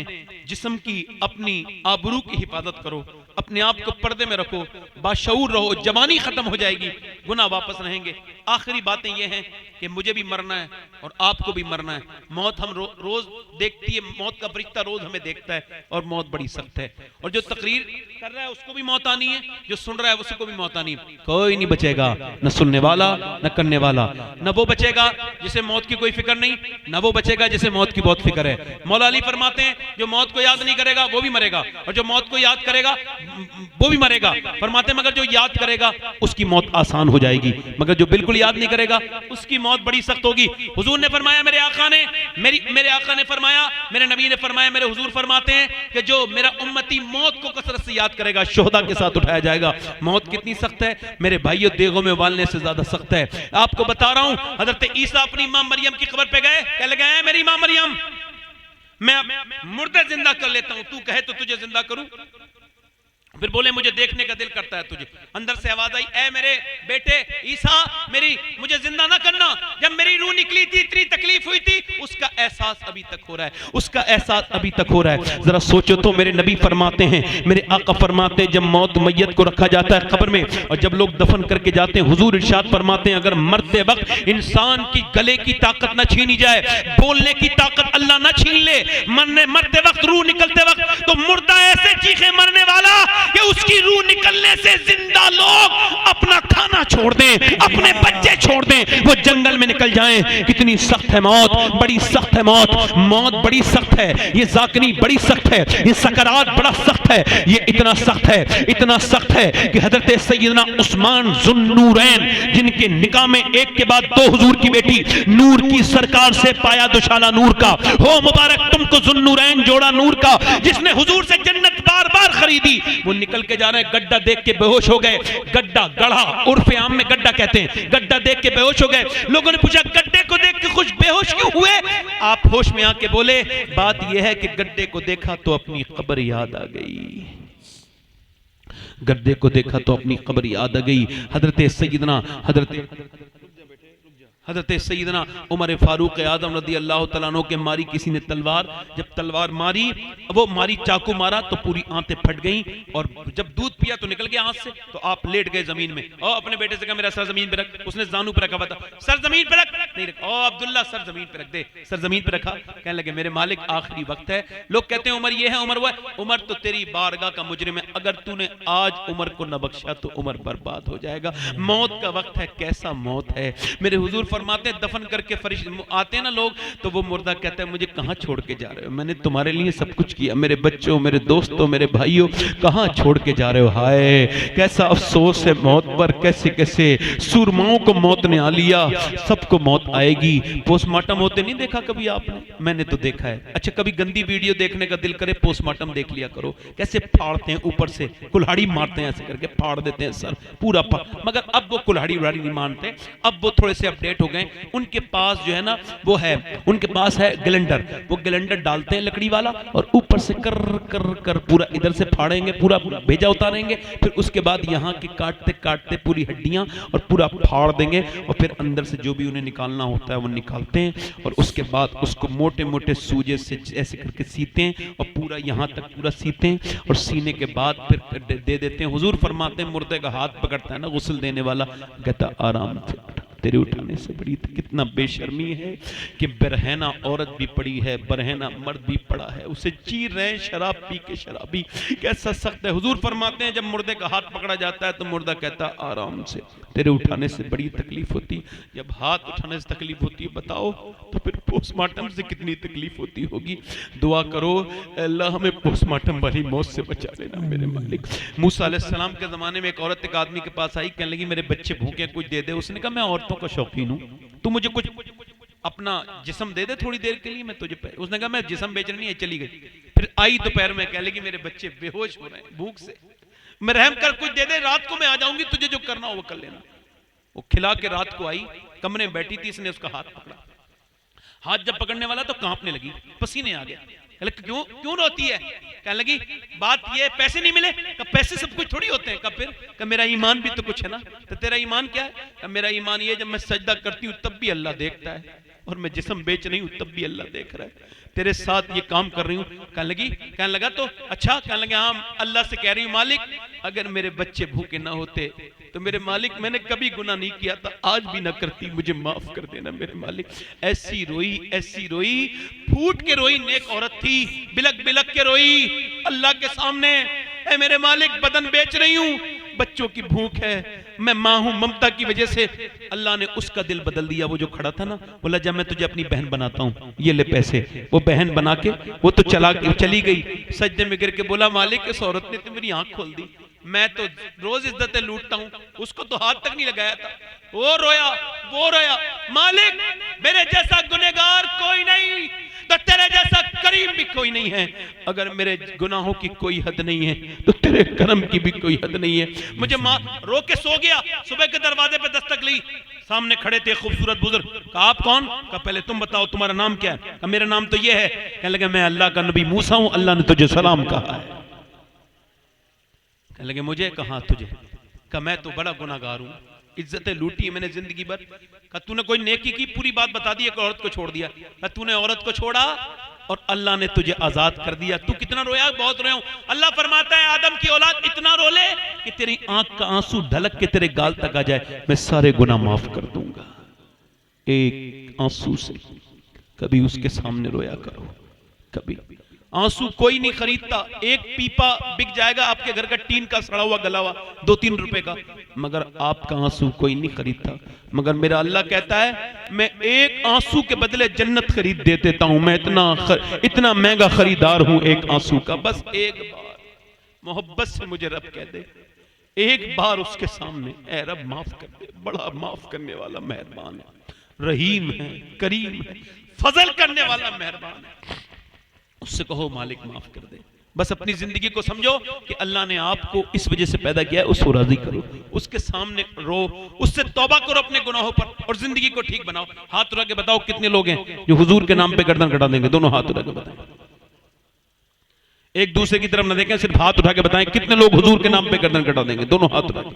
जिस्म की अपनी आबरू की हिफाजत करो, अपने आप को पर्दे में रखो, बाशऊर रहो, जवानी खत्म हो जाएगी, गुनाह वापस रहेंगे। आखिरी बातें ये हैं कि मुझे भी मरना है और आपको भी मरना है। मौत हम रोज देखती है, मौत का फरिश्ता रोज हमें देखता है और मौत बड़ी सख्त है। और जो तकरीर कर रहा है उसको भी मौत आनी है, जो सुन रहा है उसी को भी मौत आनी है। कोई नहीं बचेगा, न सुनने वाला न करने वाला। न वो बचेगा जिसे मौत की कोई फिक्र नहीं, न वो बचेगा जिसे मौत की बहुत फिक्र है। मौला अली फरमाते हैं जो मौत को याद नहीं करेगा वो भी मरेगा, और जो मौत को याद करेगा वो भी मरेगा। फरमाते हैं मगर जो याद करेगा उसकी मौत आसान हो जाएगी, मगर जो बिल्कुल याद नहीं करेगा उसकी मौत बड़ी सख्त होगी। हुजूर ने फरमाया, मेरे आका ने फरमाया, मेरे नबी ने फरमाया, मेरे हुजूर फरमाते हैं कि जो मेरा उम्मती मौत को कसरत से याद करेगा शुहदा के साथ उठाया जाएगा। मौत कितनी सख्त है मेरे भाइयों, देगों में उबालने से ज्यादा सख्त है। आपको बता रहा हूं, हजरत ईसा अपनी मां मरियम की कब्र पे गए, कह लगे हैं मेरी मां मरियम मैं मुर्दे जिंदा कर लेता हूं, तू कहे तो तुझे जिंदा करूं। फिर बोले मुझे देखने का दिल करता है तुझे। अंदर से आवाज आई, ऐ मेरे बेटे ईसा मुझे जिंदा ना करना, जब मेरी रूह निकली थी इतनी तकलीफ हुई थी, उसका एहसास अभी तक हो रहा है, उसका एहसास अभी तक हो रहा है। जरा सोचो तो, मेरे नबी फरमाते हैं, मेरे आका फरमाते हैं, जब मौत मैयत को रखा जाता है कब्र में और जब लोग दफन करके जाते हैं, हुजूर इरशाद फरमाते हैं अगर मरते वक्त इंसान की गले की ताकत ना छीनी जाए, बोलने की ताकत अल्लाह ना छीन ले, मरते वक्त रूह निकलते वक्त तो मुर्दा ऐसे चीखे मरने वाला कि उसकी रूह निकलने से जिंदा लोग अपना खाना छोड़ दें, अपने बच्चे छोड़ दें, वो जंगल में निकल जाएं। कितनी सख्त है मौत, बड़ी सख्त है मौत, मौत बड़ी सख्त है, ये जाकनी बड़ी सख्त है, ये सकरात बड़ा सख्त है, ये इतना सख्त है, इतना सख्त है कि हजरत सैयदना उस्मान जुन्नूरैन जिनके निकाह में एक के बाद दो हुजूर की बेटी नूर की सरकार से पाया दुशाला नूर का, हो मुबारक तुमको जुन्नूरैन जोड़ा नूर का, जिसने हुजूर से जन्नत बार बार खरीदी, वो निकल के जा रहे हैं, गड्ढा देख के बेहोश हो गए। गड्ढा गढ़ा उर्फे आम में गड्ढा कहते हैं, गड्ढा देख के बेहोश हो गए। लोगों ने पूछा गड्ढे को देख के कुछ बेहोश क्यों हुए? आप होश में आके बोले बात यह है कि गड्ढे को देखा तो अपनी कब्र याद आ गई, गड्ढे को देखा तो अपनी कब्र याद आ गई। हजरत सैयदना उमर फारूक आज़म रज़ी अल्लाह तआला अन्हु के मारी किसी ने तलवार, जब तलवार मारी वो मारी चाकू मारा तो पूरी आंतें फट गईं, और जब दूध पिया तो निकल गया आंत से, तो आप लेट गए जमीन में और अपने बेटे से कहा मेरा सर जमीन पे रख। उसने जानू पे रखा हुआ था, सर जमीन पे रख, नहीं रखा। ओ अब्दुल्ला सर जमीन पे रख दे, सर जमीन पे रखा। कहने लगे मेरे मालिक आखिरी वक्त है, लोग कहते हैं उमर ये है उमर वो है। उमर तो तेरी बारगाह का मुजरिम है, अगर तूने आज उमर को न बख्शा तो उमर बर्बाद हो जाएगा। मौत का वक्त है, कैसा मौत है। मेरे हुजूर फरमाते हैं दफन करके फरिश्ते आते हैं ना लोग, तो वो मुर्दा कहता है मुझे कहां छोड़ के जा रहे हो, मैंने तुम्हारे लिए सब कुछ किया, मेरे बच्चों मेरे दोस्तों मेरे भाइयों कहां छोड़ के जा रहे हो। हाय कैसा अफसोस है मौत पर, कैसे कैसे सुरमाओं को मौत ने आ लिया, सबको मौत आएगी। पोस्टमार्टम होते नहीं देखा कभी आपने? मैंने तो देखा है। अच्छा कभी गंदी वीडियो देखने का दिल करे, पोस्टमार्टम देख लिया करो, कैसे फाड़ते हैं ऊपर से, कुल्हाड़ी मारते हैं ऐसे करके फाड़ देते हैं सर पूरा मगर अब वो कुल्हाड़ी उल्हाड़ी नहीं मानते, अब वो थोड़े से अपडेट हो गए, उनके पास जो है ना वो है, उनके पास है ग्लेंडर, वो ग्लेंडर डालते हैं लकड़ी वाला और ऊपर से कर कर कर पूरा इधर से फाड़ेंगे, पूरा भेजा उतारेंगे, फिर उसके बाद यहाँ के काटते काटते पूरी हड्डियां और पूरा फाड़ देंगे और फिर अंदर से जो भी उन्हें निकालना होता है वो निकालते हैं और उसके बाद उसको मोटे मोटे सूजे से ऐसे करके सीते हैं और पूरा यहाँ तक पूरा सीते हैं और सीने के बाद फिर दे देते हैं। हुजूर फरमाते हैं मुर्दे का हाथ पकड़ता है ना गुस्ल देने वाला, कहता आराम से तेरे उठाने से बड़ी। कितना बेशर्मी है कि बरहना औरत भी पड़ी है, बरहना मर्द भी पड़ा है, उसे चीर रहे हैं शराब पी के शराबी। कैसा सख्त है। हुजूर फरमाते हैं जब मुर्दे का हाथ पकड़ा जाता है तो मुर्दा कहता आराम से तेरे उठाने से बड़ी तकलीफ होती। जब हाथ उठाने से तकलीफ होती है बताओ तो फिर पोस्टमार्टम से कितनी तकलीफ होती होगी। दुआ करो अल्लाह हमें पोस्टमार्टम वाली मौत से बचा लेना मेरे मालिक। मूसा अलैहिस्सलाम के जमाने में एक औरत एक आदमी के पास आई, कहने लगी मेरे बच्चे भूखे कुछ दे दे। उसने कहा मैं औरतों का शौकीन हूं, तू मुझे कुछ अपना जिस्म दे दे थोड़ी देर के लिए, मैं तुझे। उसने कहा मैं जिस्म बेचने नहीं है, चली गई। फिर आई दोपहर में, कह लगी मेरे बच्चे बेहोश हो रहे हैं भूख से, मैं रहम कर कुछ दे दे, रात को मैं आ जाऊंगी, तुझे जो करना हो वो कर लेना। वो खिला के रात को आई, कमरे में बैठी थी, इसने उसका हाथ पकड़ा। हाथ जब पकड़ने वाला तो कांपने लगी, पसीने आ गया। क्यों क्यों रोती है? कहने लगी बात ये पैसे नहीं मिले। कब पैसे सब कुछ थोड़ी होते हैं। कब फिर कब मेरा ईमान भी तो कुछ है ना। तो तेरा ईमान क्या है? कब मेरा ईमान ये जब मैं सजदा करती हूँ तब भी अल्लाह देखता है और मैं जिस्म बेच रही हूँ तब भी अल्लाह देख रहा है, तेरे साथ ये काम कर रही हूँ। कहने लगा तो अच्छा। कहने लगे हाँ अल्लाह से कह रही हूँ मालिक अगर मेरे बच्चे भूखे ना होते तो मेरे मालिक मैंने कभी गुनाह नहीं किया था, आज भी ना करती, मुझे माफ कर देना मेरे मालिक। ऐसी रोई, फूट के रोई। नेक औरत थी, बिलक बिलक के रोई अल्लाह के सामने, ऐ मेरे मालिक बदन बेच रही हूँ, बच्चों की भूख है, मैं माँ हूं, ममता की वजह से। अल्लाह ने उसका दिल बदल दिया। वो जो खड़ा था ना, बोला जब मैं तुझे अपनी बहन बनाता हूँ, ये ले पैसे। वो बहन बना के वो तो चली गई। सजदे में गिर के बोला मालिक इस औरत ने तो मेरी आंख खोल दी, मैं तो रोज इज्जतें लूटता हूँ, उसको तो हाथ तक नहीं लगाया था। वो रोया मालिक मेरे जैसा गुनहगार कोई नहीं, तो तेरे जैसा करीम भी कोई नहीं है। अगर मेरे गुनाहों की कोई हद नहीं है तो तेरे करम की भी कोई हद नहीं है। मुझे माँ रो के सो गया। सुबह के दरवाजे पे दस्तक ली, सामने खड़े थे खूबसूरत बुजुर्ग। कहा आप कौन? कहा पहले तुम बताओ तुम्हारा नाम क्या है? कहा मेरा नाम तो ये है। कहने लगे मैं अल्लाह का नबी मूसा हूं, अल्लाह ने तुझे सलाम कहा है। कहने लगे मुझे कहा तुझे? कहा मैं तो बड़ा गुनाहगार हूं, इज्जतें लूटी है मैंने जिंदगी भर। कहा तूने कोई नेकी की? पूरी बात बता दी, एक औरत को छोड़ दिया। कहा तूने औरत को छोड़ा और अल्लाह ने तुझे आजाद कर दिया। तू कितना रोया? बहुत रोया हूं। अल्लाह फरमाता है आदम की औलाद इतना रो ले कि तेरी आंख का आंसू ढलक के तेरे गाल तक आ जाए, मैं सारे गुनाह माफ कर दूंगा। एक आंसू से कभी उसके सामने रोया करो। कभी आंसू कोई नहीं खरीदता, एक पीपा बिक जाएगा आपके घर का टीन का सड़ा हुआ गला हुआ 2-3 रुपए का, मगर आपका आंसू कोई नहीं खरीदता। मगर मेरा अल्लाह कहता है मैं एक आंसू के बदले जन्नत खरीद दे देता हूं। मैं इतना महंगा खरीदार हूं एक आंसू का। बस एक बार मोहब्बत से मुझे रब कह दे, एक बार उसके सामने, ऐ रब माफ कर दे। बड़ा माफ करने वाला मेहरबान है, रहीम है, करीम है, फजल करने वाला मेहरबान है। उससे कहो मालिक माफ कर दे। बस अपनी जिंदगी को समझो कि अल्लाह ने आपको इस वजह से पैदा किया है, उसको राजी करो, उसके सामने रो, उससे तौबा करो अपने गुनाहों पर और जिंदगी को ठीक बनाओ। हाथ उठा के बताओ कितने लोग हैं जो हुजूर के नाम पे गर्दन कटा देंगे? दोनों हाथ उठा के बताएं, एक दूसरे की तरफ न देखें, सिर्फ हाथ उठा के बताएं कितने लोग हुजूर के नाम पे गर्दन कटा देंगे? दोनों हाथ उठा के।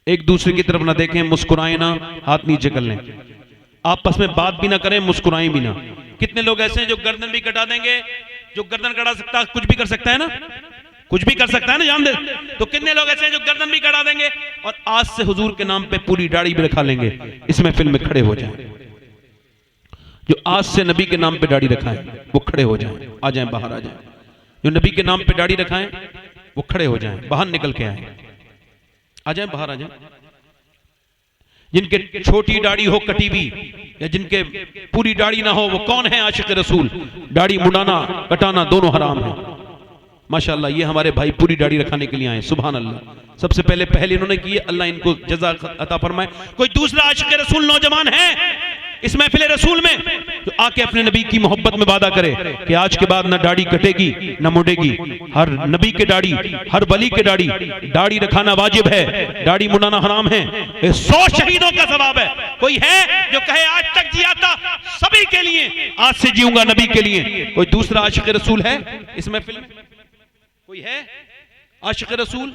एक दूसरे की तरफ न देखें, मुस्कुराएं ना, हाथ नीचे कर लें, आपस में बात भी ना करें, मुस्कुराएं भी ना। कितने लोग ऐसे हैं जो गर्दन भी कटा देंगे? जो गर्दन कटा सकता है कुछ भी कर सकता है ना, कुछ भी कर सकता है ना, जान दे। तो कितने लोग ऐसे हैं जो गर्दन भी कटा देंगे और आज से हुजूर के नाम पे पूरी दाढ़ी भी रखा लेंगे? इस महफिल में खड़े हो जाएं जो आज से नबी के नाम पे दाढ़ी रखाएं, वो खड़े हो जाएं, आ जाएं, बाहर आ जाएं। जो नबी के नाम पे दाढ़ी रखाएं वो खड़े हो जाएं, बाहर निकल के आए, आ जाएं, बाहर आ जाएं। जिनके छोटी दाढ़ी हो कटी हुई या जिनके पूरी दाढ़ी ना हो, वो कौन है आशिक रसूल? दाढ़ी मुड़ाना कटाना दोनों हराम है। माशाअल्लाह ये हमारे भाई पूरी दाढ़ी रखाने के लिए आए, सुभान अल्लाह। सबसे पहले इन्होंने की, अल्लाह इनको जज़ा अता फरमाए। कोई दूसरा आशिक रसूल नौजवान है? इस महफिल रसूल में जो आके अपने नबी की मोहब्बत में वादा करे कि आज के बाद ना दाढ़ी कटेगी ना मुड़ेगी, हर नबी के दाढ़ी, हर वली के दाढ़ी रखाना वाजिब है, दाढ़ी मुड़ाना हराम है। 100 शहीदों का सवाब है। कोई है जो कहे आज तक जिया था सभी के लिए, आज से जीऊंगा नबी के लिए? कोई दूसरा आशिक रसूल है इस महफिल में? कोई है आशिक रसूल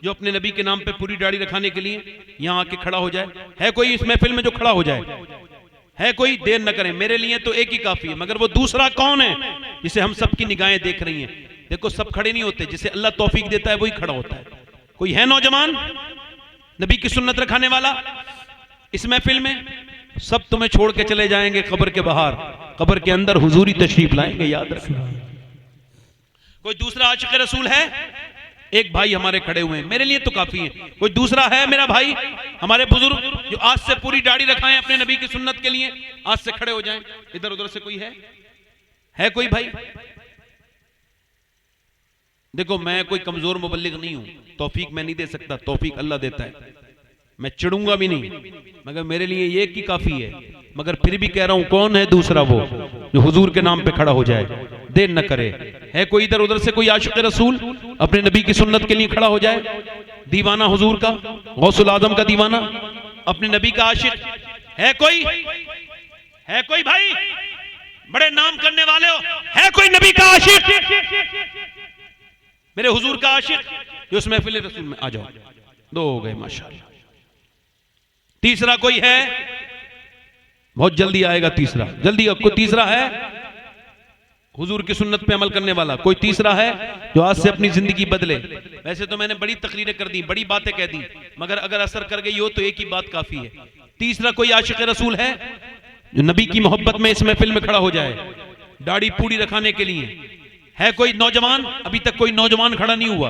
जो अपने नबी के नाम पे पूरी दाढ़ी रखाने के लिए यहां आके खड़ा हो जाए? है कोई इस महफिल में जो खड़ा हो जाए? है कोई? देर न करें, मेरे लिए तो एक ही काफी है, मगर वो दूसरा कौन है जिसे हम सबकी निगाहें देख रही हैं? देखो सब खड़े नहीं होते, जिसे अल्लाह तौफीक देता है वही खड़ा होता है। कोई है नौजवान नबी की सुन्नत रखाने वाला इस महफिल में? सब तुम्हें छोड़ के चले जाएंगे कब्र के बाहर, कब्र के अंदर हुजूरी तशरीफ लाएंगे, याद रखना। कोई दूसरा आशिक रसूल है? एक भाई हमारे खड़े हुए हैं, मेरे लिए तो काफी है। कोई दूसरा है मेरा भाई, हमारे बुजुर्ग जो आज से पूरी दाढ़ी रखाएं अपने नबी की सुन्नत के लिए, आज से खड़े हो जाएं? इधर उधर से कोई है कोई भाई? देखो मैं कोई कमजोर मुबल्लिग नहीं हूं, तौफीक मैं नहीं दे सकता, तौफीक अल्लाह देता है, मैं चिढ़ूंगा भी नहीं, मगर मेरे लिए ये की काफी है। मगर फिर भी कह रहा हूं कौन है दूसरा वो जो हुजूर के नाम पे खड़ा हो जाए, देर न करे? है कोई इधर उधर से कोई आशिक रसूल अपने नबी की सुन्नत के लिए खड़ा हो जाए? दीवाना हुजूर का, गौसुल आजम का दीवाना, अपने नबी का आशिक है कोई? है कोई भाई? बड़े नाम करने वाले हो, है कोई नबी का आशिक, मेरे हुजूर का आशिक जो उस महफिल रसूल में? आ जाओ, 2 हो गए माशाअल्लाह। तीसरा कोई है? बहुत जल्दी आएगा तीसरा, जल्दी। कोई तीसरा है हुजूर की सुन्नत पे अमल करने वाला? कोई तीसरा है जो आज से अपनी जिंदगी बदले? वैसे तो मैंने बड़ी तकरीरें कर दी, बड़ी बातें कह दी, मगर अगर असर कर गई हो तो एक ही बात काफी है। तीसरा कोई आशिक रसूल है जो नबी की मोहब्बत में इस महफिल में खड़ा हो जाए दाढ़ी पूरी रखाने के लिए? है कोई नौजवान? अभी तक कोई नौजवान खड़ा नहीं हुआ,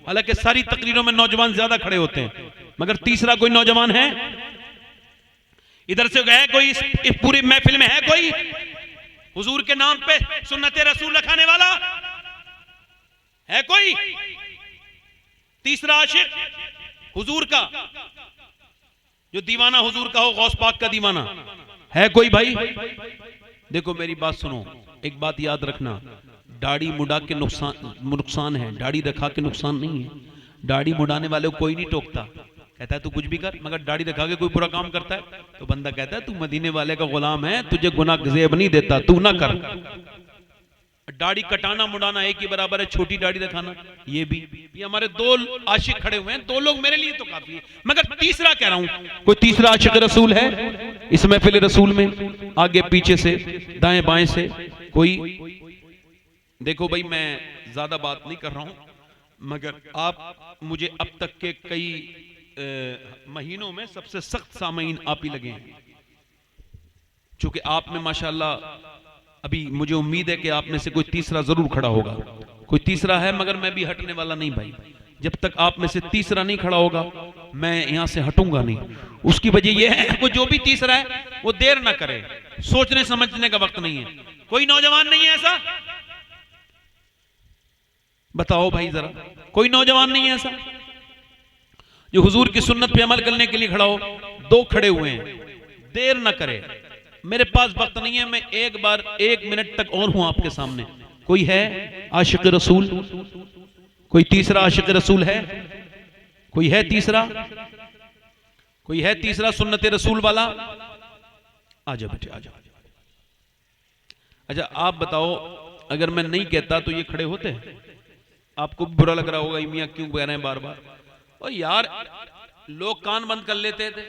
हालांकि सारी तकरीरों में नौजवान ज्यादा खड़े होते हैं, मगर तीसरा कोई नौजवान है? इधर से गए कोई इस पूरी महफिल में? है कोई हुजूर के नाम पे सुन्नत रसूल रखाने वाला? है कोई तीसरा आशिक हुजूर का जो दीवाना हुजूर का हो, गौस पाक का दीवाना? है कोई भाई? देखो मेरी बात सुनो, एक बात याद रखना, दाढ़ी मुड़ा के नुकसान है, दाढ़ी रखा के नुकसान नहीं है। दाढ़ी मुड़ाने वाले को कोई नहीं टोकता, कहता है तू कुछ भी कर, मगर दाढ़ी रखा के कोई बुरा काम करता है तो बंदा कहता है तू मदीने वाले का गुलाम है, तुझे गुनाह ज़ेब नहीं देता, तू ना कर। दाढ़ी कटाना मुड़ाना एक ही बराबर है, छोटी दाढ़ी रखाना ये भी। ये हमारे 2 आशिक खड़े हुए हैं, 2 लोग मेरे लिए तो काफी है, मगर तीसरा कह रहा हूं, कोई तीसरा आशिक रसूल है इस महफिल रसूल में? आगे पीछे से, दाएं बाएं से कोई? देखो भाई मैं ज्यादा बात नहीं कर रहा हूं, मगर आप मुझे अब तक के कई महीनों में सबसे सख्त सामीन आप ही लगे हैं, चूंकि आप में माशाल्लाह अभी मुझे उम्मीद है कि आप में से कोई तीसरा जरूर खड़ा होगा। कोई तीसरा है, मगर मैं भी हटने वाला नहीं भाई, जब तक आप में से तीसरा नहीं खड़ा होगा मैं यहां से हटूंगा नहीं। उसकी वजह यह है कि जो भी तीसरा है वो देर ना करे, सोचने समझने का वक्त नहीं है। कोई नौजवान नहीं है ऐसा? बताओ भाई जरा, कोई नौजवान नहीं है ऐसा जो हुजूर की सुन्नत पे अमल करने के लिए खड़ा हो? 2 खड़े हुए हैं, देर ना करे, मेरे पास वक्त नहीं है, मैं एक बार 1 मिनट तक और हूं आपके सामने। कोई है आशिक रसूल? कोई तीसरा आशिक रसूल है? कोई है तीसरा? कोई है तीसरा सुन्नत रसूल वाला? आ जाओ बेटे, आ जाओ। अच्छा आप बताओ, अगर मैं नहीं कहता तो ये खड़े होते? आपको बुरा लग रहा होगा, मियां क्यों कह रहे हैं बार बार? और यार लोग कान बंद कर लेते थे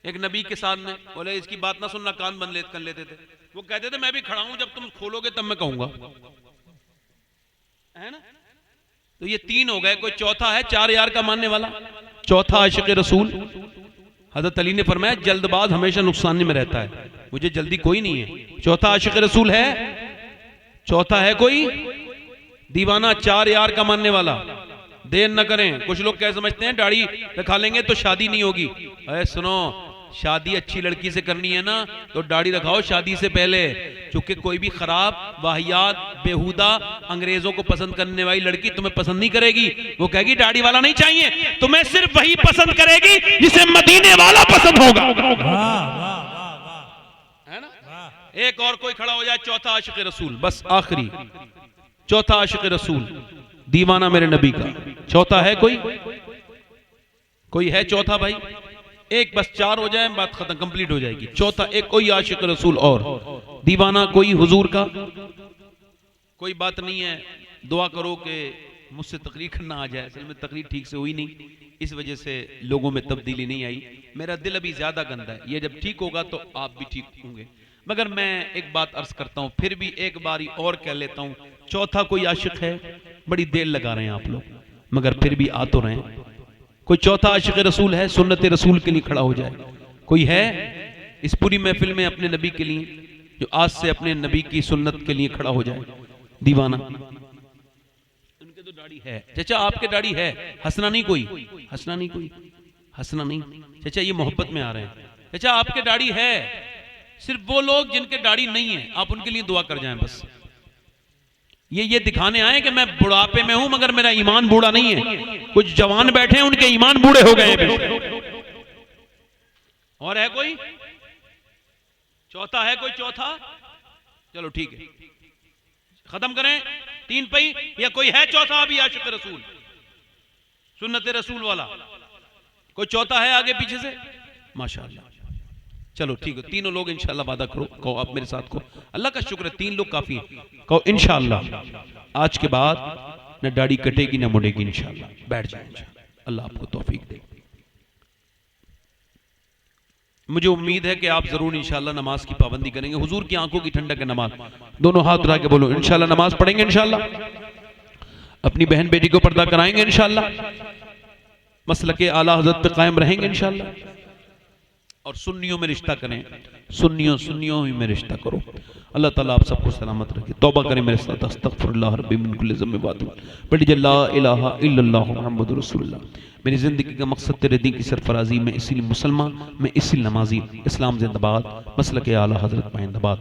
एक नबी के सामने, बोले इसकी बात ना सुनना, कान बंद कर लेते थे। वो कहते थे मैं भी खड़ा हूं, जब तुम खोलोगे तब मैं कहूंगा, है ना? तो ये 3 हो गए, कोई चौथा है 4 यार का मानने वाला? चौथा आशिक रसूल? हजरत अली ने फरमाया जल्दबाज हमेशा नुकसान में रहता है, मुझे जल्दी कोई नहीं है। चौथा आशिक रसूल है? चौथा है कोई? दीवाना 4 यार का मानने वाला? देर न करें। कुछ लोग क्या समझते हैं दाढ़ी रखा लेंगे तो शादी नहीं होगी। अरे सुनो, शादी अच्छी लड़की से करनी है ना तो दाढ़ी रखाओ शादी से पहले, क्योंकि कोई भी खराब वाहियात बेहुदा अंग्रेजों को पसंद करने वाली लड़की तुम्हें पसंद नहीं करेगी। वो कहेगी दाढ़ी वाला नहीं चाहिए, तुम्हें सिर्फ वही पसंद करेगी जिसे मदीने वाला पसंद होगा। एक और कोई खड़ा हो जाए, चौथा आशिक रसूल, बस आखिरी, चौथा आशिक रसूल, दीवाना मेरे नबी का। चौथा है कोई? कोई है चौथा भाई? एक, बस चार हो जाए, बात खत्म, कंप्लीट हो जाएगी। चौथा एक कोई आशिक रसूल और दीवाना कोई हुजूर का? कोई बात नहीं है, दुआ करो कि मुझसे तकरीर करना आ जाए। असल में तकरीर ठीक से हुई नहीं, इस वजह से लोगों में तब्दीली नहीं आई। मेरा दिल अभी ज्यादा गंदा है, ये जब ठीक होगा तो आप भी ठीक होंगे। मगर मैं एक बात अर्ज करता हूं, फिर भी एक बारी और कह लेता हूं, चौथा कोई आशिक है? बड़ी देर लगा रहे हैं आप लोग, मगर फिर भी आ तो रहे हैं। कोई चौथा आशिक रसूल है, सुन्नत रसूल के लिए खड़ा हो जाए? कोई है इस पूरी महफिल में अपने नबी के लिए, जो आज से अपने नबी की सुन्नत के लिए खड़ा हो जाए? दीवाना। उनके तो दाढ़ी है चाचा, आपके दाढ़ी है, हंसना नहीं कोई, हंसना नहीं कोई, हंसना नहीं चाचा, ये मोहब्बत में आ रहे हैं। चाचा आपके दाढ़ी है, सिर्फ वो लोग जिनके दाढ़ी नहीं है आप उनके लिए दुआ कर जाएं बस। ये दिखाने आए कि मैं बुढ़ापे में हूं मगर मेरा ईमान बूढ़ा नहीं है। कुछ जवान बैठे हैं, उनके ईमान बूढ़े हो गए। और है कोई चौथा? है कोई चौथा? चलो ठीक है, खत्म करें तीन पई। या कोई है चौथा अभी आशिक रसूल, सुन्नत रसूल वाला? कोई चौथा है आगे पीछे से? माशाअल्लाह, चलो ठीक है, तीनों लोग इंशाल्लाह वादा करो, कहो आप मेरे साथ को। अल्लाह का शुक्र है, 3 लोग काफी हैं। कहो इंशाल्लाह आज के बाद न दाढ़ी कटेगी न मुड़ेगी, इंशाल्लाह। बैठ जाए इंशाल्लाह, अल्लाह आपको तौफीक दे। मुझे उम्मीद है कि आप जरूर इंशाल्लाह नमाज की पाबंदी करेंगे। हुजूर की आंखों की ठंडक है नमाज। दोनों हाथ उठा के बोलो इंशाल्लाह नमाज पढ़ेंगे, इंशाल्लाह अपनी बहन बेटी को पर्दा कराएंगे, इंशाल्लाह मसलके आला हज़रत पे कायम रहेंगे, इंशाल्लाह। और सुन्नियों में रिश्ता करें, सुन्नियों ही में रिश्ता करो। अल्लाह ताला आप सबको सलामत रखे। तौबा करें मेरे साथ, अस्तगफिरुल्लाह रब्बी मिन कुल्लि ज़म्बिन व अतूबु इलैह। पढ़िए ला इलाहा इल्लल्लाह मुहम्मदुर रसूलुल्लाह। मेरी ज़िंदगी का मकसद तेरे दीन की सरफराजी, मैं इसीलिए मुसलमान, मैं इसीलिए नमाजी। इस्लाम जिंदाबाद, मसलके आला हज़रत पाइंदाबाद।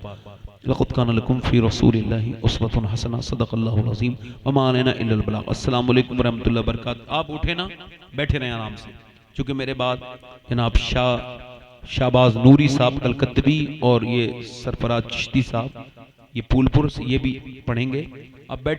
लक़द कान लकुम फ़ी रसूलिल्लाहि उस्वतुन हसना, सदक़ल्लाहुल अज़ीम व मा अलैना इल्लल बलाग़। अस्सलामु अलैकुम व रहमतुल्लाहि व बरकातहू। आप उठे ना, बैठे रहें आराम से, क्योंकि मेरे बाद जनाब शाहबाज नूरी साहब कलकत्तवी और ये सरफराज चिश्ती साहब, ये फूलपुर से, ये भी पढ़ेंगे। अब बैठ